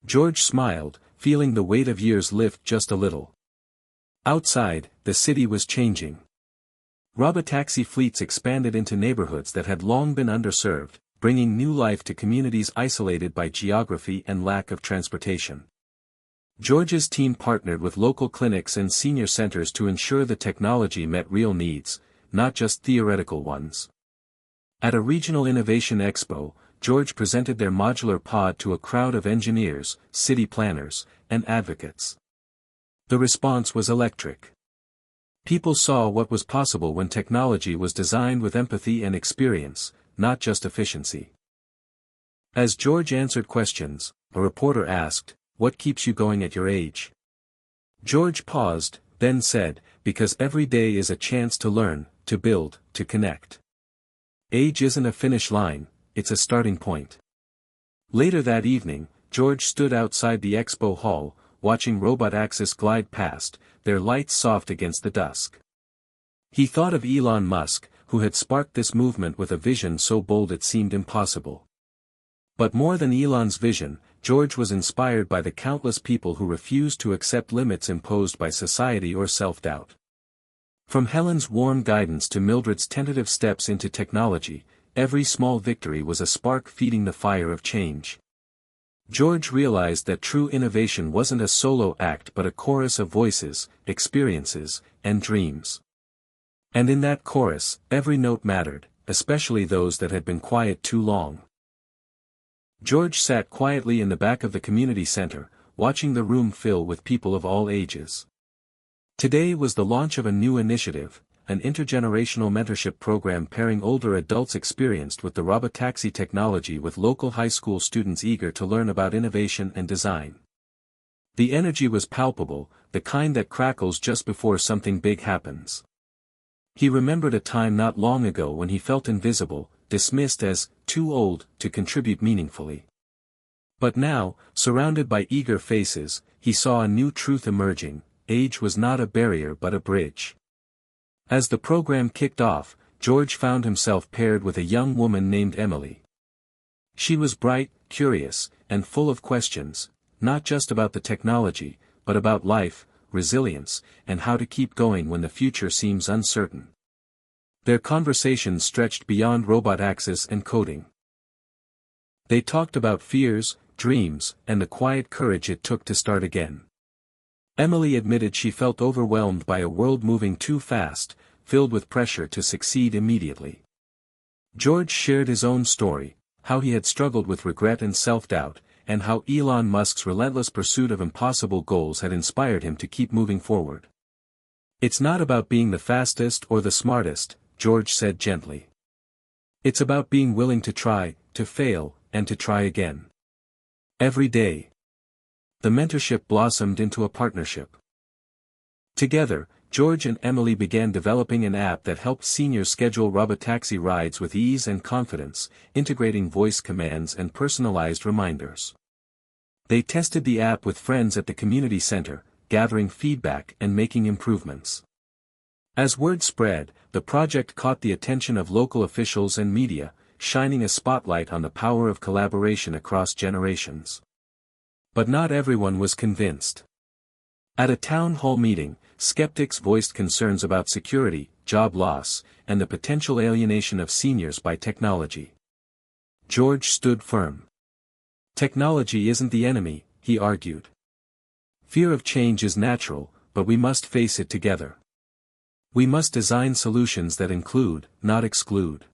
George smiled, feeling the weight of years lift just a little. Outside, the city was changing. Robotaxi fleets expanded into neighborhoods that had long been underserved, bringing new life to communities isolated by geography and lack of transportation. George's team partnered with local clinics and senior centers to ensure the technology met real needs, not just theoretical ones. At a regional innovation expo, George presented their modular pod to a crowd of engineers, city planners, and advocates. The response was electric. People saw what was possible when technology was designed with empathy and experience, not just efficiency. As George answered questions, a reporter asked, "What keeps you going at your age?" George paused, then said, "Because every day is a chance to learn, to build, to connect. Age isn't a finish line, it's a starting point." Later that evening, George stood outside the expo hall, watching Robotaxi glide past, their lights soft against the dusk. He thought of Elon Musk, who had sparked this movement with a vision so bold it seemed impossible. But more than Elon's vision, George was inspired by the countless people who refused to accept limits imposed by society or self-doubt. From Helen's warm guidance to Mildred's tentative steps into technology, every small victory was a spark feeding the fire of change. George realized that true innovation wasn't a solo act but a chorus of voices, experiences, and dreams. And in that chorus, every note mattered, especially those that had been quiet too long. George sat quietly in the back of the community center, watching the room fill with people of all ages. Today was the launch of a new initiative, an intergenerational mentorship program pairing older adults experienced with the Robotaxi technology with local high school students eager to learn about innovation and design. The energy was palpable, the kind that crackles just before something big happens. He remembered a time not long ago when he felt invisible, dismissed as too old to contribute meaningfully. But now, surrounded by eager faces, he saw a new truth emerging: age was not a barrier but a bridge. As the program kicked off, George found himself paired with a young woman named Emily. She was bright, curious, and full of questions, not just about the technology, but about life, resilience, and how to keep going when the future seems uncertain. Their conversations stretched beyond Robotaxi and coding. They talked about fears, dreams, and the quiet courage it took to start again. Emily admitted she felt overwhelmed by a world moving too fast, filled with pressure to succeed immediately. George shared his own story, how he had struggled with regret and self-doubt, and how Elon Musk's relentless pursuit of impossible goals had inspired him to keep moving forward. "It's not about being the fastest or the smartest," George said gently. "It's about being willing to try, to fail, and to try again. Every day." The mentorship blossomed into a partnership. Together, George and Emily began developing an app that helped seniors schedule Robotaxi rides with ease and confidence, integrating voice commands and personalized reminders. They tested the app with friends at the community center, gathering feedback and making improvements. As word spread, the project caught the attention of local officials and media, shining a spotlight on the power of collaboration across generations. But not everyone was convinced. At a town hall meeting, skeptics voiced concerns about security, job loss, and the potential alienation of seniors by technology. George stood firm. "Technology isn't the enemy," he argued. "Fear of change is natural, but we must face it together. We must design solutions that include, not exclude."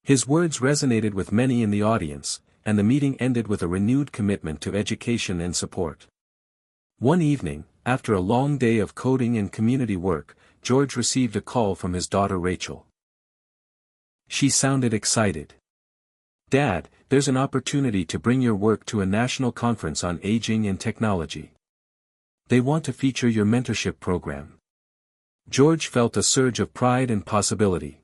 His words resonated with many in the audience, and the meeting ended with a renewed commitment to education and support. One evening, after a long day of coding and community work, George received a call from his daughter Rachel. She sounded excited. "Dad, there's an opportunity to bring your work to a national conference on aging and technology. They want to feature your mentorship program." George felt a surge of pride and possibility.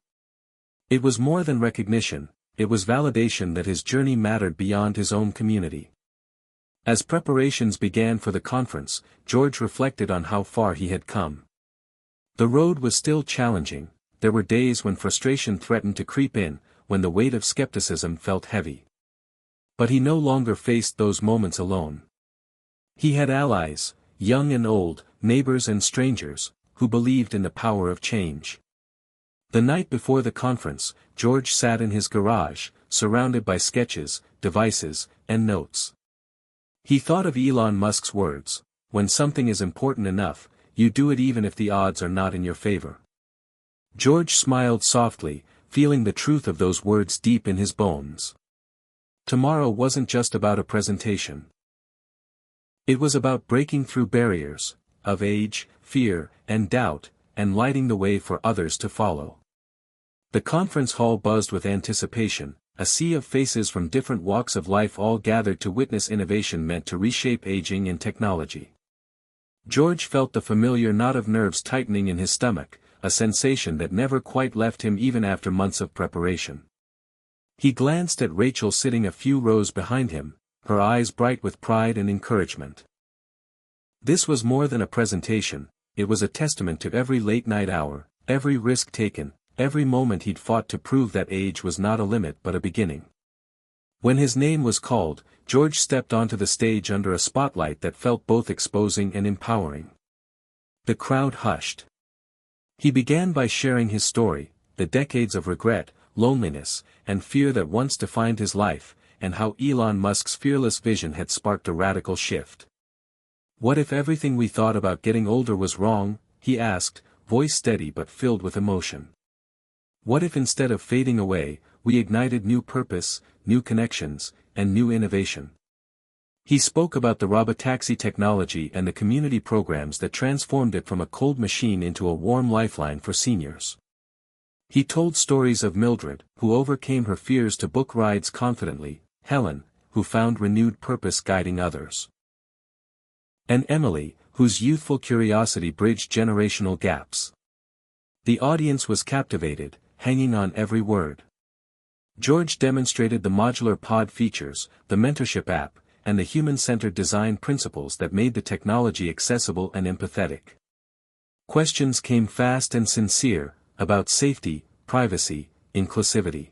It was more than recognition, it was validation that his journey mattered beyond his own community. As preparations began for the conference, George reflected on how far he had come. The road was still challenging, there were days when frustration threatened to creep in, when the weight of skepticism felt heavy. But he no longer faced those moments alone. He had allies, young and old, neighbors and strangers, who believed in the power of change. The night before the conference, George sat in his garage, surrounded by sketches, devices, and notes. He thought of Elon Musk's words, "When something is important enough, you do it even if the odds are not in your favor." George smiled softly, feeling the truth of those words deep in his bones. Tomorrow wasn't just about a presentation. It was about breaking through barriers, of age, fear, and doubt, and lighting the way for others to follow. The conference hall buzzed with anticipation, a sea of faces from different walks of life all gathered to witness innovation meant to reshape aging and technology. George felt the familiar knot of nerves tightening in his stomach, a sensation that never quite left him even after months of preparation. He glanced at Rachel sitting a few rows behind him, her eyes bright with pride and encouragement. This was more than a presentation, it was a testament to every late-night hour, every risk taken, every moment he'd fought to prove that age was not a limit but a beginning. When his name was called, George stepped onto the stage under a spotlight that felt both exposing and empowering. The crowd hushed. He began by sharing his story, the decades of regret, loneliness, and fear that once defined his life, and how Elon Musk's fearless vision had sparked a radical shift. "What if everything we thought about getting older was wrong?" he asked, voice steady but filled with emotion. "What if instead of fading away, we ignited new purpose, new connections, and new innovation?" He spoke about the Robotaxi technology and the community programs that transformed it from a cold machine into a warm lifeline for seniors. He told stories of Mildred, who overcame her fears to book rides confidently, Helen, who found renewed purpose guiding others, and Emily, whose youthful curiosity bridged generational gaps. The audience was captivated, hanging on every word. George demonstrated the modular pod features, the mentorship app, and the human-centered design principles that made the technology accessible and empathetic. Questions came fast and sincere, about safety, privacy, inclusivity.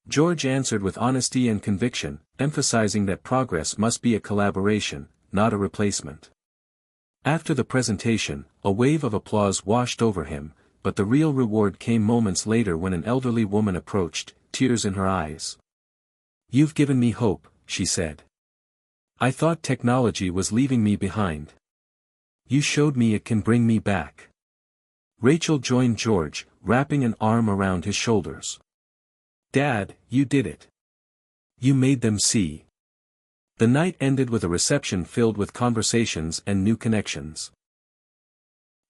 George answered with honesty and conviction, emphasizing that progress must be a collaboration, not a replacement. After the presentation, a wave of applause washed over him, but the real reward came moments later when an elderly woman approached, tears in her eyes. "You've given me hope," she said. "I thought technology was leaving me behind. You showed me it can bring me back." Rachel joined George, wrapping an arm around his shoulders. "Dad, you did it. You made them see." The night ended with a reception filled with conversations and new connections.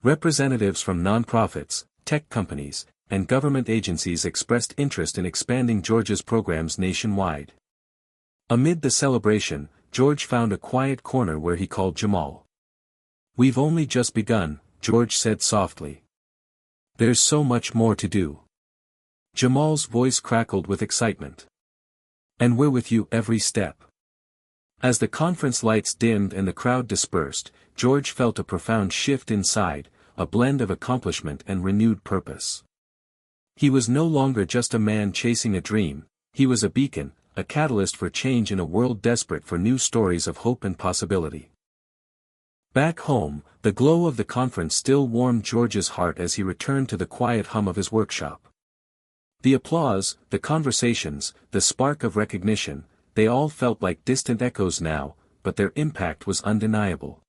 Representatives from nonprofits, tech companies, and government agencies expressed interest in expanding George's programs nationwide. Amid the celebration, George found a quiet corner where he called Jamal. "We've only just begun," George said softly. "There's so much more to do." Jamal's voice crackled with excitement. "And we're with you every step." As the conference lights dimmed and the crowd dispersed, George felt a profound shift inside, a blend of accomplishment and renewed purpose. He was no longer just a man chasing a dream, he was a beacon, a catalyst for change in a world desperate for new stories of hope and possibility. Back home, the glow of the conference still warmed George's heart as he returned to the quiet hum of his workshop. The applause, the conversations, the spark of recognition, they all felt like distant echoes now, but their impact was undeniable.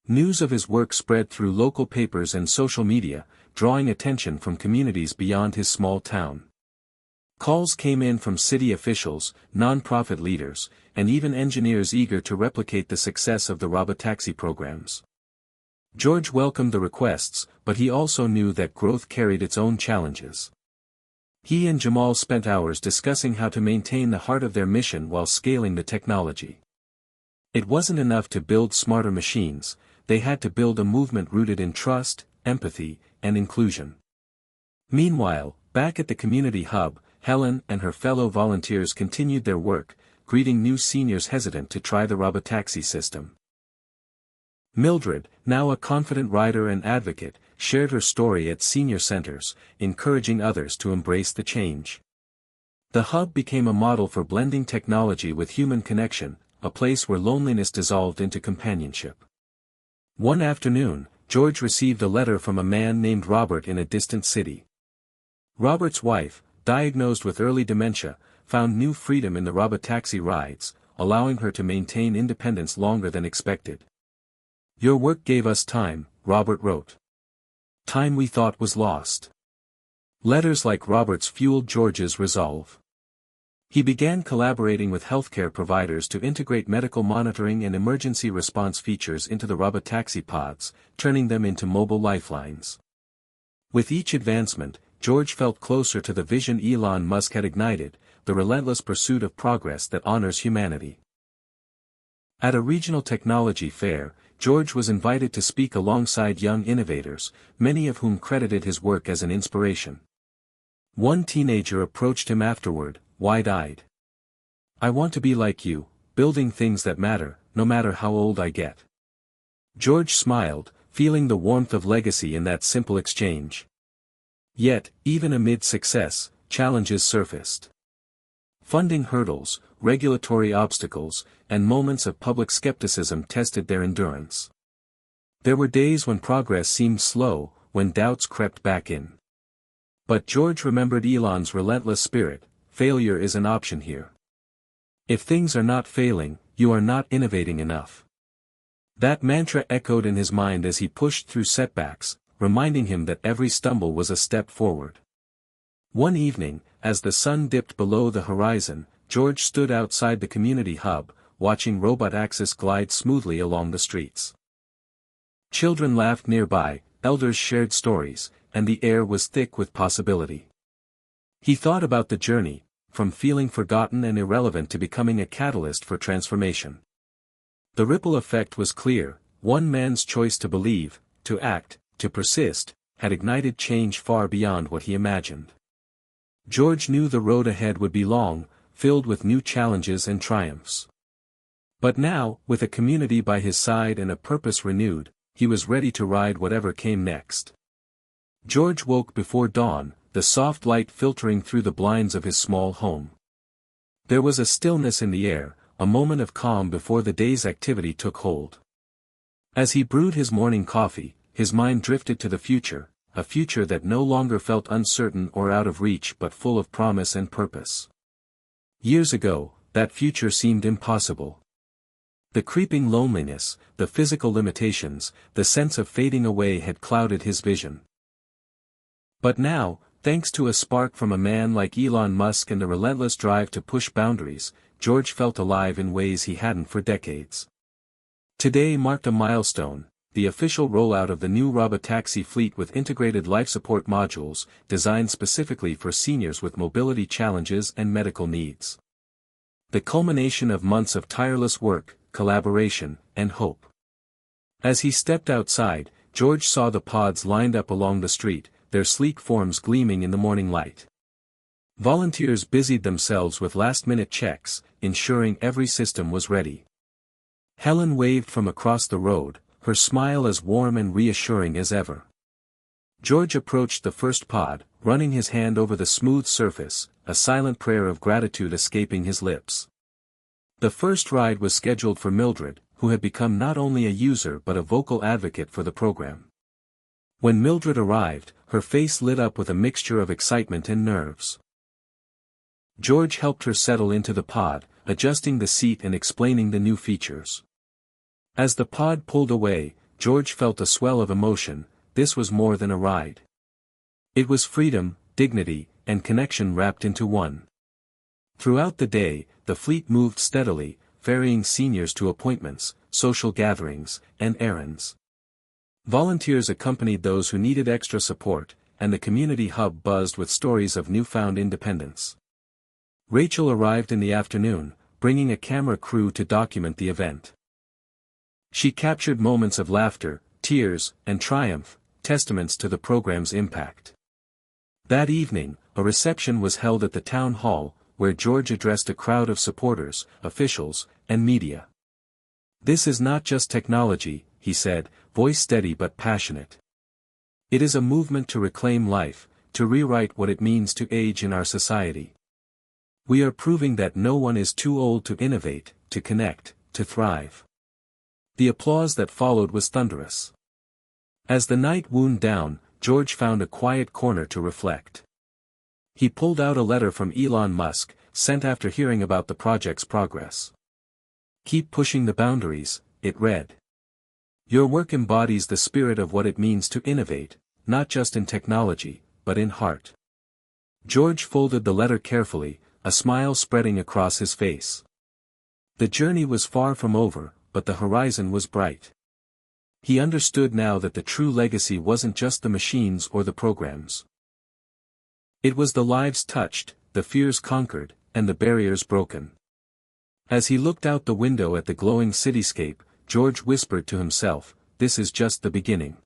News of his work spread through local papers and social media, drawing attention from communities beyond his small town. Calls came in from city officials, nonprofit leaders, and even engineers eager to replicate the success of the Robotaxi programs. George welcomed the requests, but he also knew that growth carried its own challenges. He and Jamal spent hours discussing how to maintain the heart of their mission while scaling the technology. It wasn't enough to build smarter machines, they had to build a movement rooted in trust, empathy, and inclusion. Meanwhile, back at the community hub, Helen and her fellow volunteers continued their work, greeting new seniors hesitant to try the Robotaxi system. Mildred, now a confident rider and advocate, shared her story at senior centers, encouraging others to embrace the change. The hub became a model for blending technology with human connection, a place where loneliness dissolved into companionship. One afternoon, George received a letter from a man named Robert in a distant city. Robert's wife, diagnosed with early dementia, found new freedom in the Robotaxi rides, allowing her to maintain independence longer than expected. "Your work gave us time," Robert wrote. "Time we thought was lost." Letters like Robert's fueled George's resolve. He began collaborating with healthcare providers to integrate medical monitoring and emergency response features into the Robotaxi pods, turning them into mobile lifelines. With each advancement, George felt closer to the vision Elon Musk had ignited, the relentless pursuit of progress that honors humanity. At a regional technology fair, George was invited to speak alongside young innovators, many of whom credited his work as an inspiration. One teenager approached him afterward, wide-eyed. "I want to be like you, building things that matter, no matter how old I get." George smiled, feeling the warmth of legacy in that simple exchange. Yet, even amid success, challenges surfaced. Funding hurdles, regulatory obstacles, and moments of public skepticism tested their endurance. There were days when progress seemed slow, when doubts crept back in. But George remembered Elon's relentless spirit: failure is an option here. If things are not failing, you are not innovating enough. That mantra echoed in his mind as he pushed through setbacks, reminding him that every stumble was a step forward. One evening, as the sun dipped below the horizon, George stood outside the community hub, watching Robotaxi glide smoothly along the streets. Children laughed nearby, elders shared stories, and the air was thick with possibility. He thought about the journey, from feeling forgotten and irrelevant to becoming a catalyst for transformation. The ripple effect was clear: one man's choice to believe, to act, to persist, had ignited change far beyond what he imagined. George knew the road ahead would be long, filled with new challenges and triumphs. But now, with a community by his side and a purpose renewed, he was ready to ride whatever came next. George woke before dawn, the soft light filtering through the blinds of his small home. There was a stillness in the air, a moment of calm before the day's activity took hold. As he brewed his morning coffee, his mind drifted to the future, a future that no longer felt uncertain or out of reach but full of promise and purpose. Years ago, that future seemed impossible. The creeping loneliness, the physical limitations, the sense of fading away had clouded his vision. But now, thanks to a spark from a man like Elon Musk and a relentless drive to push boundaries, George felt alive in ways he hadn't for decades. Today marked a milestone, the official rollout of the new Robotaxi fleet with integrated life support modules, designed specifically for seniors with mobility challenges and medical needs. The culmination of months of tireless work, collaboration, and hope. As he stepped outside, George saw the pods lined up along the street, their sleek forms gleaming in the morning light. Volunteers busied themselves with last-minute checks, ensuring every system was ready. Helen waved from across the road, her smile as warm and reassuring as ever. George approached the first pod, running his hand over the smooth surface, a silent prayer of gratitude escaping his lips. The first ride was scheduled for Mildred, who had become not only a user but a vocal advocate for the program. When Mildred arrived, her face lit up with a mixture of excitement and nerves. George helped her settle into the pod, adjusting the seat and explaining the new features. As the pod pulled away, George felt a swell of emotion. This was more than a ride. It was freedom, dignity, and connection wrapped into one. Throughout the day, the fleet moved steadily, ferrying seniors to appointments, social gatherings, and errands. Volunteers accompanied those who needed extra support, and the community hub buzzed with stories of newfound independence. Rachel arrived in the afternoon, bringing a camera crew to document the event. She captured moments of laughter, tears, and triumph, testaments to the program's impact. That evening, a reception was held at the town hall, where George addressed a crowd of supporters, officials, and media. "This is not just technology," he said, voice steady but passionate. "It is a movement to reclaim life, to rewrite what it means to age in our society. We are proving that no one is too old to innovate, to connect, to thrive." The applause that followed was thunderous. As the night wound down, George found a quiet corner to reflect. He pulled out a letter from Elon Musk, sent after hearing about the project's progress. "Keep pushing the boundaries," it read. "Your work embodies the spirit of what it means to innovate, not just in technology, but in heart." George folded the letter carefully, a smile spreading across his face. The journey was far from over, but the horizon was bright. He understood now that the true legacy wasn't just the machines or the programs. It was the lives touched, the fears conquered, and the barriers broken. As he looked out the window at the glowing cityscape, George whispered to himself, "This is just the beginning."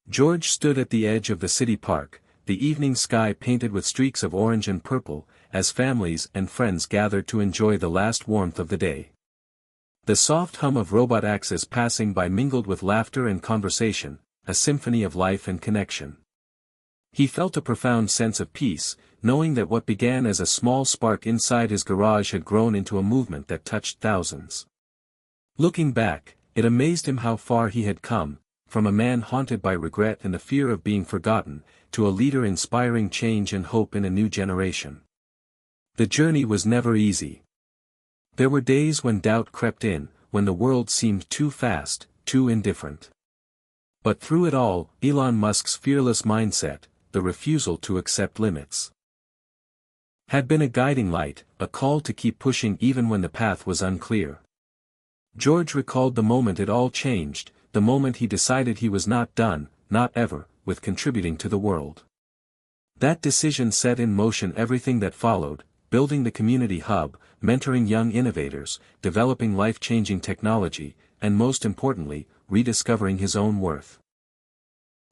George stood at the edge of the city park, the evening sky painted with streaks of orange and purple, as families and friends gathered to enjoy the last warmth of the day. The soft hum of robot axes passing by mingled with laughter and conversation, a symphony of life and connection. He felt a profound sense of peace, knowing that what began as a small spark inside his garage had grown into a movement that touched thousands. Looking back, it amazed him how far he had come, from a man haunted by regret and the fear of being forgotten, to a leader inspiring change and hope in a new generation. The journey was never easy. There were days when doubt crept in, when the world seemed too fast, too indifferent. But through it all, Elon Musk's fearless mindset, the refusal to accept limits, had been a guiding light, a call to keep pushing even when the path was unclear. George recalled the moment it all changed, the moment he decided he was not done, not ever, with contributing to the world. That decision set in motion everything that followed, building the community hub, mentoring young innovators, developing life-changing technology, and most importantly, rediscovering his own worth.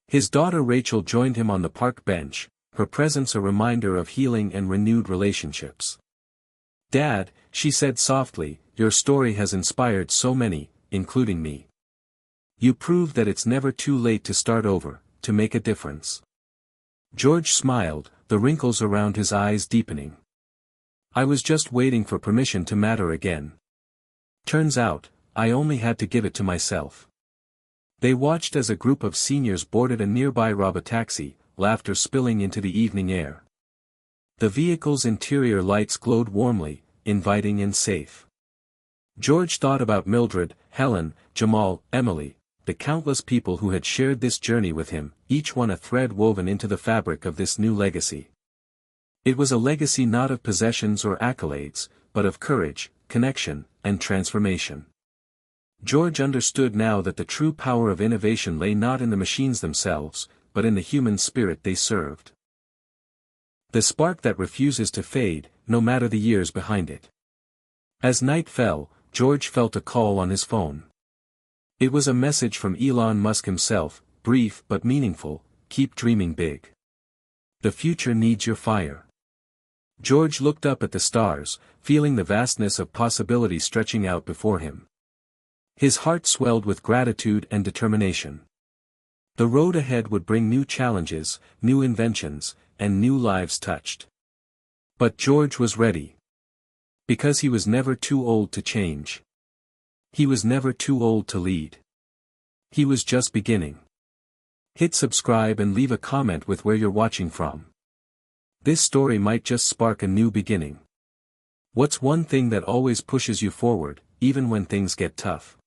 His daughter Rachel joined him on the park bench, her presence a reminder of healing and renewed relationships. "Dad," she said softly, "your story has inspired so many, including me. You proved that it's never too late to start over, to make a difference." George smiled, the wrinkles around his eyes deepening. "I was just waiting for permission to matter again. Turns out, I only had to give it to myself." They watched as a group of seniors boarded a nearby Robotaxi, laughter spilling into the evening air. The vehicle's interior lights glowed warmly, inviting and safe. George thought about Mildred, Helen, Jamal, Emily, the countless people who had shared this journey with him, each one a thread woven into the fabric of this new legacy. It was a legacy not of possessions or accolades, but of courage, connection, and transformation. George understood now that the true power of innovation lay not in the machines themselves, but in the human spirit they served. The spark that refuses to fade, no matter the years behind it. As night fell, George felt a call on his phone. It was a message from Elon Musk himself, brief but meaningful: keep dreaming big. The future needs your fire. George looked up at the stars, feeling the vastness of possibility stretching out before him. His heart swelled with gratitude and determination. The road ahead would bring new challenges, new inventions, and new lives touched. But George was ready. Because he was never too old to change. He was never too old to lead. He was just beginning. Hit subscribe and leave a comment with where you're watching from. This story might just spark a new beginning. What's one thing that always pushes you forward, even when things get tough?